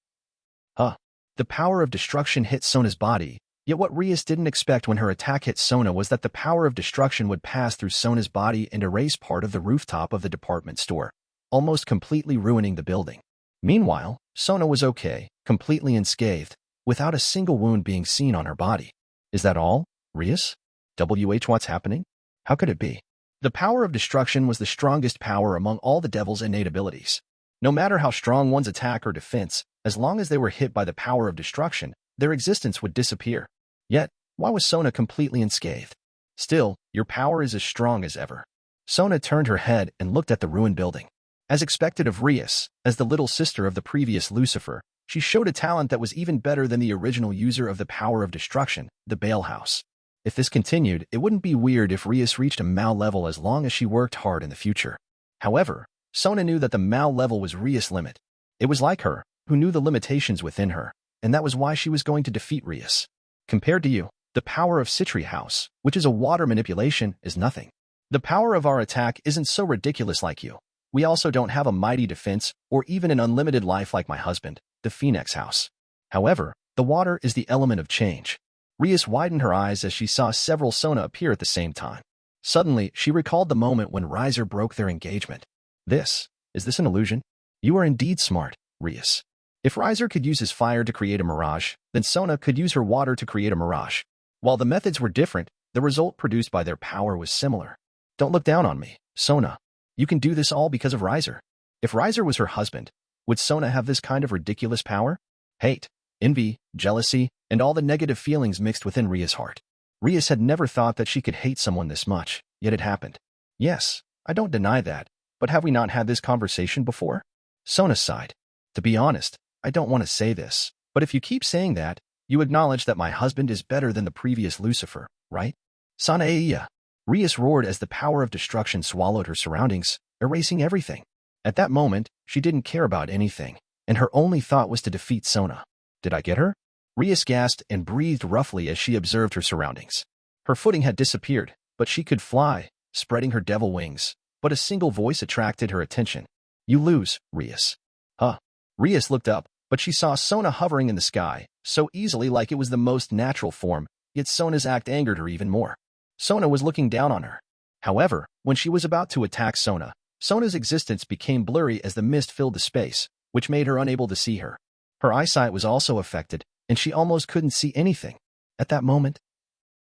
the power of destruction hit Sona's body. Yet what Rias didn't expect when her attack hit Sona was that the power of destruction would pass through Sona's body and erase part of the rooftop of the department store, almost completely ruining the building. Meanwhile, Sona was okay, completely unscathed, without a single wound being seen on her body. Is that all, Rias? What's happening? How could it be? The power of destruction was the strongest power among all the devil's innate abilities. No matter how strong one's attack or defense, as long as they were hit by the power of destruction, their existence would disappear. Yet, why was Sona completely unscathed? Still, your power is as strong as ever. Sona turned her head and looked at the ruined building. As expected of Rias, as the little sister of the previous Lucifer, she showed a talent that was even better than the original user of the power of destruction, the Bale House. If this continued, it wouldn't be weird if Rias reached a Mao level as long as she worked hard in the future. However, Sona knew that the Mao level was Rias' limit. It was like her, who knew the limitations within her, and that was why she was going to defeat Rias. Compared to you, the power of Citri House, which is a water manipulation, is nothing. The power of our attack isn't so ridiculous like you. We also don't have a mighty defense or even an unlimited life like my husband, the Phenex House. However, the water is the element of change. Rias widened her eyes as she saw several Sona appear at the same time. Suddenly, she recalled the moment when Riser broke their engagement. Is this an illusion? You are indeed smart, Rias. If Riser could use his fire to create a mirage, then Sona could use her water to create a mirage. While the methods were different, the result produced by their power was similar. Don't look down on me, Sona. You can do this all because of Riser. If Riser was her husband, would Sona have this kind of ridiculous power? Hate, envy, jealousy, and all the negative feelings mixed within Rias' heart. Rias had never thought that she could hate someone this much, yet it happened. Yes, I don't deny that, but have we not had this conversation before? Sona sighed. To be honest, I don't want to say this, but if you keep saying that, you acknowledge that my husband is better than the previous Lucifer, right? Sanaia. Rias roared as the power of destruction swallowed her surroundings, erasing everything. At that moment, she didn't care about anything, and her only thought was to defeat Sona. Did I get her? Rias gasped and breathed roughly as she observed her surroundings. Her footing had disappeared, but she could fly, spreading her devil wings. But a single voice attracted her attention. "You lose, Rias." Huh? Rias looked up, but she saw Sona hovering in the sky, so easily like it was the most natural form, yet Sona's act angered her even more. Sona was looking down on her. However, when she was about to attack Sona, Sona's existence became blurry as the mist filled the space, which made her unable to see her. Her eyesight was also affected, and she almost couldn't see anything. At that moment,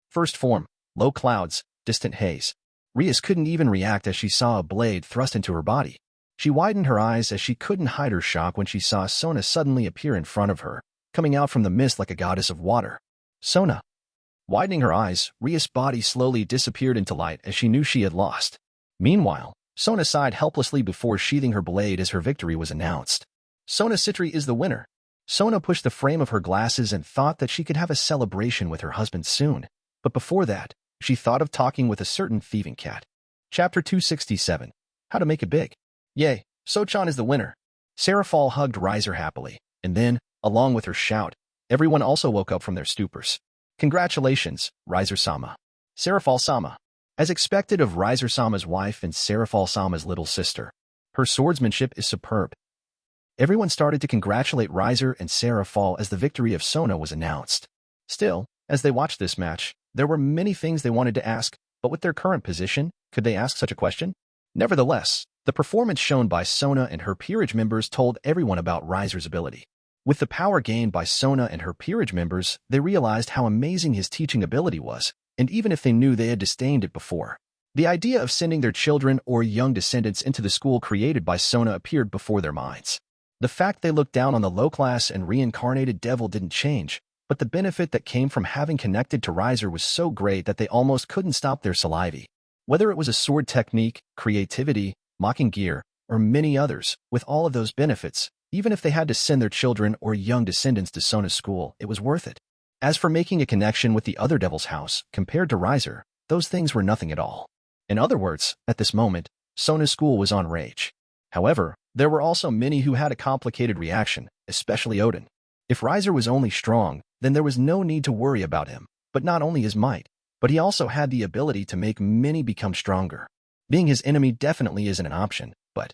first form, low clouds, distant haze. Rias couldn't even react as she saw a blade thrust into her body. She widened her eyes as she couldn't hide her shock when she saw Sona suddenly appear in front of her, coming out from the mist like a goddess of water. Sona. Widening her eyes, Rias' body slowly disappeared into light as she knew she had lost. Meanwhile, Sona sighed helplessly before sheathing her blade as her victory was announced. Sona Citri is the winner. Sona pushed the frame of her glasses and thought that she could have a celebration with her husband soon. But before that, she thought of talking with a certain thieving cat. Chapter 267. How to Make It Big. Yay, Sochan is the winner. Serafal hugged Riser happily, and then, along with her shout, everyone also woke up from their stupors. Congratulations, Riser-sama. Serafal-sama. As expected of Riser-sama's wife and Serafal-sama's little sister, her swordsmanship is superb. Everyone started to congratulate Riser and Serafal as the victory of Sona was announced. Still, as they watched this match, there were many things they wanted to ask, but with their current position, could they ask such a question? Nevertheless, the performance shown by Sona and her peerage members told everyone about Riser's ability. With the power gained by Sona and her peerage members, they realized how amazing his teaching ability was, and even if they knew they had disdained it before, the idea of sending their children or young descendants into the school created by Sona appeared before their minds. The fact they looked down on the low-class and reincarnated devil didn't change, but the benefit that came from having connected to Riser was so great that they almost couldn't stop their saliva. Whether it was a sword technique, creativity, mocking gear, or many others, with all of those benefits, even if they had to send their children or young descendants to Sona's school, it was worth it. As for making a connection with the other devil's house, compared to Riser, those things were nothing at all. In other words, at this moment, Sona's school was on rage. However, there were also many who had a complicated reaction, especially Odin. If Riser was only strong, then there was no need to worry about him, but not only his might, but he also had the ability to make many become stronger. Being his enemy definitely isn't an option, but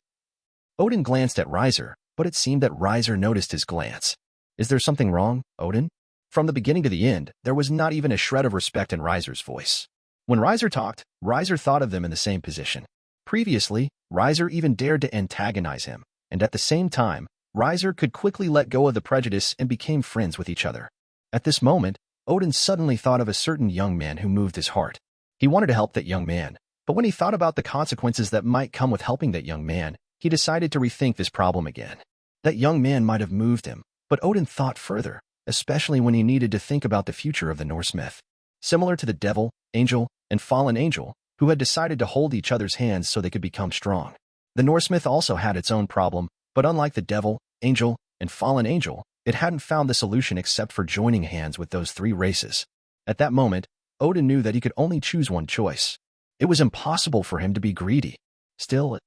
Odin glanced at Riser, but it seemed that Riser noticed his glance. Is there something wrong, Odin? From the beginning to the end, there was not even a shred of respect in Riser's voice. When Riser talked, Riser thought of them in the same position. Previously, Riser even dared to antagonize him, and at the same time, Riser could quickly let go of the prejudice and became friends with each other. At this moment, Odin suddenly thought of a certain young man who moved his heart. He wanted to help that young man, but when he thought about the consequences that might come with helping that young man, he decided to rethink this problem again. That young man might have moved him, but Odin thought further, especially when he needed to think about the future of the Norse myth. Similar to the devil, angel, and fallen angel, who had decided to hold each other's hands so they could become strong. The Norse myth also had its own problem, but unlike the devil, angel, and fallen angel, it hadn't found the solution except for joining hands with those three races. At that moment, Odin knew that he could only choose one choice. It was impossible for him to be greedy. Still,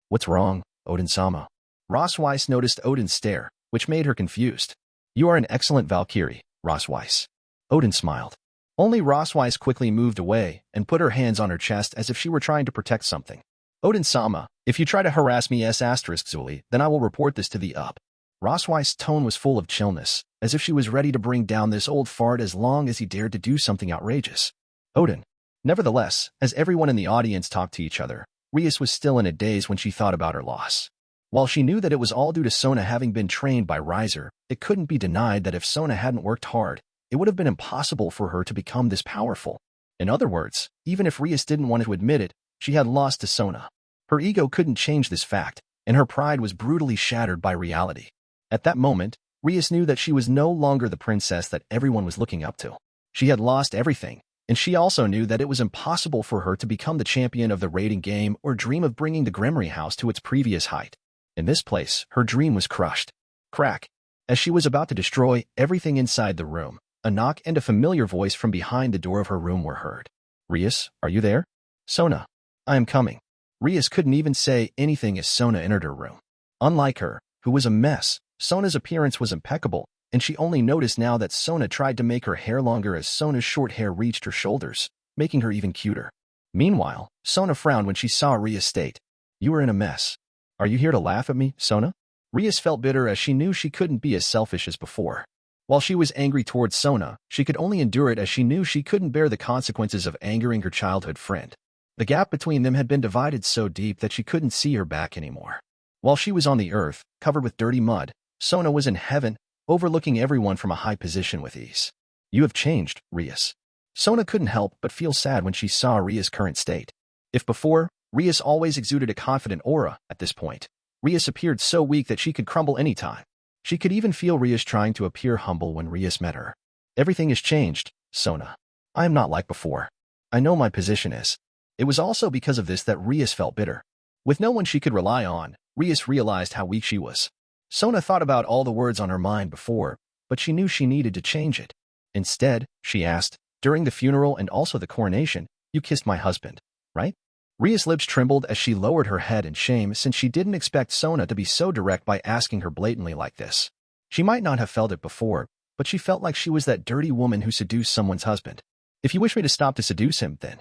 what's wrong, Odin-sama? Rosweiss noticed Odin's stare, which made her confused. You are an excellent Valkyrie, Rosweiss. Odin smiled. Only Rosweiss quickly moved away and put her hands on her chest as if she were trying to protect something. Odin-sama, if you try to harass me Zuli, then I will report this to the up. Rosweiss' tone was full of chillness, as if she was ready to bring down this old fart as long as he dared to do something outrageous. Odin. Nevertheless, as everyone in the audience talked to each other, Rias was still in a daze when she thought about her loss. While she knew that it was all due to Sona having been trained by Riser, it couldn't be denied that if Sona hadn't worked hard, it would have been impossible for her to become this powerful. In other words, even if Rias didn't want to admit it, she had lost to Sona. Her ego couldn't change this fact, and her pride was brutally shattered by reality. At that moment, Rias knew that she was no longer the princess that everyone was looking up to. She had lost everything, and she also knew that it was impossible for her to become the champion of the raiding game or dream of bringing the Gremory house to its previous height. In this place, her dream was crushed. Crack. As she was about to destroy everything inside the room, a knock and a familiar voice from behind the door of her room were heard. Rias, are you there? Sona. I am coming. Rias couldn't even say anything as Sona entered her room. Unlike her, who was a mess, Sona's appearance was impeccable, and she only noticed now that Sona tried to make her hair longer as Sona's short hair reached her shoulders, making her even cuter. Meanwhile, Sona frowned when she saw Ria's state. "You are in a mess. Are you here to laugh at me, Sona?" Rias felt bitter as she knew she couldn't be as selfish as before. While she was angry towards Sona, she could only endure it as she knew she couldn't bear the consequences of angering her childhood friend. The gap between them had been divided so deep that she couldn't see her back anymore. While she was on the earth, covered with dirty mud, Sona was in heaven, overlooking everyone from a high position with ease. "You have changed, Rias." Sona couldn't help but feel sad when she saw Rias' current state. If before, Rias always exuded a confident aura, at this point, Rias appeared so weak that she could crumble any time. She could even feel Rias trying to appear humble when Rias met her. "Everything has changed, Sona. I am not like before. I know my position is." It was also because of this that Rias felt bitter. With no one she could rely on, Rias realized how weak she was. Sona thought about all the words on her mind before, but she knew she needed to change it. Instead, she asked, "During the funeral and also the coronation, you kissed my husband, right?" Ria's lips trembled as she lowered her head in shame since she didn't expect Sona to be so direct by asking her blatantly like this. She might not have felt it before, but she felt like she was that dirty woman who seduced someone's husband. "If you wish me to stop to seduce him, then."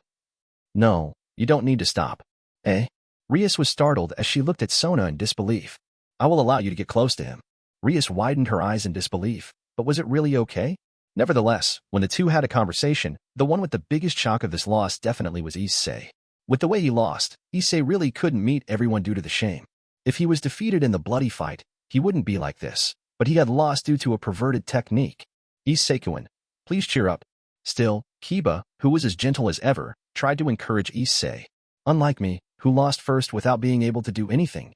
"No, you don't need to stop." "Eh?" Rias was startled as she looked at Sona in disbelief. "I will allow you to get close to him." Rias widened her eyes in disbelief, but was it really okay? Nevertheless, when the two had a conversation, the one with the biggest shock of this loss definitely was Issei. With the way he lost, Issei really couldn't meet everyone due to the shame. If he was defeated in the bloody fight, he wouldn't be like this, but he had lost due to a perverted technique. "Issei-kun, please cheer up." Still, Kiba, who was as gentle as ever, tried to encourage Issei. "Unlike me, who lost first without being able to do anything,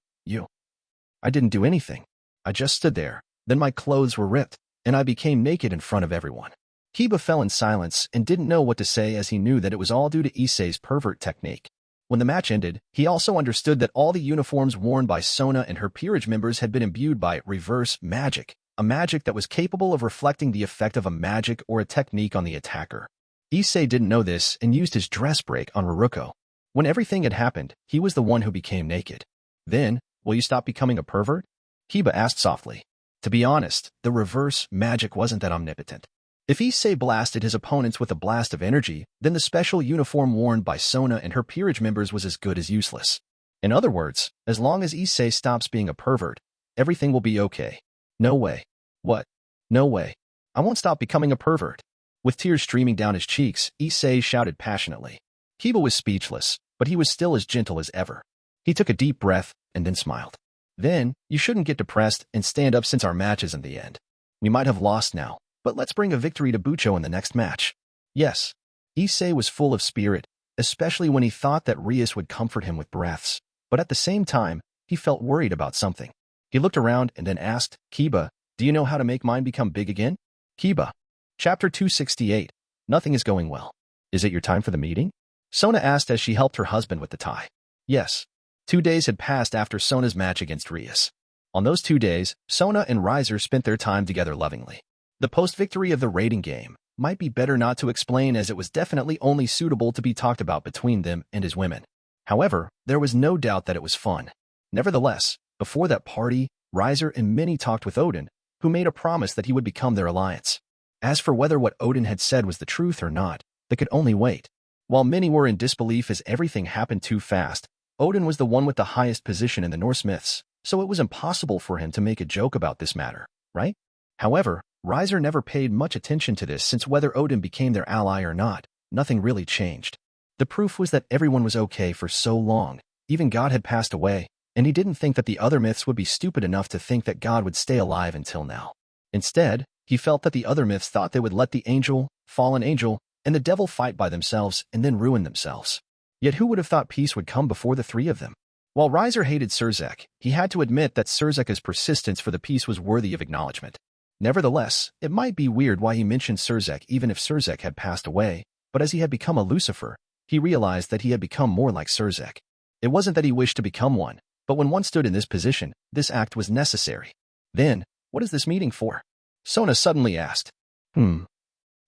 I didn't do anything. I just stood there, then my clothes were ripped, and I became naked in front of everyone." Kiba fell in silence and didn't know what to say as he knew that it was all due to Issei's pervert technique. When the match ended, he also understood that all the uniforms worn by Sona and her peerage members had been imbued by reverse magic, a magic that was capable of reflecting the effect of a magic or a technique on the attacker. Issei didn't know this and used his dress break on Ruruko. When everything had happened, he was the one who became naked. "Then, will you stop becoming a pervert?" Kiba asked softly. To be honest, the reverse magic wasn't that omnipotent. If Issei blasted his opponents with a blast of energy, then the special uniform worn by Sona and her peerage members was as good as useless. In other words, as long as Issei stops being a pervert, everything will be okay. "No way." "What? No way. I won't stop becoming a pervert." With tears streaming down his cheeks, Issei shouted passionately. Kiba was speechless, but he was still as gentle as ever. He took a deep breath and then smiled. "Then, you shouldn't get depressed and stand up since our match is in the end. We might have lost now, but let's bring a victory to Bucho in the next match." "Yes." Issei was full of spirit, especially when he thought that Rias would comfort him with breaths, but at the same time, he felt worried about something. He looked around and then asked, "Kiba, do you know how to make mine become big again?" Kiba. Chapter 268. Nothing is going well. "Is it your time for the meeting?" Sona asked as she helped her husband with the tie. Yes. 2 days had passed after Sona's match against Rias. On those 2 days, Sona and Riser spent their time together lovingly. The post-victory of the raiding game might be better not to explain as it was definitely only suitable to be talked about between them and his women. However, there was no doubt that it was fun. Nevertheless, before that party, Riser and Minnie talked with Odin, who made a promise that he would become their alliance. As for whether what Odin had said was the truth or not, they could only wait. While many were in disbelief as everything happened too fast, Odin was the one with the highest position in the Norse myths, so it was impossible for him to make a joke about this matter, right? However, Riser never paid much attention to this since whether Odin became their ally or not, nothing really changed. The proof was that everyone was okay for so long, even God had passed away, and he didn't think that the other myths would be stupid enough to think that God would stay alive until now. Instead, he felt that the other myths thought they would let the angel, fallen angel, and the devil fight by themselves and then ruin themselves. Yet who would have thought peace would come before the three of them? While Riser hated Surzek, he had to admit that Surzek's persistence for the peace was worthy of acknowledgement. Nevertheless, it might be weird why he mentioned Surzek even if Surzek had passed away, but as he had become a Lucifer, he realized that he had become more like Surzek. It wasn't that he wished to become one, but when one stood in this position, this act was necessary. Then, what is this meeting for? Sona suddenly asked. I'm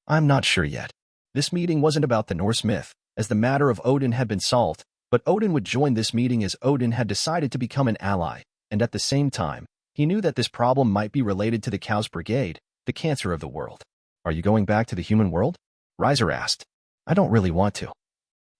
not sure yet. This meeting wasn't about the Norse myth, as the matter of Odin had been solved, but Odin would join this meeting as Odin had decided to become an ally, and at the same time, he knew that this problem might be related to the Cow's Brigade, the cancer of the world. Are you going back to the human world? Riser asked. I don't really want to.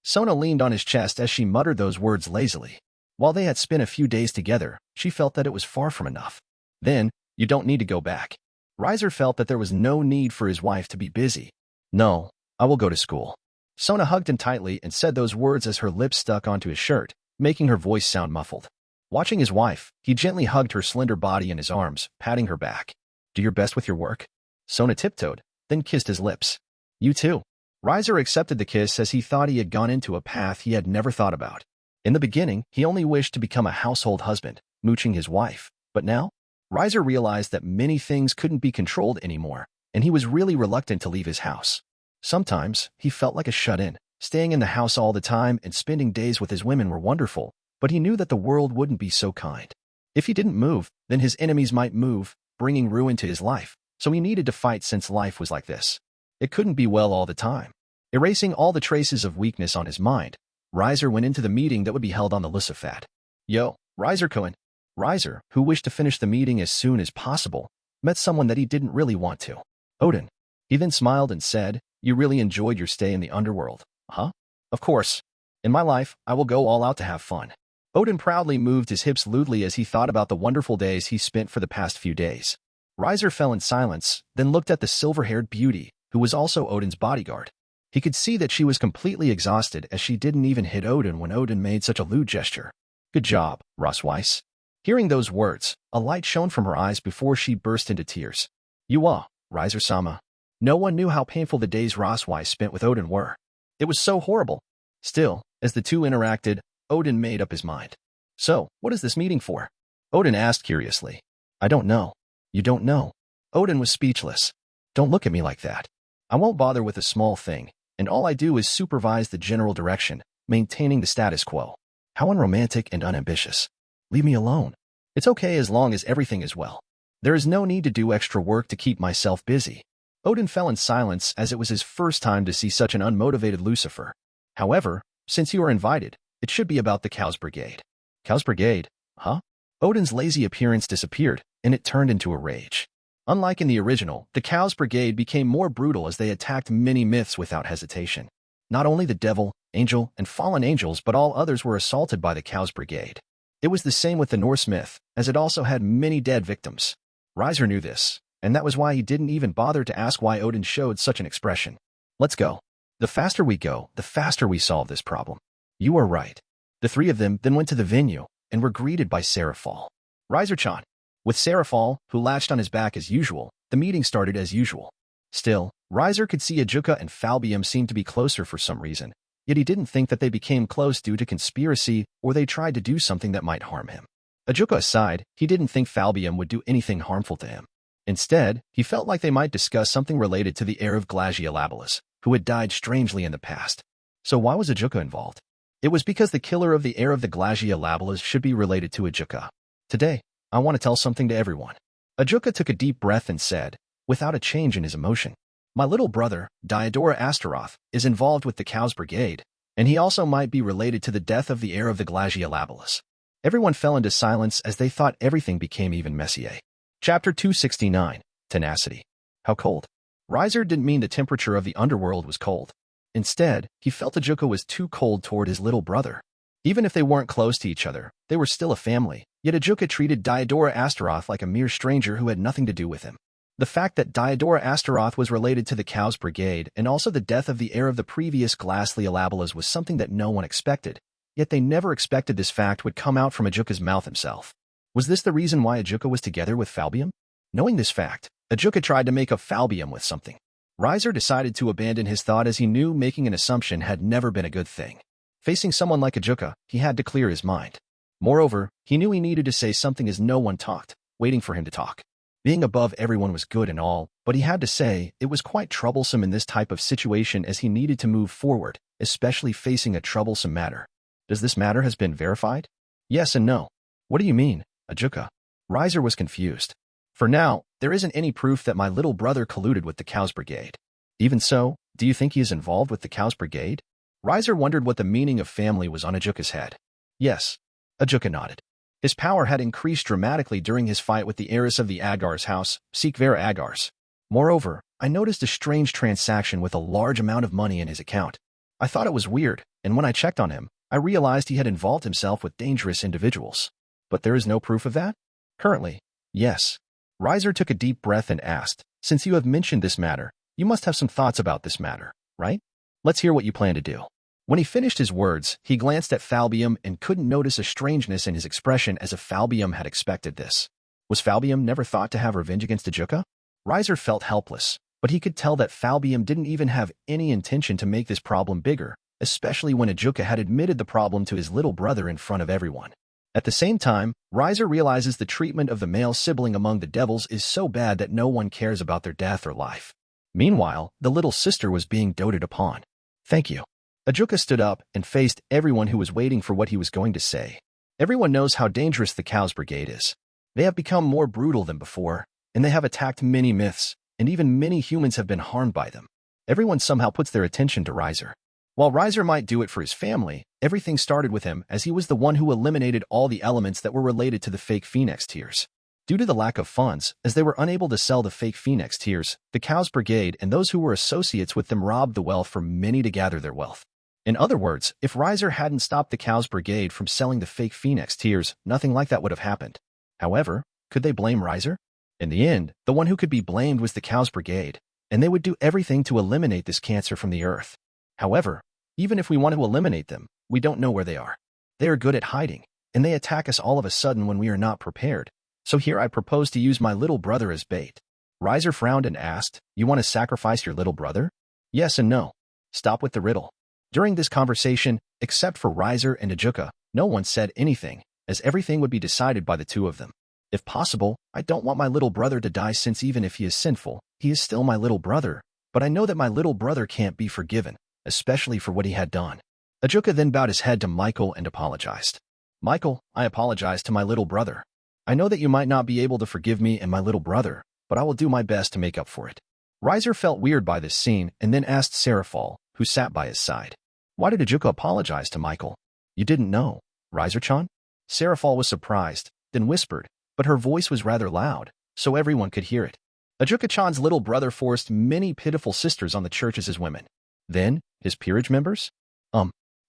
Sona leaned on his chest as she muttered those words lazily. While they had spent a few days together, she felt that it was far from enough. Then, you don't need to go back. Riser felt that there was no need for his wife to be busy. No, I will go to school. Sona hugged him tightly and said those words as her lips stuck onto his shirt, making her voice sound muffled. Watching his wife, he gently hugged her slender body in his arms, patting her back. Do your best with your work. Sona tiptoed, then kissed his lips. You too. Riser accepted the kiss as he thought he had gone into a path he had never thought about. In the beginning, he only wished to become a household husband, mooching his wife. But now, Riser realized that many things couldn't be controlled anymore, and he was really reluctant to leave his house. Sometimes, he felt like a shut-in. Staying in the house all the time and spending days with his women were wonderful, but he knew that the world wouldn't be so kind. If he didn't move, then his enemies might move, bringing ruin to his life, so he needed to fight since life was like this. It couldn't be well all the time. Erasing all the traces of weakness on his mind, Riser went into the meeting that would be held on the Lucifat. Yo, Riser Cohen. Riser, who wished to finish the meeting as soon as possible, met someone that he didn't really want to. Odin. He then smiled and said, You really enjoyed your stay in the underworld, huh? Of course. In my life, I will go all out to have fun. Odin proudly moved his hips lewdly as he thought about the wonderful days he spent for the past few days. Riser fell in silence, then looked at the silver-haired beauty, who was also Odin's bodyguard. He could see that she was completely exhausted as she didn't even hit Odin when Odin made such a lewd gesture. Good job, Rossweiss. Hearing those words, a light shone from her eyes before she burst into tears. You are, Riser-sama. No one knew how painful the days Rossweiss spent with Odin were. It was so horrible. Still, as the two interacted, Odin made up his mind. So, what is this meeting for? Odin asked curiously. I don't know. You don't know. Odin was speechless. Don't look at me like that. I won't bother with a small thing, and all I do is supervise the general direction, maintaining the status quo. How unromantic and unambitious. Leave me alone. It's okay as long as everything is well. There is no need to do extra work to keep myself busy. Odin fell in silence as it was his first time to see such an unmotivated Lucifer. However, since you are invited, it should be about the Cows Brigade. Cows Brigade? Huh? Odin's lazy appearance disappeared, and it turned into a rage. Unlike in the original, the Cows Brigade became more brutal as they attacked many myths without hesitation. Not only the devil, angel, and fallen angels but all others were assaulted by the Cows Brigade. It was the same with the Norse myth, as it also had many dead victims. Riser knew this, and that was why he didn't even bother to ask why Odin showed such an expression. Let's go. The faster we go, the faster we solve this problem. You are right. The three of them then went to the venue and were greeted by Serafal. Riser-chan. With Serafal, who latched on his back as usual, the meeting started as usual. Still, Riser could see Ajuka and Falbium seemed to be closer for some reason, yet he didn't think that they became close due to conspiracy or they tried to do something that might harm him. Ajuka aside, he didn't think Falbium would do anything harmful to him. Instead, he felt like they might discuss something related to the heir of Glaciolabalus, who had died strangely in the past. So why was Ajuka involved? It was because the killer of the heir of the Glaciolabalus should be related to Ajuka. Today, I want to tell something to everyone. Ajuka took a deep breath and said, without a change in his emotion, my little brother, Diodora Astaroth, is involved with the Cows Brigade, and he also might be related to the death of the heir of the Glaciolabalus. Everyone fell into silence as they thought everything became even messier. Chapter 269, Tenacity. How cold? Riser didn't mean the temperature of the underworld was cold. Instead, he felt Ajuka was too cold toward his little brother. Even if they weren't close to each other, they were still a family, yet Ajuka treated Diodora Astaroth like a mere stranger who had nothing to do with him. The fact that Diodora Astaroth was related to the Cows Brigade and also the death of the heir of the previous Glaciolabalus was something that no one expected, yet they never expected this fact would come out from Ajuka's mouth himself. Was this the reason why Ajuka was together with Falbium? Knowing this fact, Ajuka tried to make up Falbium with something. Riser decided to abandon his thought as he knew making an assumption had never been a good thing. Facing someone like Ajuka, he had to clear his mind. Moreover, he knew he needed to say something as no one talked, waiting for him to talk. Being above everyone was good and all, but he had to say it was quite troublesome in this type of situation as he needed to move forward, especially facing a troublesome matter. Does this matter has been verified? Yes and no. What do you mean, Ajuka? Riser was confused. For now, there isn't any proof that my little brother colluded with the Cows Brigade. Even so, do you think he is involved with the Cows Brigade? Riser wondered what the meaning of family was on Ajuka's head. Yes. Ajuka nodded. His power had increased dramatically during his fight with the heiress of the Agar's house, Sikvera Agars. Moreover, I noticed a strange transaction with a large amount of money in his account. I thought it was weird, and when I checked on him, I realized he had involved himself with dangerous individuals. But there is no proof of that? Currently, yes. Riser took a deep breath and asked, since you have mentioned this matter, you must have some thoughts about this matter, right? Let's hear what you plan to do. When he finished his words, he glanced at Falbium and couldn't notice a strangeness in his expression as if Falbium had expected this. Was Falbium never thought to have revenge against Ajuka? Riser felt helpless, but he could tell that Falbium didn't even have any intention to make this problem bigger, especially when Ajuka had admitted the problem to his little brother in front of everyone. At the same time, Riser realizes the treatment of the male sibling among the devils is so bad that no one cares about their death or life. Meanwhile, the little sister was being doted upon. Thank you. Ajuka stood up and faced everyone who was waiting for what he was going to say. Everyone knows how dangerous the Cows Brigade is. They have become more brutal than before, and they have attacked many myths, and even many humans have been harmed by them. Everyone somehow puts their attention to Riser. While Riser might do it for his family, everything started with him as he was the one who eliminated all the elements that were related to the fake Phenex tears. Due to the lack of funds, as they were unable to sell the fake Phenex tears, the Cows Brigade and those who were associates with them robbed the wealth from many to gather their wealth. In other words, if Riser hadn't stopped the Cows Brigade from selling the fake Phenex tears, nothing like that would have happened. However, could they blame Riser? In the end, the one who could be blamed was the Cows Brigade, and they would do everything to eliminate this cancer from the earth. However, even if we want to eliminate them, we don't know where they are. They are good at hiding, and they attack us all of a sudden when we are not prepared. So here I propose to use my little brother as bait. Riser frowned and asked, you want to sacrifice your little brother? Yes and no. Stop with the riddle. During this conversation, except for Riser and Ajuka, no one said anything, as everything would be decided by the two of them. If possible, I don't want my little brother to die since even if he is sinful, he is still my little brother, but I know that my little brother can't be forgiven, especially for what he had done. Ajuka then bowed his head to Michael and apologized. Michael, I apologize to my little brother. I know that you might not be able to forgive me and my little brother, but I will do my best to make up for it. Riser felt weird by this scene and then asked Seraphal, who sat by his side. Why did Ajuka apologize to Michael? You didn't know, Riser-chan? Seraphal was surprised, then whispered, but her voice was rather loud, so everyone could hear it. Ajuka-chan's little brother forced many pitiful sisters on the church as his women. Then, his peerage members?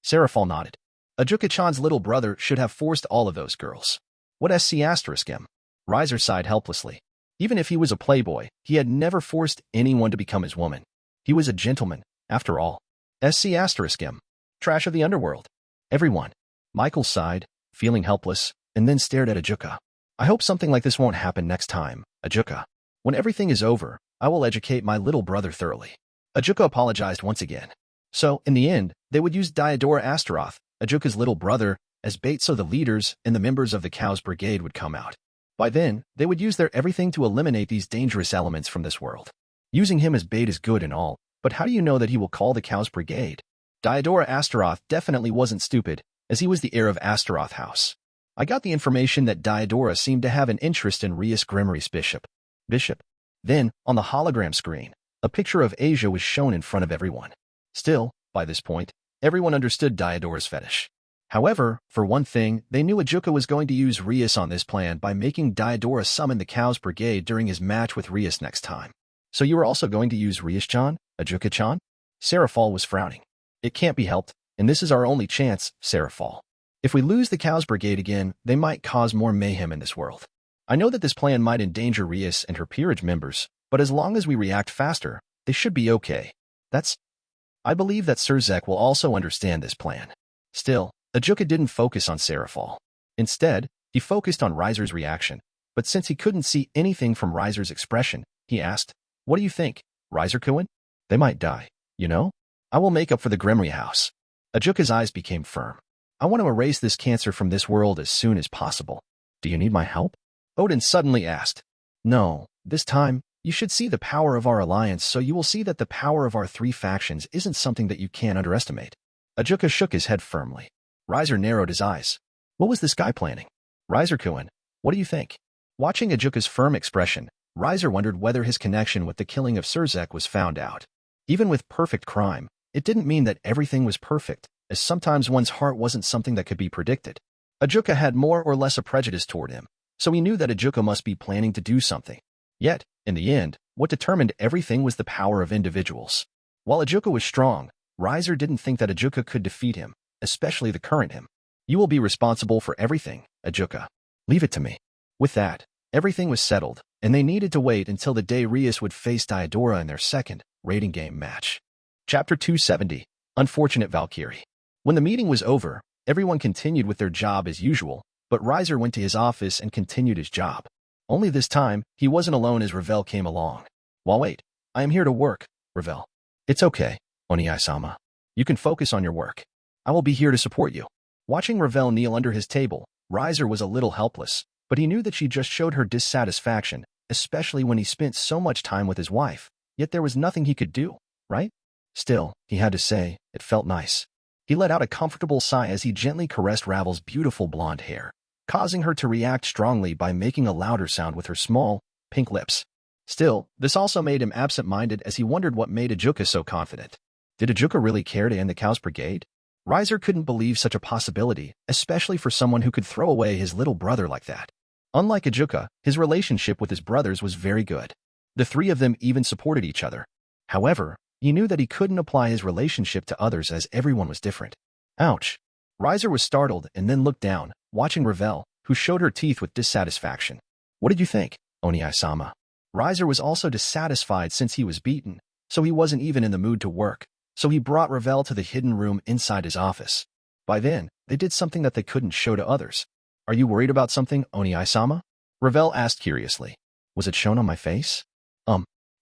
Seraphal nodded. Ajuka-chan's little brother should have forced all of those girls. What SC*M? Riser sighed helplessly. Even if he was a playboy, he had never forced anyone to become his woman. He was a gentleman, after all. SC*M. Trash of the underworld. Everyone. Michael sighed, feeling helpless, and then stared at Ajuka. I hope something like this won't happen next time, Ajuka. When everything is over, I will educate my little brother thoroughly. Ajuka apologized once again. So, in the end, they would use Diodora Astaroth, Ajuka's little brother, as bait so the leaders and the members of the Cows Brigade would come out. By then, they would use their everything to eliminate these dangerous elements from this world. Using him as bait is good and all, but how do you know that he will call the Cows Brigade? Diodora Astaroth definitely wasn't stupid, as he was the heir of Astaroth House. I got the information that Diodora seemed to have an interest in Rias Gremory's bishop. Then, on the hologram screen, a picture of Asia was shown in front of everyone. Still, by this point, everyone understood Diodora's fetish. However, for one thing, they knew Ajuka was going to use Rias on this plan by making Diodora summon the Cows Brigade during his match with Rias next time. So you were also going to use Rias-chan, Ajuka-chan? Seraphal was frowning. It can't be helped, and this is our only chance, Seraphal. If we lose the Cows Brigade again, they might cause more mayhem in this world. I know that this plan might endanger Rias and her peerage members, but as long as we react faster, they should be okay. I believe that Surzek will also understand this plan. Still, Ajuka didn't focus on Seraphal. Instead, he focused on Riser's reaction, but since he couldn't see anything from Riser's expression, he asked, what do you think, Riser-kun? They might die, you know? I will make up for the Gremory house. Ajuka's eyes became firm. I want to erase this cancer from this world as soon as possible. Do you need my help? Odin suddenly asked. No, this time, you should see the power of our alliance so you will see that the power of our three factions isn't something that you can underestimate. Ajuka shook his head firmly. Riser narrowed his eyes. What was this guy planning? Riser-kun, what do you think? Watching Ajuka's firm expression, Riser wondered whether his connection with the killing of Surzek was found out. Even with perfect crime, it didn't mean that everything was perfect, as sometimes one's heart wasn't something that could be predicted. Ajuka had more or less a prejudice toward him, so he knew that Ajuka must be planning to do something. Yet, in the end, What determined everything was the power of individuals. While Ajuka was strong, Riser didn't think that Ajuka could defeat him, especially the current him. You will be responsible for everything, Ajuka. Leave it to me. With that, everything was settled, and they needed to wait until the day Rias would face Diodora in their second rating game match. Chapter 270, Unfortunate Valkyrie. When the meeting was over, everyone continued with their job as usual, but Riser went to his office and continued his job. Only this time, he wasn't alone as Ravel came along. Well, wait, I am here to work, Ravel. It's okay, Oniai-sama. You can focus on your work. I will be here to support you. Watching Ravel kneel under his table, Riser was a little helpless, but he knew that she just showed her dissatisfaction, especially when he spent so much time with his wife, yet there was nothing he could do, right? Still, he had to say, it felt nice. He let out a comfortable sigh as he gently caressed Ravel's beautiful blonde hair, causing her to react strongly by making a louder sound with her small, pink lips. Still, this also made him absent-minded as he wondered what made Ajuka so confident. Did Ajuka really care to end the Chaos Brigade? Riser couldn't believe such a possibility, especially for someone who could throw away his little brother like that. Unlike Ajuka, his relationship with his brothers was very good. The three of them even supported each other. However, he knew that he couldn't apply his relationship to others as everyone was different. Ouch. Riser was startled and then looked down, watching Ravel, who showed her teeth with dissatisfaction. What did you think, Oniai-sama? Riser was also dissatisfied since he was beaten, so he wasn't even in the mood to work, so he brought Ravel to the hidden room inside his office. By then, they did something that they couldn't show to others. Are you worried about something, Oniai-sama? Ravel asked curiously. Was it shown on my face?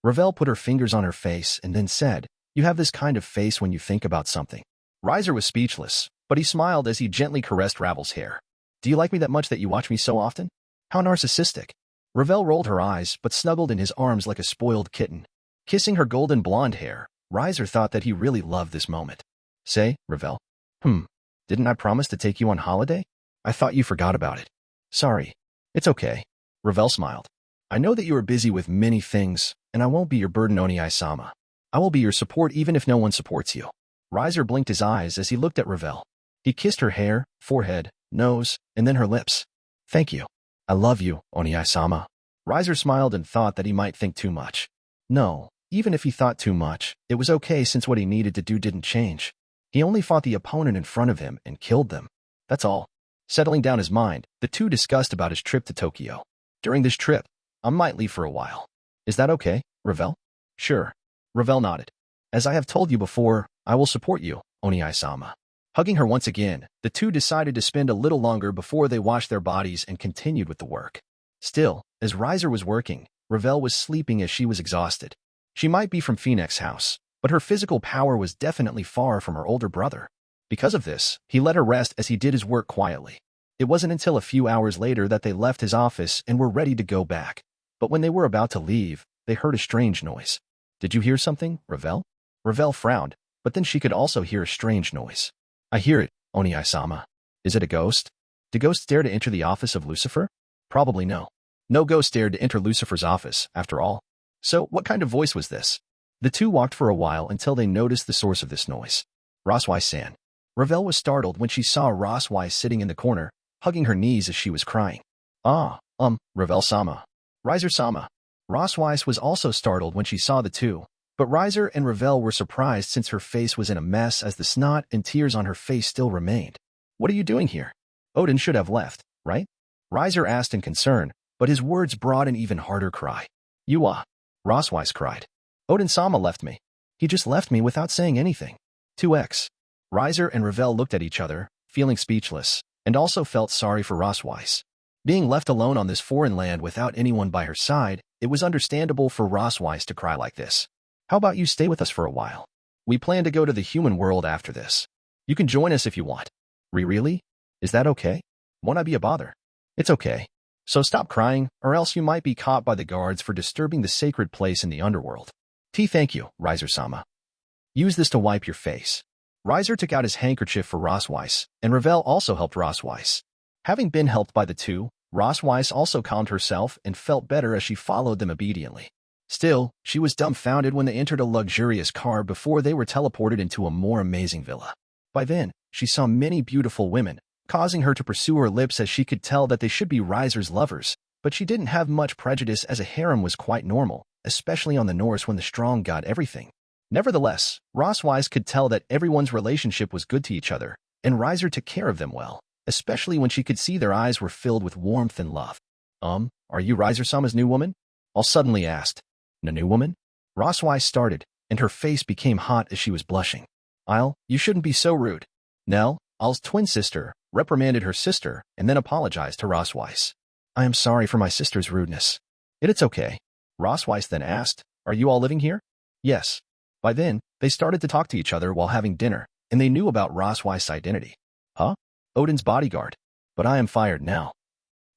Ravel put her fingers on her face and then said, you have this kind of face when you think about something. Riser was speechless, but he smiled as he gently caressed Ravel's hair. Do you like me that much that you watch me so often? How narcissistic. Ravel rolled her eyes but snuggled in his arms like a spoiled kitten. Kissing her golden blonde hair, Riser thought that he really loved this moment. Say, Ravel. Didn't I promise to take you on holiday? I thought you forgot about it. Sorry. It's okay. Ravel smiled. I know that you are busy with many things, and I won't be your burden, Oniai-sama. I will be your support even if no one supports you. Riser blinked his eyes as he looked at Ravel. He kissed her hair, forehead, nose, and then her lips. Thank you. I love you, Oniai-sama. Riser smiled and thought that he might think too much. No, even if he thought too much, it was okay since what he needed to do didn't change. He only fought the opponent in front of him and killed them. That's all. Settling down his mind, the two discussed about his trip to Tokyo. During this trip, I might leave for a while. Is that okay, Ravel? Sure. Ravel nodded. As I have told you before, I will support you, Oniai-sama. Hugging her once again, the two decided to spend a little longer before they washed their bodies and continued with the work. Still, as Riser was working, Ravel was sleeping as she was exhausted. She might be from Phoenix House, but her physical power was definitely far from her older brother. Because of this, he let her rest as he did his work quietly. It wasn't until a few hours later that they left his office and were ready to go back. But when they were about to leave, they heard a strange noise. Did you hear something, Ravel? Ravel frowned, but then she could also hear a strange noise. I hear it, Oniai-sama. Is it a ghost? Do ghosts dare to enter the office of Lucifer? Probably no. No ghost dared to enter Lucifer's office, after all. So, what kind of voice was this? The two walked for a while until they noticed the source of this noise. Roswai-san. Ravel was startled when she saw Roswai sitting in the corner, hugging her knees as she was crying. Ravel-sama. Riser-sama. Roswai was also startled when she saw the two, but Riser and Ravel were surprised since her face was in a mess as the snot and tears on her face still remained. What are you doing here? Odin should have left, right? Riser asked in concern, but his words brought an even harder cry. Roswai cried. Odin-sama left me. He just left me without saying anything. 2x. Riser and Ravel looked at each other, feeling speechless, and also felt sorry for Roswai. Being left alone on this foreign land without anyone by her side, it was understandable for Roswai to cry like this. How about you stay with us for a while? We plan to go to the human world after this. You can join us if you want. Really? Is that okay? Won't I be a bother? It's okay. So stop crying, or else you might be caught by the guards for disturbing the sacred place in the underworld. Thank you, Riser-sama. Use this to wipe your face. Riser took out his handkerchief for Roswai, and Ravel also helped Roswai. Having been helped by the two, Roswai also calmed herself and felt better as she followed them obediently. Still, she was dumbfounded when they entered a luxurious car before they were teleported into a more amazing villa. By then, she saw many beautiful women, causing her to pursue her lips as she could tell that they should be Riser's lovers, but she didn't have much prejudice as a harem was quite normal, especially on the Norse when the strong got everything. Nevertheless, Roswise could tell that everyone's relationship was good to each other, and Riser took care of them well, especially when she could see their eyes were filled with warmth and love. Are you Riser-sama's new woman? Al suddenly asked. The new woman? Roswise started, and her face became hot as she was blushing. Al, you shouldn't be so rude. Nell, Al's twin sister, reprimanded her sister and then apologized to Roswise. I am sorry for my sister's rudeness. It's okay. Roswise then asked, are you all living here? Yes. By then, they started to talk to each other while having dinner, and they knew about Roswise's identity. Huh? Odin's bodyguard. But I am fired now.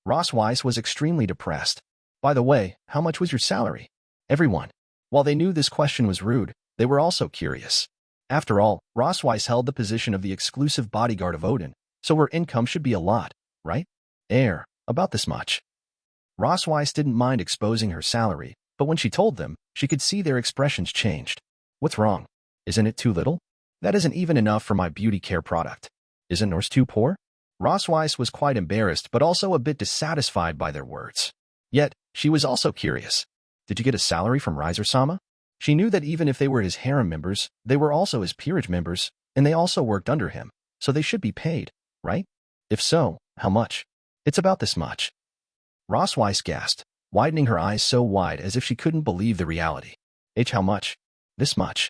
Roswise was extremely depressed. By the way, how much was your salary? Everyone. While they knew this question was rude, they were also curious. After all, Roswise held the position of the exclusive bodyguard of Odin, so her income should be a lot, right? About this much. Roswise didn't mind exposing her salary, but when she told them, she could see their expressions changed. What's wrong? Isn't it too little? That isn't even enough for my beauty care product. Isn't Norse too poor? Roswise was quite embarrassed but also a bit dissatisfied by their words. Yet, she was also curious. Did you get a salary from Riser-sama? She knew that even if they were his harem members, they were also his peerage members, and they also worked under him, so they should be paid, right? If so, how much? It's about this much. Roswise gasped, widening her eyes so wide as if she couldn't believe the reality. How much? This much.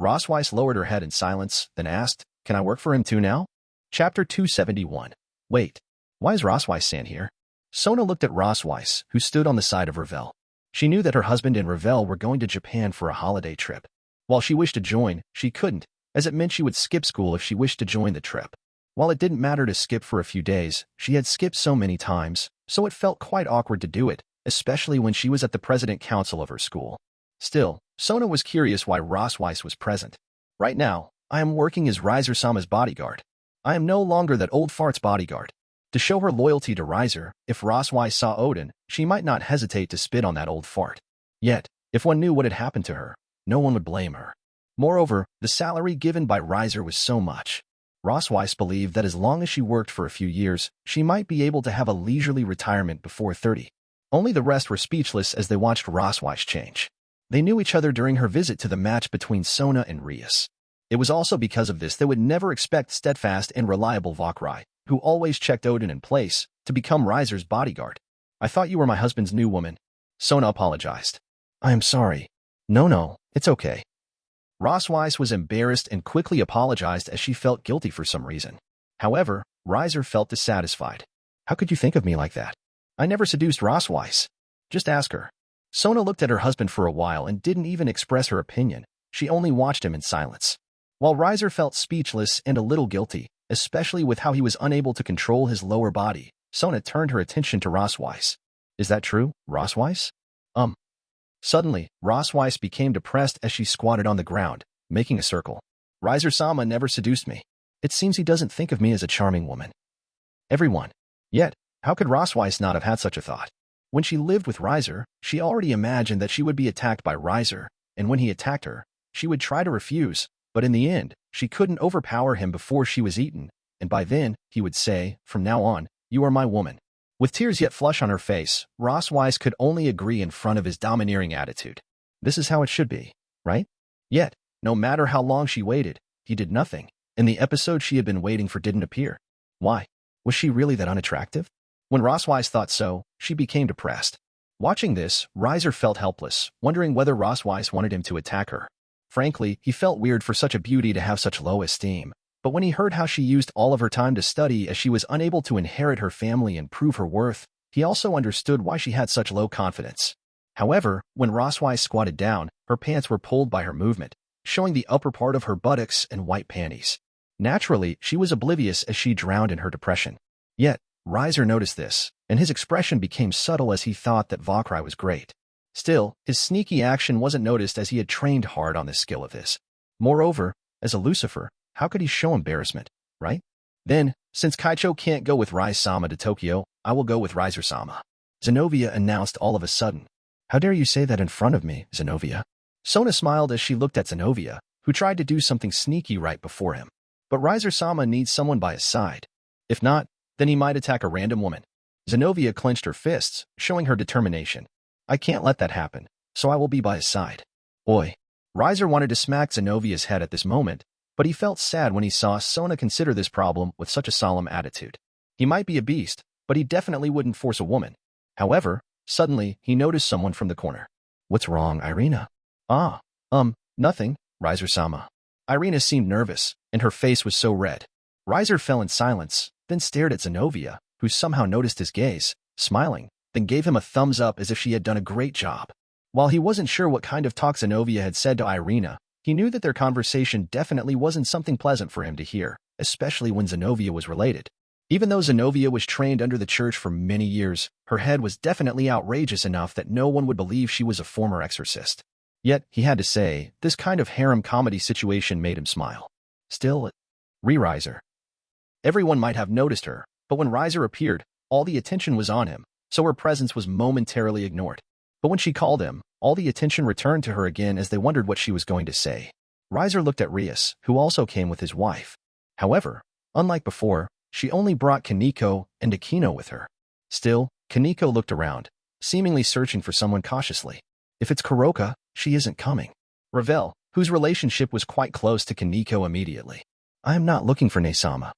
Roswise lowered her head in silence, then asked, can I work for him too now? Chapter 271. Wait, why is Roswise-san here? Sona looked at Roswise, who stood on the side of Ravel. She knew that her husband and Ravel were going to Japan for a holiday trip. While she wished to join, she couldn't, as it meant she would skip school if she wished to join the trip. While it didn't matter to skip for a few days, she had skipped so many times, so it felt quite awkward to do it, especially when she was at the president council of her school. Still, Sona was curious why Roswise was present. Right now, I am working as Riser-sama's bodyguard. I am no longer that old fart's bodyguard. To show her loyalty to Riser, if Roswise saw Odin, she might not hesitate to spit on that old fart. Yet, if one knew what had happened to her, no one would blame her. Moreover, the salary given by Riser was so much. Roswise believed that as long as she worked for a few years, she might be able to have a leisurely retirement before 30. Only the rest were speechless as they watched Roswise change. They knew each other during her visit to the match between Sona and Rias. It was also because of this they would never expect steadfast and reliable Valkyrie, who always checked Odin in place, to become Riser's bodyguard. I thought you were my husband's new woman. Sona apologized. I am sorry. No, it's okay. Roswise was embarrassed and quickly apologized as she felt guilty for some reason. However, Riser felt dissatisfied. How could you think of me like that? I never seduced Roswise. Just ask her. Sona looked at her husband for a while and didn't even express her opinion. She only watched him in silence. While Riser felt speechless and a little guilty, especially with how he was unable to control his lower body, Sona turned her attention to Roswise. Is that true, Roswise? Suddenly, Roswise became depressed as she squatted on the ground, making a circle. Riser-sama never seduced me. It seems he doesn't think of me as a charming woman. Everyone. Yet, how could Roswise not have had such a thought? When she lived with Riser, she already imagined that she would be attacked by Riser, and when he attacked her, she would try to refuse, but in the end, she couldn't overpower him before she was eaten, and by then, he would say, from now on, you are my woman. With tears yet flush on her face, Roswise could only agree in front of his domineering attitude. This is how it should be, right? Yet, no matter how long she waited, he did nothing, and the episode she had been waiting for didn't appear. Why? Was she really that unattractive? When Roswise thought so, she became depressed. Watching this, Riser felt helpless, wondering whether Roswise wanted him to attack her. Frankly, he felt weird for such a beauty to have such low esteem. But when he heard how she used all of her time to study as she was unable to inherit her family and prove her worth, he also understood why she had such low confidence. However, when Roswise squatted down, her pants were pulled by her movement, showing the upper part of her buttocks and white panties. Naturally, she was oblivious as she drowned in her depression. Yet, Riser noticed this, and his expression became subtle as he thought that Valkyrie was great. Still, his sneaky action wasn't noticed as he had trained hard on this skill of his. Moreover, as a Lucifer, how could he show embarrassment, right? Then, since Kaicho can't go with Rise-sama to Tokyo, I will go with Riser-sama. Zenobia announced all of a sudden. How dare you say that in front of me, Zenobia? Sona smiled as she looked at Zenobia, who tried to do something sneaky right before him. But Riser-sama needs someone by his side. If not, then he might attack a random woman. Zenobia clenched her fists, showing her determination. I can't let that happen. so I will be by his side. Oi. Riser wanted to smack Zenovia's head at this moment, but he felt sad when he saw Sona consider this problem with such a solemn attitude. He might be a beast, but he definitely wouldn't force a woman. However, suddenly, he noticed someone from the corner. What's wrong, Irina? Nothing, Riser-sama. Irina seemed nervous, and her face was so red. Riser fell in silence, then stared at Zenovia, who somehow noticed his gaze, smiling, then gave him a thumbs up as if she had done a great job. While he wasn't sure what kind of talk Zenovia had said to Irina, he knew that their conversation definitely wasn't something pleasant for him to hear, especially when Zenovia was related. Even though Zenovia was trained under the church for many years, her head was definitely outrageous enough that no one would believe she was a former exorcist. Yet, he had to say, this kind of harem comedy situation made him smile. Still, Riser. Everyone might have noticed her, but when Riser appeared, all the attention was on him, so her presence was momentarily ignored. But when she called him, all the attention returned to her again as they wondered what she was going to say. Riser looked at Rias, who also came with his wife. However, unlike before, she only brought Kaneko and Akino with her. Still, Kaneko looked around, seemingly searching for someone cautiously. If it's Kuroka, she isn't coming. Ravel, whose relationship was quite close to Kaneko immediately. I am not looking for Nesama.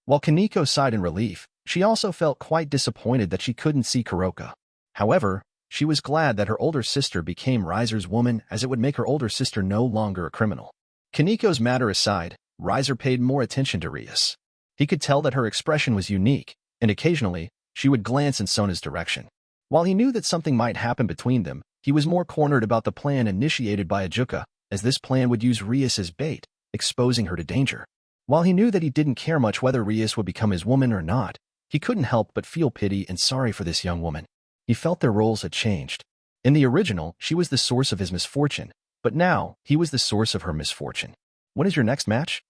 While Kaneko sighed in relief, she also felt quite disappointed that she couldn't see Kuroka. However, she was glad that her older sister became Riser's woman as it would make her older sister no longer a criminal. Kaneko's matter aside, Riser paid more attention to Rias. He could tell that her expression was unique, and occasionally, she would glance in Sona's direction. While he knew that something might happen between them, he was more cornered about the plan initiated by Ajuka, as this plan would use Rias as bait, exposing her to danger. While he knew that he didn't care much whether Rias would become his woman or not, he couldn't help but feel pity and sorry for this young woman. He felt their roles had changed. In the original, she was the source of his misfortune, but now, he was the source of her misfortune. When is your next match?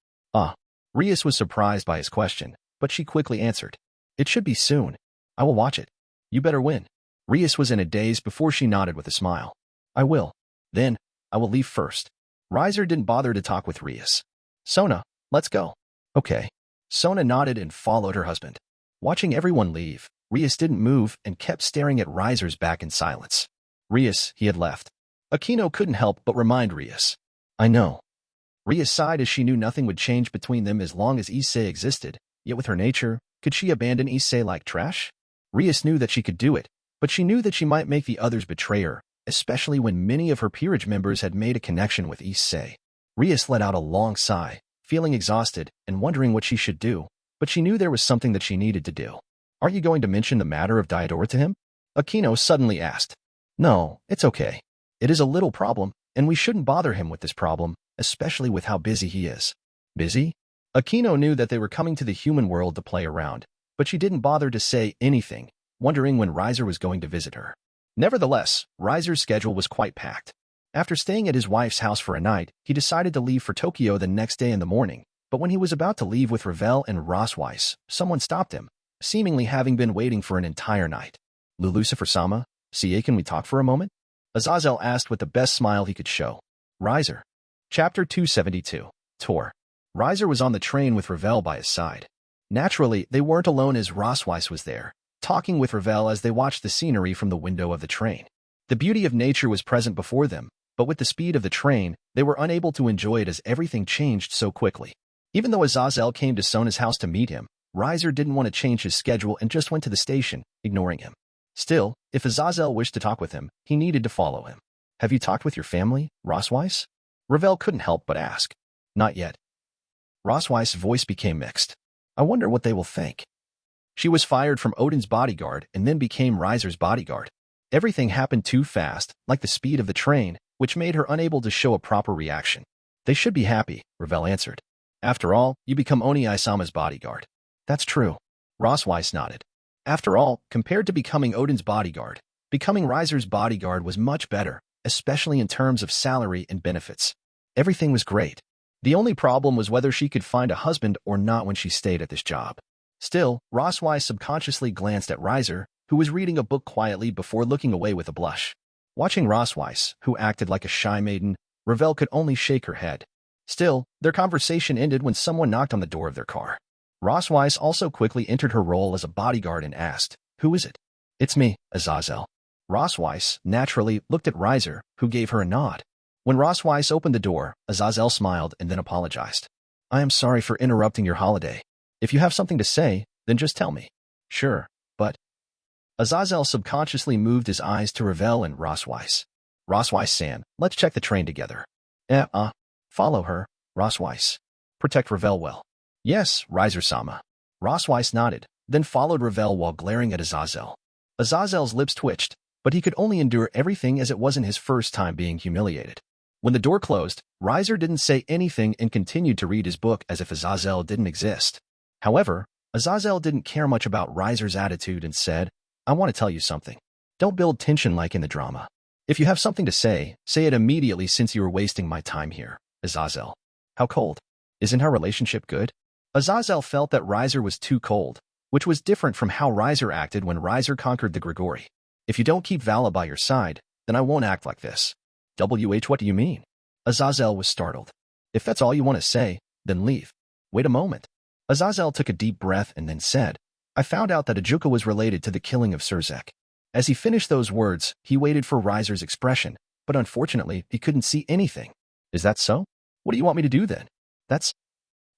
Rias was surprised by his question, but she quickly answered. It should be soon. I will watch it. You better win. Rias was in a daze before she nodded with a smile. I will. Then, I will leave first. Riser didn't bother to talk with Rias. Sona, let's go. Okay. Sona nodded and followed her husband. Watching everyone leave, Rias didn't move and kept staring at Riser's back in silence. Rias, he had left. Akino couldn't help but remind Rias. I know. Rias sighed as she knew nothing would change between them as long as Issei existed, yet with her nature, could she abandon Issei like trash? Rias knew that she could do it, but she knew that she might make the others betray her, especially when many of her peerage members had made a connection with Issei. Rias let out a long sigh, feeling exhausted and wondering what she should do, but she knew there was something that she needed to do. Are you going to mention the matter of Diodora to him? Akino suddenly asked. No, it's okay. It is a little problem, and we shouldn't bother him with this problem, especially with how busy he is. Busy? Akino knew that they were coming to the human world to play around, but she didn't bother to say anything, wondering when Riser was going to visit her. Nevertheless, Riser's schedule was quite packed. After staying at his wife's house for a night, he decided to leave for Tokyo the next day in the morning, but when he was about to leave with Ravel and Rosweiss, someone stopped him, seemingly having been waiting for an entire night. Lucifer-sama, can we talk for a moment? Azazel asked with the best smile he could show. Riser. Chapter 272. Tour. Riser was on the train with Ravel by his side. Naturally, they weren't alone as Rosweiss was there, talking with Ravel as they watched the scenery from the window of the train. The beauty of nature was present before them, but with the speed of the train, they were unable to enjoy it as everything changed so quickly. Even though Azazel came to Sona's house to meet him, Riser didn't want to change his schedule and just went to the station, ignoring him. Still, if Azazel wished to talk with him, he needed to follow him. Have you talked with your family, Rosweiss? Ravel couldn't help but ask. Not yet. Rosweiss's voice became mixed. I wonder what they will think. She was fired from Odin's bodyguard and then became Riser's bodyguard. Everything happened too fast, like the speed of the train, which made her unable to show a proper reaction. They should be happy, Ravel answered. After all, you become Oni-Isama's bodyguard. That's true. Rosweiss nodded. After all, compared to becoming Odin's bodyguard, becoming Riser's bodyguard was much better, especially in terms of salary and benefits. Everything was great. The only problem was whether she could find a husband or not when she stayed at this job. Still, Rosweiss subconsciously glanced at Riser, who was reading a book quietly before looking away with a blush. Watching Rosweiss, who acted like a shy maiden, Ravel could only shake her head. Still, their conversation ended when someone knocked on the door of their car. Rosweiss also quickly entered her role as a bodyguard and asked, Who is it? It's me, Azazel. Rosweiss, naturally, looked at Riser, who gave her a nod. When Rosweiss opened the door, Azazel smiled and then apologized. I am sorry for interrupting your holiday. If you have something to say, then just tell me. Sure, but... Azazel subconsciously moved his eyes to Ravel and Rosweiss. Rosweiss-san, let's check the train together. Follow her, Rosweiss. Protect Ravel well. Yes, Riser-sama. Rosweiss nodded, then followed Ravel while glaring at Azazel. Azazel's lips twitched, but he could only endure everything as it wasn't his first time being humiliated. When the door closed, Riser didn't say anything and continued to read his book as if Azazel didn't exist. However, Azazel didn't care much about Riser's attitude and said, I want to tell you something. Don't build tension like in the drama. If you have something to say it immediately since you are wasting my time here, Azazel. How cold? Isn't our relationship good? Azazel felt that Riser was too cold, which was different from how Riser acted when Riser conquered the Gremory. If you don't keep Vala by your side, then I won't act like this. What do you mean? Azazel was startled. If that's all you want to say, then leave. Wait a moment. Azazel took a deep breath and then said, I found out that Ajuka was related to the killing of Surzek. As he finished those words, he waited for Riser's expression, but unfortunately, he couldn't see anything. Is that so? What do you want me to do then?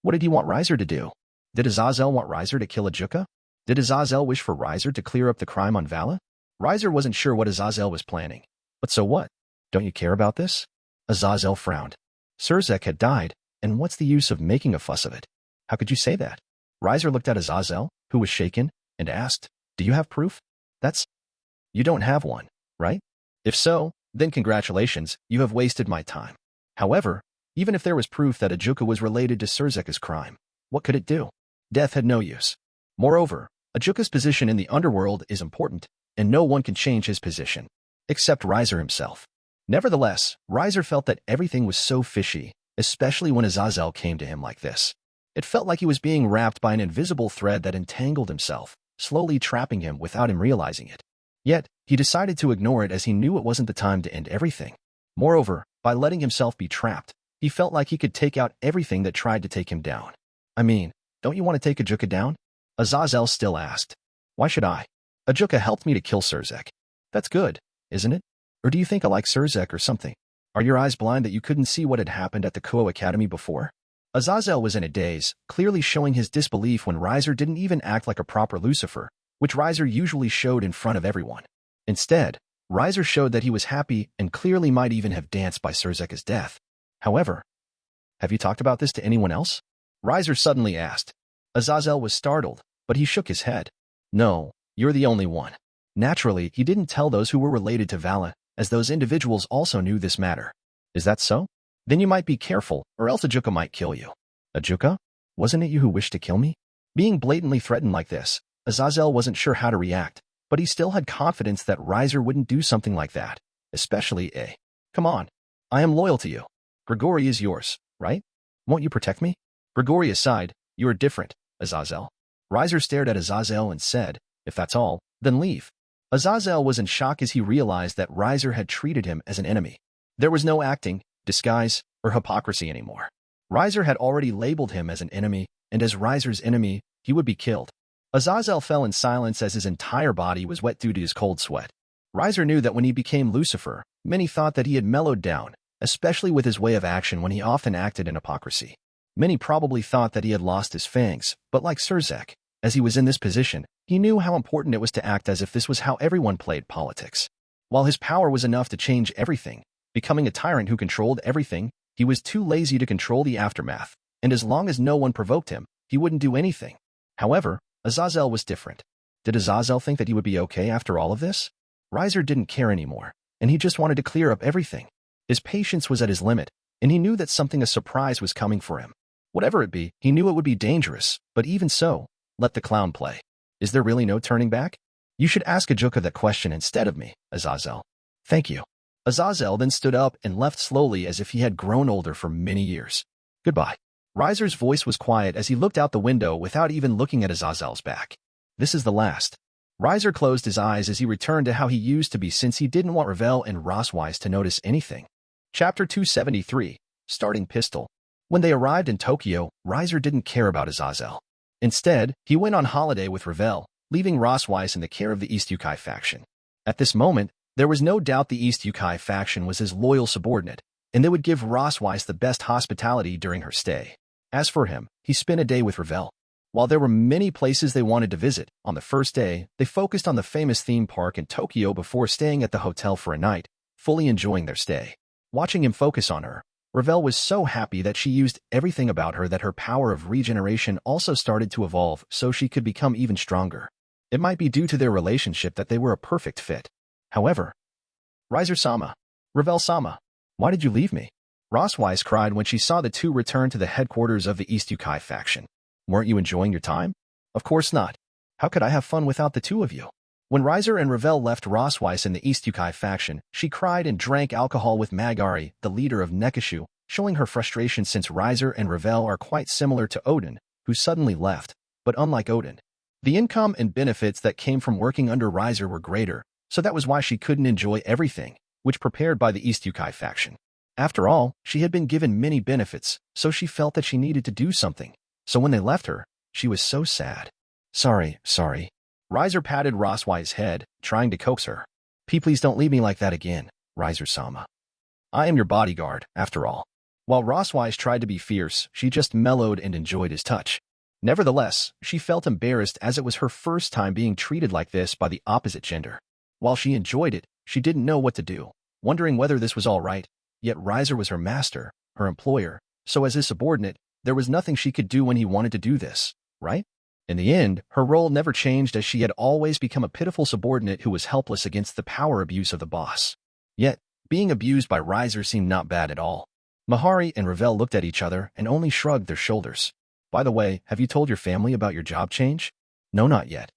What did you want Riser to do? Did Azazel want Riser to kill Ajuka? Did Azazel wish for Riser to clear up the crime on Vala? Riser wasn't sure what Azazel was planning. But so what? Don't you care about this? Azazel frowned. Surzek had died, and what's the use of making a fuss of it? How could you say that? Riser looked at Azazel, who was shaken, and asked, Do you have proof? You don't have one, right? If so, then congratulations, you have wasted my time. However, even if there was proof that Ajuka was related to Surzek's crime, what could it do? Death had no use. Moreover, Ajuka's position in the underworld is important, and no one can change his position, except Riser himself. Nevertheless, Riser felt that everything was so fishy, especially when Azazel came to him like this. It felt like he was being wrapped by an invisible thread that entangled himself, slowly trapping him without him realizing it. Yet, he decided to ignore it as he knew it wasn't the time to end everything. Moreover, by letting himself be trapped, he felt like he could take out everything that tried to take him down. I mean, don't you want to take Ajuka down? Azazel still asked. Why should I? Ajuka helped me to kill Surzek. That's good, isn't it? Or do you think I like Surzek or something? Are your eyes blind that you couldn't see what had happened at the Kuo Academy before? Azazel was in a daze, clearly showing his disbelief when Riser didn't even act like a proper Lucifer, which Riser usually showed in front of everyone. Instead, Riser showed that he was happy and clearly might even have danced by Surzek's death. However, have you talked about this to anyone else? Riser suddenly asked. Azazel was startled, but he shook his head. No, you're the only one. Naturally, he didn't tell those who were related to Vala, as those individuals also knew this matter. Is that so? Then you might be careful, or else Ajuka might kill you. Ajuka? Wasn't it you who wished to kill me? Being blatantly threatened like this, Azazel wasn't sure how to react, but he still had confidence that Riser wouldn't do something like that, especially Come on. I am loyal to you. Gremory is yours, right? Won't you protect me? Gremory aside, you are different, Azazel. Riser stared at Azazel and said, If that's all, then leave. Azazel was in shock as he realized that Riser had treated him as an enemy. There was no acting, disguise, or hypocrisy anymore. Riser had already labeled him as an enemy, and as Riser's enemy, he would be killed. Azazel fell in silence as his entire body was wet due to his cold sweat. Riser knew that when he became Lucifer, many thought that he had mellowed down, especially with his way of action when he often acted in hypocrisy. Many probably thought that he had lost his fangs, but like Surzek, as he was in this position, he knew how important it was to act as if this was how everyone played politics. While his power was enough to change everything, becoming a tyrant who controlled everything, he was too lazy to control the aftermath, and as long as no one provoked him, he wouldn't do anything. However, Azazel was different. Did Azazel think that he would be okay after all of this? Riser didn't care anymore, and he just wanted to clear up everything. His patience was at his limit, and he knew that something a surprise was coming for him. Whatever it be, he knew it would be dangerous, but even so, let the clown play. Is there really no turning back? You should ask Ajuka that question instead of me, Azazel. Thank you. Azazel then stood up and left slowly as if he had grown older for many years. Goodbye. Riser's voice was quiet as he looked out the window without even looking at Azazel's back. This is the last. Riser closed his eyes as he returned to how he used to be since he didn't want Ravel and Rosweiss to notice anything. Chapter 273, Starting Pistol. When they arrived in Tokyo, Riser didn't care about Azazel. Instead, he went on holiday with Ravel, leaving Rosweiss in the care of the East Yukai faction. At this moment, There was no doubt the East Yukai faction was his loyal subordinate, and they would give Rias the best hospitality during her stay. As for him, he spent a day with Ravel. While there were many places they wanted to visit, on the first day, they focused on the famous theme park in Tokyo before staying at the hotel for a night, fully enjoying their stay. Watching him focus on her, Ravel was so happy that she used everything about her that her power of regeneration also started to evolve so she could become even stronger. It might be due to their relationship that they were a perfect fit. However, Riser-sama, Ravel-sama, why did you leave me? Rias cried when she saw the two return to the headquarters of the East Yukai faction. Weren't you enjoying your time? Of course not. How could I have fun without the two of you? When Riser and Ravel left Rias in the East Yukai faction, she cried and drank alcohol with Magari, the leader of Nekishu, showing her frustration since Riser and Ravel are quite similar to Odin, who suddenly left. But unlike Odin, the income and benefits that came from working under Riser were greater, so that was why she couldn't enjoy everything, which prepared by the East Yukai faction. After all, she had been given many benefits, so she felt that she needed to do something. So when they left her, she was so sad. Sorry. Riser patted Rias' head, trying to coax her. Please don't leave me like that again, Riser-sama. I am your bodyguard, after all. While Rias tried to be fierce, she just mellowed and enjoyed his touch. Nevertheless, she felt embarrassed as it was her first time being treated like this by the opposite gender. While she enjoyed it, she didn't know what to do, wondering whether this was all right. Yet Riser was her master, her employer, so as his subordinate, there was nothing she could do when he wanted to do this, right? In the end, her role never changed as she had always become a pitiful subordinate who was helpless against the power abuse of the boss. Yet, being abused by Riser seemed not bad at all. Mahari and Ravel looked at each other and only shrugged their shoulders. By the way, have you told your family about your job change? No, not yet.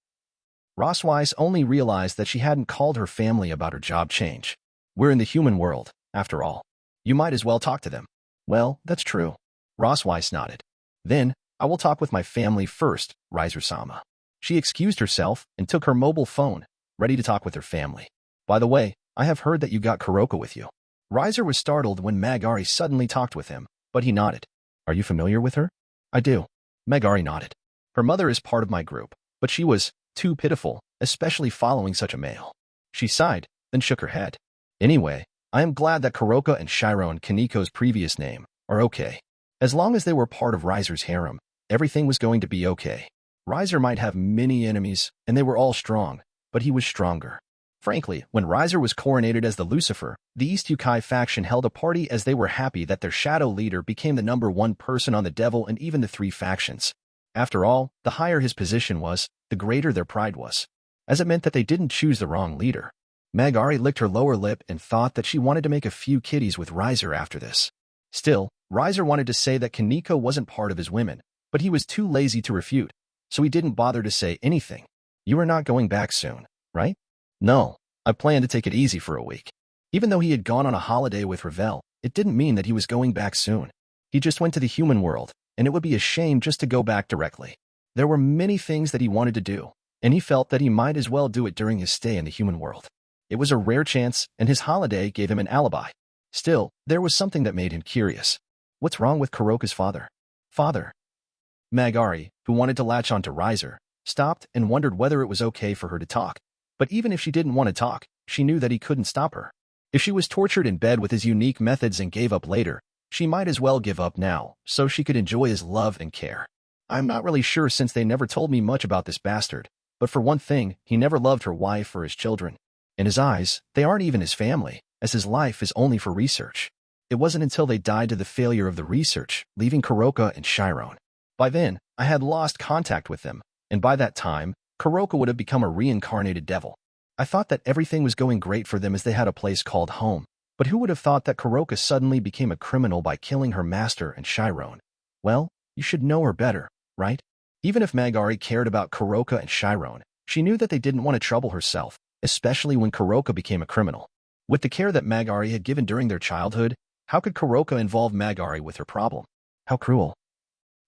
Rias only realized that she hadn't called her family about her job change. We're in the human world, after all. You might as well talk to them. Well, that's true. Rias nodded. Then, I will talk with my family first, Riser-sama. She excused herself and took her mobile phone, ready to talk with her family. By the way, I have heard that you got Kuroko with you. Riser was startled when Magari suddenly talked with him, but he nodded. Are you familiar with her? I do. Magari nodded. Her mother is part of my group, but she was too pitiful, especially following such a male. She sighed, then shook her head. Anyway, I am glad that Kuroko and Chiron, Kaniko's previous name, are okay. As long as they were part of Riser's harem, everything was going to be okay. Riser might have many enemies, and they were all strong, but he was stronger. Frankly, when Riser was coronated as the Lucifer, the East Yukai faction held a party as they were happy that their shadow leader became the #1 person on the devil and even the 3 factions. After all, the higher his position was, the greater their pride was, as it meant that they didn't choose the wrong leader. Magari licked her lower lip and thought that she wanted to make a few kitties with Riser after this. Still, Riser wanted to say that Kaniko wasn't part of his women, but he was too lazy to refute, so he didn't bother to say anything. You are not going back soon, right? No, I plan to take it easy for a week. Even though he had gone on a holiday with Ravel, it didn't mean that he was going back soon. He just went to the human world, and it would be a shame just to go back directly. There were many things that he wanted to do, and he felt that he might as well do it during his stay in the human world. It was a rare chance, and his holiday gave him an alibi. Still, there was something that made him curious. What's wrong with Kuroka's father? Father? Magari, who wanted to latch onto Riser, stopped and wondered whether it was okay for her to talk. But even if she didn't want to talk, she knew that he couldn't stop her. If she was tortured in bed with his unique methods and gave up later, she might as well give up now, so she could enjoy his love and care. I'm not really sure since they never told me much about this bastard, but for one thing, he never loved her wife or his children. In his eyes, they aren't even his family, as his life is only for research. It wasn't until they died to the failure of the research, leaving Kuroko and Chiron. By then, I had lost contact with them, and by that time, Kuroko would have become a reincarnated devil. I thought that everything was going great for them as they had a place called home, but who would have thought that Kuroko suddenly became a criminal by killing her master and Chiron? Well, you should know her better, right? Even if Magari cared about Kuroko and Chiron, she knew that they didn't want to trouble herself, especially when Kuroko became a criminal. With the care that Magari had given during their childhood, how could Kuroko involve Magari with her problem? How cruel.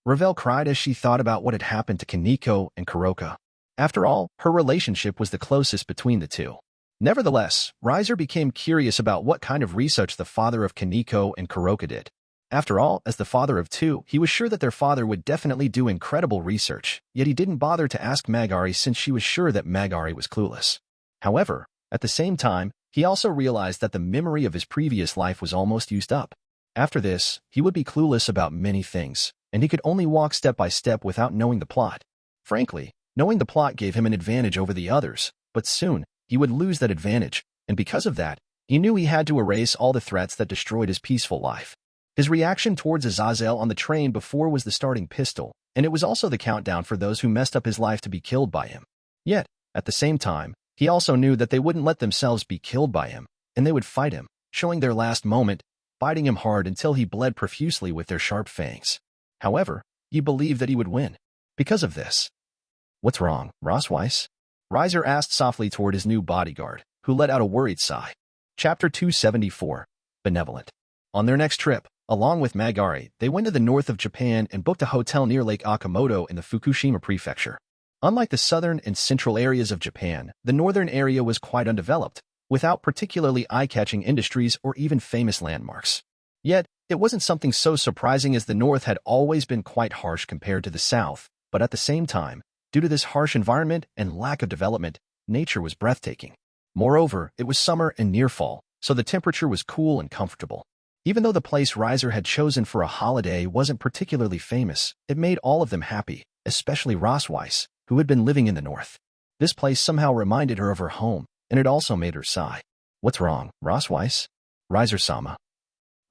Ravel cried as she thought about what had happened to Kaniko and Kuroko. After all, her relationship was the closest between the two. Nevertheless, Riser became curious about what kind of research the father of Kaniko and Kuroko did. After all, as the father of two, he was sure that their father would definitely do incredible research, yet he didn't bother to ask Magari since she was sure that Magari was clueless. However, at the same time, He also realized that the memory of his previous life was almost used up. After this, he would be clueless about many things, and he could only walk step by step without knowing the plot. Frankly, knowing the plot gave him an advantage over the others, but soon, he would lose that advantage, and because of that, he knew he had to erase all the threats that destroyed his peaceful life. His reaction towards Azazel on the train before was the starting pistol, and it was also the countdown for those who messed up his life to be killed by him. Yet, at the same time, he also knew that they wouldn't let themselves be killed by him, and they would fight him, showing their last moment, fighting him hard until he bled profusely with their sharp fangs. However, he believed that he would win. Because of this. What's wrong, Rosweiss? Riser asked softly toward his new bodyguard, who let out a worried sigh. Chapter 274. Benevolent. On their next trip, along with Magari, they went to the north of Japan and booked a hotel near Lake Okamoto in the Fukushima prefecture. Unlike the southern and central areas of Japan, the northern area was quite undeveloped, without particularly eye-catching industries or even famous landmarks. Yet, it wasn't something so surprising as the north had always been quite harsh compared to the south, but at the same time, due to this harsh environment and lack of development, nature was breathtaking. Moreover, it was summer and near fall, so the temperature was cool and comfortable. Even though the place Riser had chosen for a holiday wasn't particularly famous, it made all of them happy, especially Rosweiss, who had been living in the north. This place somehow reminded her of her home, and it also made her sigh. What's wrong, Rosweiss? Riser-sama.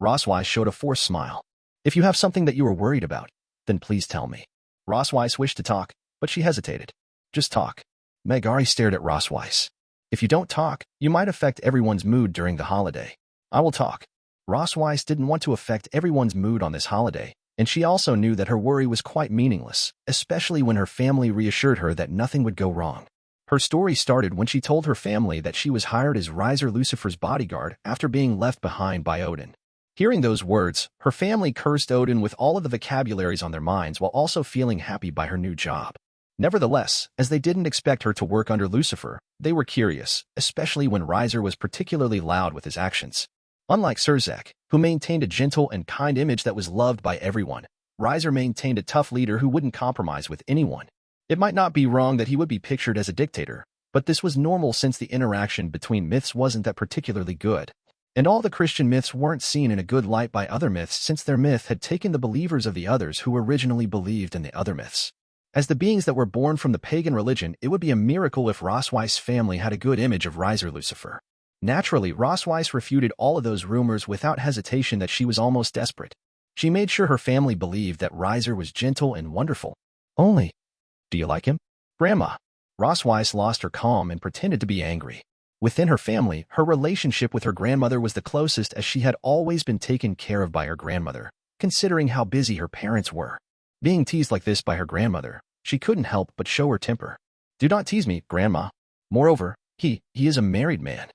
Rosweiss showed a forced smile. If you have something that you are worried about, then please tell me. Rosweiss wished to talk, but she hesitated. Just talk. Magari stared at Rosweiss. If you don't talk, you might affect everyone's mood during the holiday. I will talk. Rosweiss didn't want to affect everyone's mood on this holiday, and she also knew that her worry was quite meaningless, especially when her family reassured her that nothing would go wrong. Her story started when she told her family that she was hired as Riser Lucifer's bodyguard after being left behind by Odin. Hearing those words, her family cursed Odin with all of the vocabularies on their minds while also feeling happy by her new job. Nevertheless, as they didn't expect her to work under Lucifer, they were curious, especially when Riser was particularly loud with his actions. Unlike Surzek, who maintained a gentle and kind image that was loved by everyone, Riser maintained a tough leader who wouldn't compromise with anyone. It might not be wrong that he would be pictured as a dictator, but this was normal since the interaction between myths wasn't that particularly good. And all the Christian myths weren't seen in a good light by other myths since their myth had taken the believers of the others who originally believed in the other myths. As the beings that were born from the pagan religion, it would be a miracle if Rosweiss' family had a good image of Riser Lucifer. Naturally, Rosweiss refuted all of those rumors without hesitation that she was almost desperate. She made sure her family believed that Riser was gentle and wonderful. Only, do you like him? Grandma. Rosweiss lost her calm and pretended to be angry. Within her family, her relationship with her grandmother was the closest as she had always been taken care of by her grandmother, considering how busy her parents were. Being teased like this by her grandmother, she couldn't help but show her temper. Do not tease me, Grandma. Moreover, he is a married man.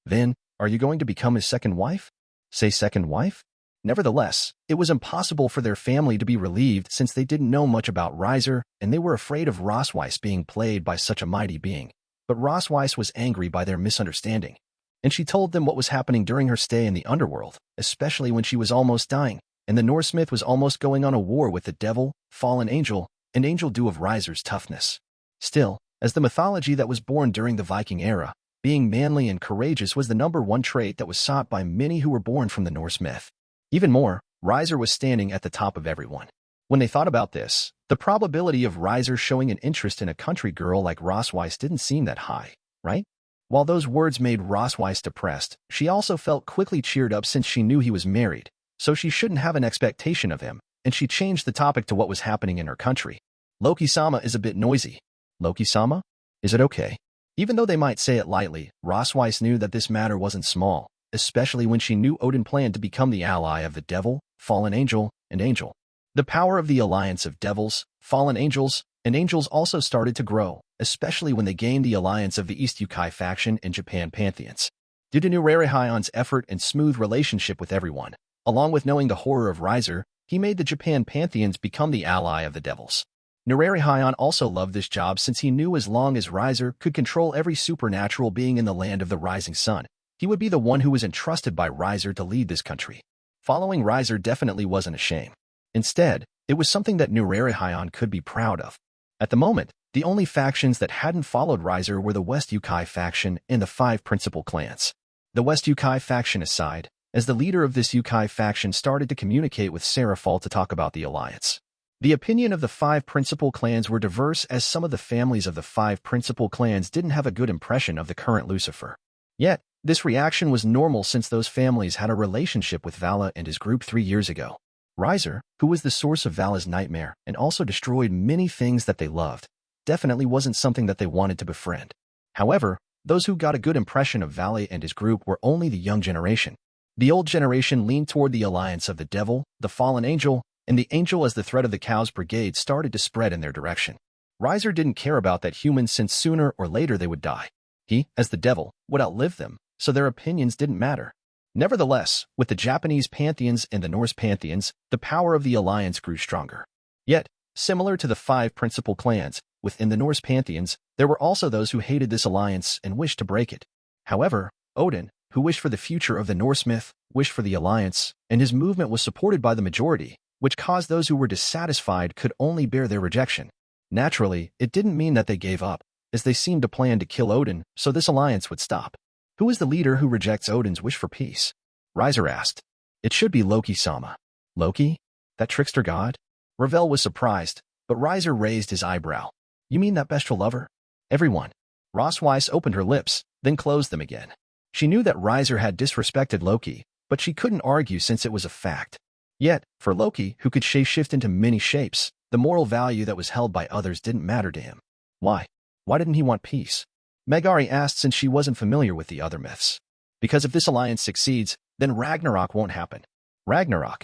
Then, are you going to become his second wife? Say second wife? Nevertheless, it was impossible for their family to be relieved since they didn't know much about Riser, and they were afraid of Rosweiss being played by such a mighty being. But Rosweiss was angry by their misunderstanding, and she told them what was happening during her stay in the underworld, especially when she was almost dying, and the Norse myth was almost going on a war with the devil, fallen angel, and angel due of Riser's toughness. Still, as the mythology that was born during the Viking era, being manly and courageous was the #1 trait that was sought by many who were born from the Norse myth. Even more, Riser was standing at the top of everyone. When they thought about this, the probability of Riser showing an interest in a country girl like Rosweiss didn't seem that high, right? While those words made Rosweiss depressed, she also felt quickly cheered up since she knew he was married, so she shouldn't have an expectation of him, and she changed the topic to what was happening in her country. Loki-sama is a bit noisy. Loki-sama? Is it okay? Even though they might say it lightly, Rosweiss knew that this matter wasn't small, especially when she knew Odin planned to become the ally of the devil, fallen angel, and angel. The power of the alliance of devils, fallen angels, and angels also started to grow, especially when they gained the alliance of the East Yukai faction and Japan pantheons. Due to Nurarihion's effort and smooth relationship with everyone, along with knowing the horror of Riser, he made the Japan pantheons become the ally of the devils. Nurarihion also loved this job since he knew as long as Riser could control every supernatural being in the land of the rising sun, he would be the one who was entrusted by Riser to lead this country. Following Riser definitely wasn't a shame. Instead, it was something that Nurarihion could be proud of. At the moment, the only factions that hadn't followed Riser were the West Yukai faction and the 5 principal clans. The West Yukai faction aside, as the leader of this Yukai faction started to communicate with Seraphal to talk about the alliance. The opinion of the 5 principal clans were diverse, as some of the families of the 5 principal clans didn't have a good impression of the current Lucifer. Yet, this reaction was normal since those families had a relationship with Vala and his group 3 years ago. Riser, who was the source of Vala's nightmare and also destroyed many things that they loved, definitely wasn't something that they wanted to befriend. However, those who got a good impression of Vala and his group were only the young generation. The old generation leaned toward the alliance of the devil, the fallen angel, and the angel as the threat of the Cows Brigade started to spread in their direction. Riser didn't care about that humans, since sooner or later they would die. He, as the devil, would outlive them, so their opinions didn't matter. Nevertheless, with the Japanese pantheons and the Norse pantheons, the power of the alliance grew stronger. Yet, similar to the 5 principal clans, within the Norse pantheons, there were also those who hated this alliance and wished to break it. However, Odin, who wished for the future of the Norse myth, wished for the alliance, and his movement was supported by the majority, which caused those who were dissatisfied could only bear their rejection. Naturally, it didn't mean that they gave up, as they seemed to plan to kill Odin, so this alliance would stop. Who is the leader who rejects Odin's wish for peace? Riser asked. It should be Loki-sama. Loki? That trickster god? Ravel was surprised, but Riser raised his eyebrow. You mean that bestial lover? Everyone. Rosweiss opened her lips, then closed them again. She knew that Riser had disrespected Loki, but she couldn't argue since it was a fact. Yet, for Loki, who could shape-shift into many shapes, the moral value that was held by others didn't matter to him. Why? Why didn't he want peace? Megari asked, since she wasn't familiar with the other myths. Because if this alliance succeeds, then Ragnarok won't happen. Ragnarok.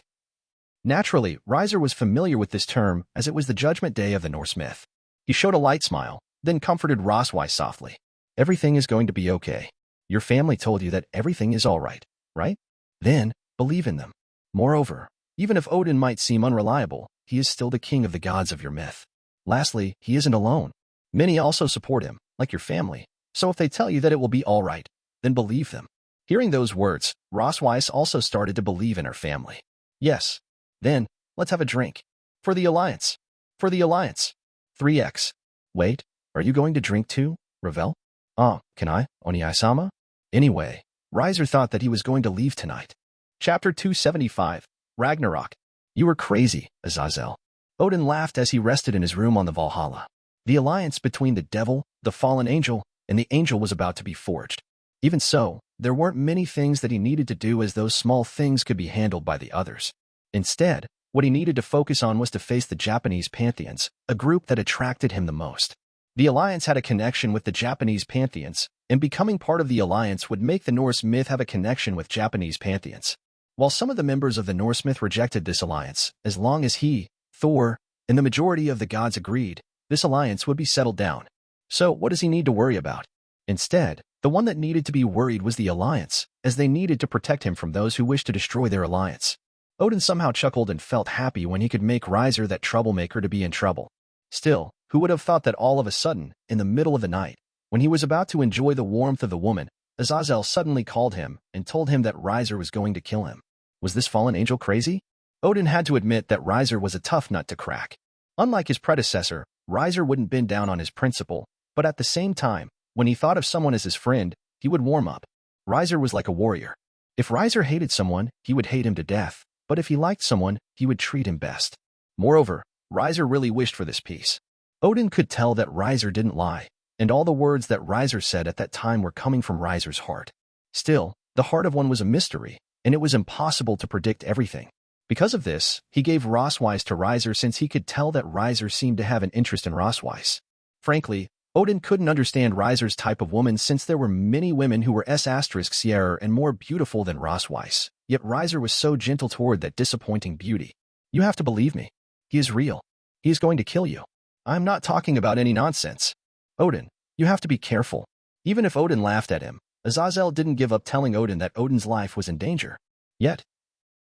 Naturally, Riser was familiar with this term, as it was the judgment day of the Norse myth. He showed a light smile, then comforted Rosweiss softly. Everything is going to be okay. Your family told you that everything is all right, right? Then, believe in them. Moreover, even if Odin might seem unreliable, he is still the king of the gods of your myth. Lastly, he isn't alone. Many also support him, like your family. So if they tell you that it will be all right, then believe them. Hearing those words, Rosweiss also started to believe in her family. Yes. Then, let's have a drink. For the alliance. For the alliance. 3x. Wait, are you going to drink too, Ravel? Can I, Oniai-sama? Anyway, Riser thought that he was going to leave tonight. Chapter 275. Ragnarok. You were crazy, Azazel. Odin laughed as he rested in his room on the Valhalla. The alliance between the devil, the fallen angel, and the angel was about to be forged. Even so, there weren't many things that he needed to do, as those small things could be handled by the others. Instead, what he needed to focus on was to face the Japanese pantheons, a group that attracted him the most. The alliance had a connection with the Japanese pantheons, and becoming part of the alliance would make the Norse myth have a connection with Japanese pantheons. While some of the members of the Norse myth rejected this alliance, as long as he, Thor, and the majority of the gods agreed, this alliance would be settled down. So what does he need to worry about? Instead, the one that needed to be worried was the alliance, as they needed to protect him from those who wished to destroy their alliance. Odin somehow chuckled and felt happy when he could make Riser that troublemaker to be in trouble. Still, who would have thought that all of a sudden, in the middle of the night, when he was about to enjoy the warmth of the woman, Azazel suddenly called him and told him that Riser was going to kill him. Was this fallen angel crazy? Odin had to admit that Riser was a tough nut to crack. Unlike his predecessor, Riser wouldn't bend down on his principle, but at the same time, when he thought of someone as his friend, he would warm up. Riser was like a warrior. If Riser hated someone, he would hate him to death, but if he liked someone, he would treat him best. Moreover, Riser really wished for this peace. Odin could tell that Riser didn't lie, and all the words that Riser said at that time were coming from Riser's heart. Still, the heart of one was a mystery, and it was impossible to predict everything. Because of this, he gave Rosweiss to Riser, since he could tell that Riser seemed to have an interest in Rosweiss. Frankly, Odin couldn't understand Riser's type of woman, since there were many women who were S***ier and more beautiful than Rosweiss, yet Riser was so gentle toward that disappointing beauty. You have to believe me. He is real. He is going to kill you. I'm not talking about any nonsense. Odin, you have to be careful. Even if Odin laughed at him, Azazel didn't give up telling Odin that Odin's life was in danger. Yet,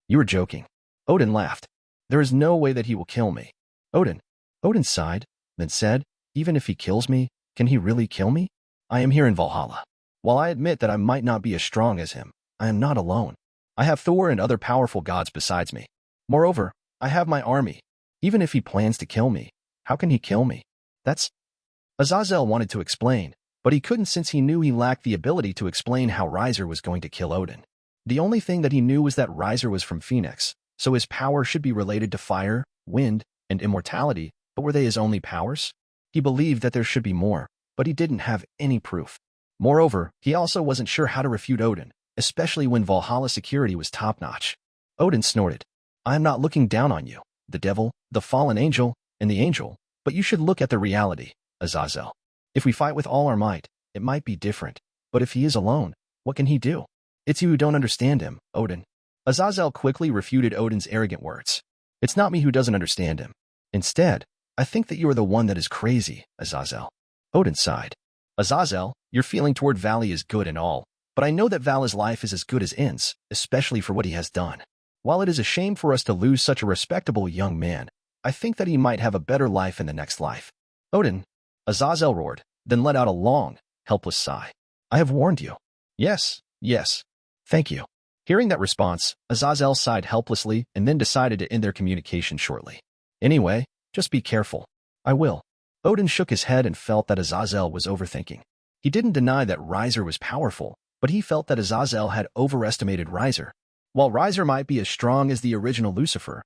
you were joking. Odin laughed. There is no way that he will kill me. Odin sighed, then said, even if he kills me, can he really kill me? I am here in Valhalla. While I admit that I might not be as strong as him, I am not alone. I have Thor and other powerful gods besides me. Moreover, I have my army. Even if he plans to kill me, how can he kill me? Azazel wanted to explain, But he couldn't since he knew he lacked the ability to explain how Riser was going to kill Odin. The only thing that he knew was that Riser was from Phenex, so his power should be related to fire, wind, and immortality, but were they his only powers? He believed that there should be more, but he didn't have any proof. Moreover, he also wasn't sure how to refute Odin, especially when Valhalla security was top-notch. Odin snorted. I am not looking down on you, the devil, the fallen angel, and the angel, but you should look at the reality, Azazel. If we fight with all our might, it might be different, but if he is alone, what can he do? It's you who don't understand him, Odin. Azazel quickly refuted Odin's arrogant words. It's not me who doesn't understand him. Instead, I think that you are the one that is crazy, Azazel. Odin sighed. Azazel, your feeling toward Vali is good and all, but I know that Vala's life is as good as In's, especially for what he has done. While it is a shame for us to lose such a respectable young man, I think that he might have a better life in the next life. Odin, Azazel roared, then let out a long, helpless sigh. I have warned you. Yes, yes. Thank you. Hearing that response, Azazel sighed helplessly and then decided to end their communication shortly. Anyway, just be careful. I will. Odin shook his head and felt that Azazel was overthinking. He didn't deny that Riser was powerful, but he felt that Azazel had overestimated Riser. While Riser might be as strong as the original Lucifer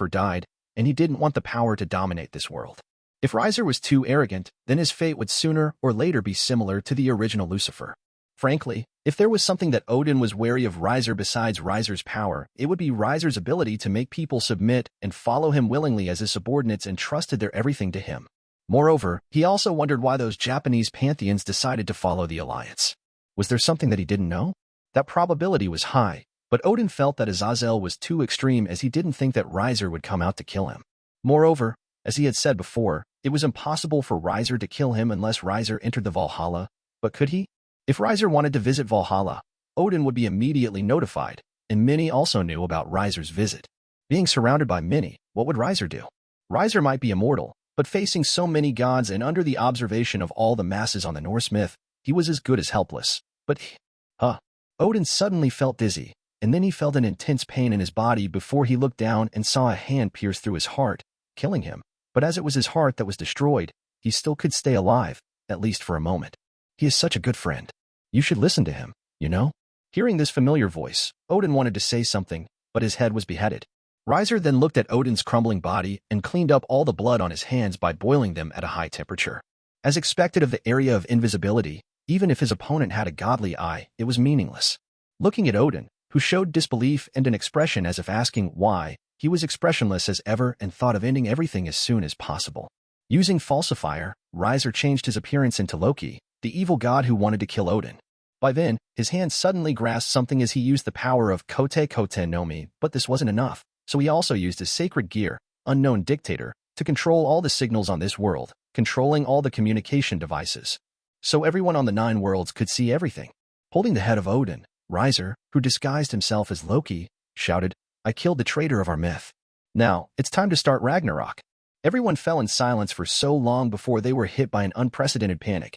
died, and he didn't want the power to dominate this world. If Riser was too arrogant, then his fate would sooner or later be similar to the original Lucifer. Frankly, if there was something that Odin was wary of Riser besides Riser's power, it would be Riser's ability to make people submit and follow him willingly as his subordinates and trusted their everything to him. Moreover, he also wondered why those Japanese pantheons decided to follow the alliance. Was there something that he didn't know? That probability was high, but Odin felt that Azazel was too extreme as he didn't think that Riser would come out to kill him. Moreover, as he had said before, it was impossible for Riser to kill him unless Riser entered the Valhalla, but could he? If Riser wanted to visit Valhalla, Odin would be immediately notified, and many also knew about Riser's visit. Being surrounded by many, what would Riser do? Riser might be immortal, but facing so many gods and under the observation of all the masses on the Norse myth, he was as good as helpless. But, Odin suddenly felt dizzy, and then he felt an intense pain in his body before he looked down and saw a hand pierce through his heart, killing him. But as it was his heart that was destroyed, he still could stay alive, at least for a moment. He is such a good friend. You should listen to him, you know? Hearing this familiar voice, Odin wanted to say something, but his head was beheaded. Riser then looked at Odin's crumbling body and cleaned up all the blood on his hands by boiling them at a high temperature. As expected of the area of invisibility, even if his opponent had a godly eye, it was meaningless. Looking at Odin, who showed disbelief and an expression as if asking why, he was expressionless as ever and thought of ending everything as soon as possible. Using falsifier, Riser changed his appearance into Loki, the evil god who wanted to kill Odin. By then, his hand suddenly grasped something as he used the power of Kote Kote no Mi, but this wasn't enough, so he also used his sacred gear, Unknown Dictator, to control all the signals on this world, controlling all the communication devices. So everyone on the 9 worlds could see everything. Holding the head of Odin, Riser, who disguised himself as Loki, shouted, I killed the traitor of our myth. Now, it's time to start Ragnarok. Everyone fell in silence for so long before they were hit by an unprecedented panic,